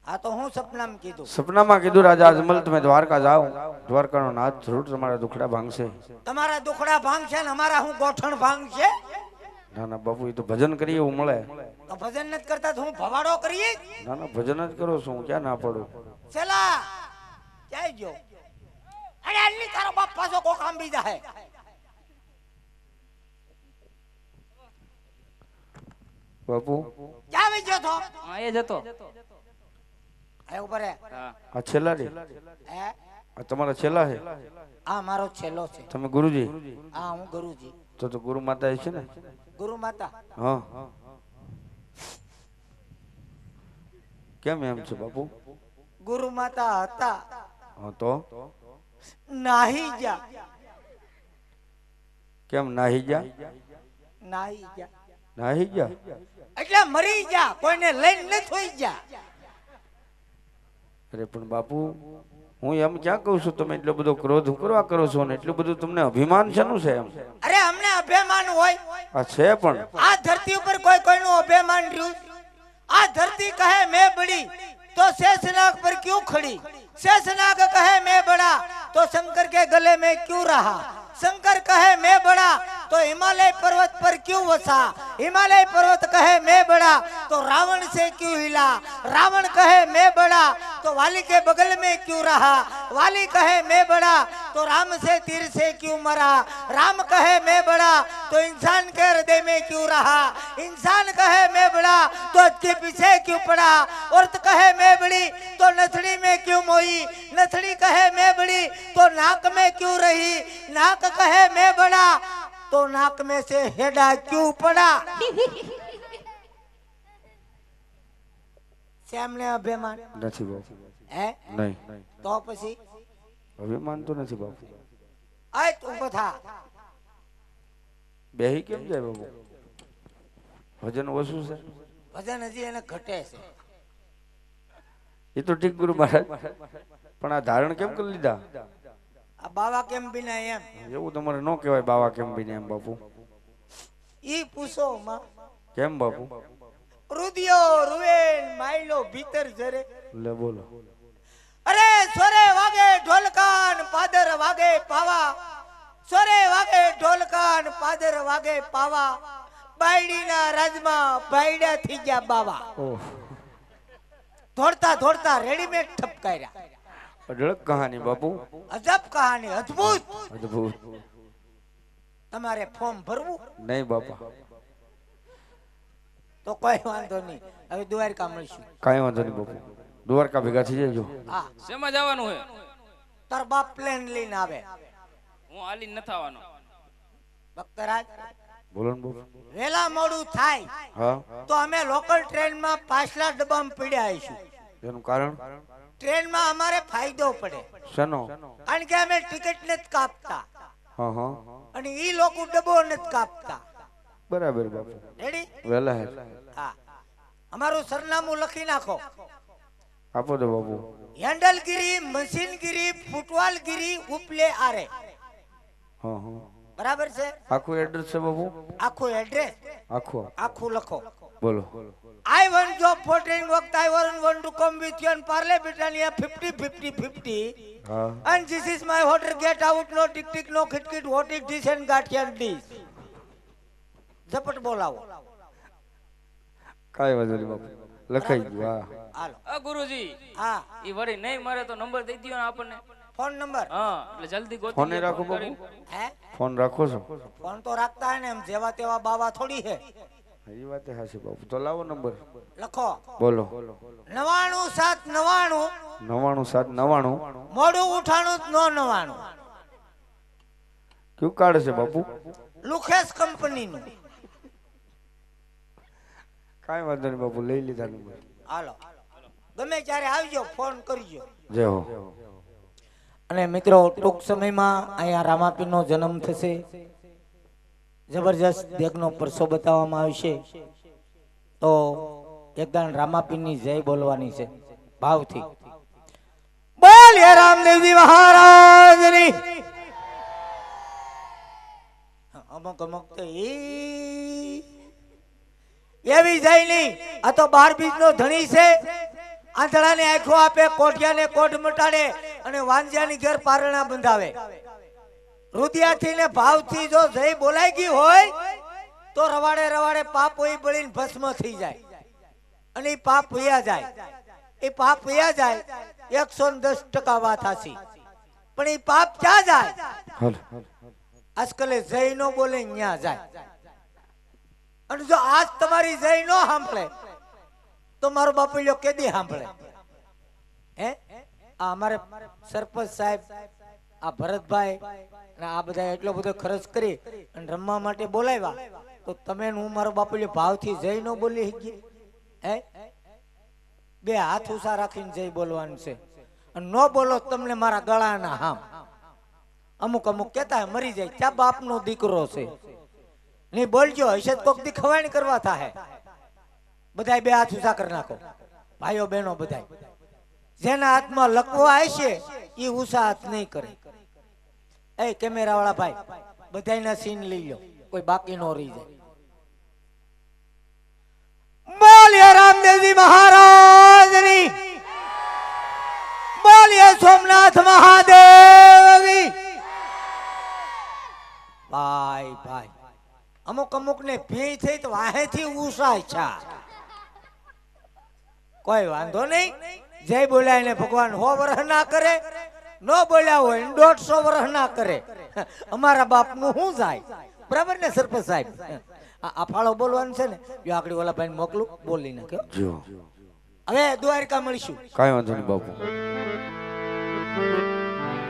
હા તો હું સપનામાં કીધું? સપનામાં કીધું રાજા અજમલ તમે દ્વારકા જાઓ. દ્વારકાનો નાથ જરૂર તમારા દુખડા ભાંગશે. તમારા દુખડા ભાંગ છે ને અમારા હું ગોઠણ ભાંગ છે? ના ના બાપુ એ તો ભજન કરીએ એવું મળે. તો ભજન નથી કરતા તો હું ભવાડો કરીએ? ના ના ભજન જ કરો છો, હું ક્યાં ના પડું. છેલા ક્યાંય ગયો? અરે અલ્લી તારો બાપ પાછો કોક આંબી જાહે. બાપુ ક્યાં વઈ ગયો તો? હા એ જ હતો. આ ઉપર હે. હા આ છેલ્લા રે, હે આ તમારા છેલ્લા છે. આ મારો છેલ્લો છે. તમે ગુરુજી? હા હું ગુરુજી. તો ગુરુ માતા છે ને? ગુરુ માતા. હા કેમ એમ છે બાપુ? ગુરુ માતા હતા હા તો નાહી ગયા. કેમ નાહી જા નાહી જા નાહી જા એટલે મરી જા, કોઈને લઈને ન થોઈ જા. અરે પણ બાપુ હું એમ ક્યાં કહું છું, તમે એટલો બધો ક્રોધ કરવા કરો છો ને એટલું બધું તમને અભિમાન શેનું છે એમ? અરે અમને અભિમાન હોય, આ છે પણ આ ધરતી ઉપર કોઈ કોઈનું અભિમાન રહ્યું? આ ધરતી કહે મેં બડી તો शेषनाग पर क्यों खड़ी? शेषनाग कहे मैं बड़ा तो शंकर के गले में क्यों रहा? शंकर कहे मैं बड़ा तो हिमालय पर्वत पर क्यों बसा? हिमालय पर्वत कहे मैं बड़ा तो रावण से क्यों हिला? रावण कहे मैं बड़ा तो वाली के बगल में क्यों रहा? वाली कहे मैं बड़ा तो राम से तीर से क्यों मरा? राम कहे मैं बड़ा तो इंसान के हृदय में क्यों रहा? इंसान कहे मैं बड़ा तो उसके पीछे क्यों पड़ा? औरत कहे मैं बड़ी तो नथड़ी में क्यों मोई? नथड़ी कहे मैं बड़ी तो नाक में क्यों रही? नाक कहे मैं बड़ा तो नाक में से हेडा क्यों पड़ा? श्याम ने अभिमान નથી બાપુ, है નહીં तो પછી અભિમાન તો નથી બાપુ. આય તું બતા બેહી કેમ જાય બાપુ? વજન ઓછું છે ભજન હજી એને ઘટે છે. એ તો ઠીક ગુરુ મહારાજ, પણ આ ધારણ કેમ કરી લીધા? આ બાવા કેમ બીના એમ એવું તમારે ન કહેવાય બાવા કેમ બીને એમ બાપુ. ઈ પૂછો માં. કેમ બાપુ? રુદિયો રૂવેન માયલો ભીતર જરે. લે બોલો. અરે સોરે વાગે ઢોલકાન પાદર વાગે પાવા. સોરે વાગે ઢોલકાન પાદર વાગે પાવા. બાયડીના રાજમાં બાયડા થઈ ગયા બાવા. ઓહ, દોડતા દોડતા રેડીમેડ ઠપકાર્યા. અઢળક કહાની બાપુ, અજબ કહાની, અદ્ભુત. અદ્ભુત. તમારે ફોર્મ ભરવું નહીં બાપા, તો કોઈ વાંધો નહીં, હવે દ્વારકા મળશું. કાંઈ વાંધો નહીં બાપુ, દ્વારકા ભેગા થઈ જજો. હા, શેમાં જવાનું હે? તાર બાપ પ્લેન લઈને આવે. હું હાલી નથી આવવાનો. ભક્તરાજ બોલો ને બાપુ. વેલા મોડું થાય હા, તો અમે લોકલ ટ્રેનમાં પાછલા ડબ્બામાં પીડ્યા આવીશું. એનું કારણ ટ્રેનમાં અમારે ફાયદો પડે, શેનો? કારણ કે અમે ટિકિટ નથી કાપતા હા હા, અને ઈ લોકો ડબ્બો નથી કાપતા. બરાબર બાપુ, રેડી? વેલા હે. હા, અમારું સરનામું લખી નાખો. આપો તો બાપુ. હેન્ડલગીરી, મશીનગીરી, ફૂટવાલગીરી, ઉપલે આરે. હા હા, બરાબર છે? આખું એડ્રેસ છે બાપુ? આખું એડ્રેસ આખું આખું લખો. બોલો. I want job for training work. I want to come with you and Parle Britannia 50-50-50. હા, And this is my order. Get out, no tick tick, no khit khit. What is this and Gathian this? ઝપટ બોલાવો. કાંઈ વાંધો નહીં બાપુ, લખાઈ ગયું. હા, હાલો. આ ગુરુજી, હા, ઈ વળી નહીં મરે તો નંબર દઈ દ્યો ને આપણને. Phone number. હા, એટલે જલ્દી ગોતી ફોને લે, રાખો ફોન કરીને. બાપુ. હે? ફોન રાખો છો? ફોન તો રાખતા હે ને, એમ જેવા તેવા બાવા થોડી હે. એ વાત હાચી બાપુ. તો લાવો નંબર. લખો બોલો. 99 799. 99 મોડું ઉઠાણું જ નો 99. કયું કાર્ડ છે બાપુ? લુખેસ કંપનીનું. કાંઈ વાંધો નહીં બાપુ, લઈ લીધા નંબર. હાલો, ગમે ત્યારે આવજો, ફોન કરજો. જય હો. અને મિત્રો, ટૂંક સમયમાં અહીંયા રામાપીરનો જન્મ થશે. જબરજસ્ત દેગનો પરસો બતાવવામાં આવશે. તો એકદમ રામાપીરની જય બોલવાની છે ભાવથી. બોલ હે રામદેવજી મહારાજની. અમુક અમુક તો એવી જય નહીં. આ તો 12 બીજનો ધણી છે. આંધળાને આંખો આપે, કોઠિયાને કોઢ મટાડે અને વાંજિયાની ઘેર પારણા બંધાવે. રુદિયાથી ને ભાવથી જો જય બોલાઈ ગઈ હોય તો રવાડે રવાડે પાપ હોય બળીને ભસ્મ થઈ જાય. અને એ પાપ વયા જાય. એ પાપ વયા જાય 110% વાત હાચી. પણ એ પાપ ક્યાં જાય? આજકાલે જય નો બોલે ન્યા જાય. અને જો આજ તમારી જય નો સાંભળે તો મારો બાપુલ્યો કેદી સાંભળે? હે, આ અમારે સરપંચ સાહેબ, આ ભરતભાઈ અને આ બધા એટલો બધો ખર્ચ કરી અને રમવા માટે બોલાવ્યા, તો તમે હું મારો બાપુલ્યો ભાવથી જય નો બોલી શકી? હે, બે હાથ ઊંચા રાખીને જય બોલવાનું છે. અને નો બોલો તમને મારા ગળાના હામ. અમુક અમુક કહેતા મરી જાય ત્યાં બાપનો દીકરો છે નહીં બોલજો હશે કોક દી ખવાણી કરવા થાય બધાય બે હાથ ઊંચા કરી નાખો ભાઈઓ બહેનો બધાય જેના હાથમાં લકવો હશે એ ઊંચા હાથ નહીં કરે એ કેમેરા વાળા ભાઈ બધાયના સીન લઈ લો કોઈ બાકી નો રહી જાય બોલીએ રામદેવજી મહારાજની બોલીએ સોમનાથ મહાદેવની ભાઈ ભાઈ અમુક અમુક ને ભી થઈ તો વાહેથી ઉસાય છે કોઈ વાંધો નહીં જય બોલાય ને ભગવાન 100 વર્ષ ના કરે નો બોલ્યા હોય 150 વર્ષ ના કરે અમારા બાપ નું શું જાય બરાબર ને સરપંચ સાહેબ આ ફાળો બોલવાનું છે ને જો આકડી ઓલા ભાઈ મોકલું બોલી નાખ્યો જો હવે દ્વારકા મળીશું કાંઈ વાંધો નહીં બાપુ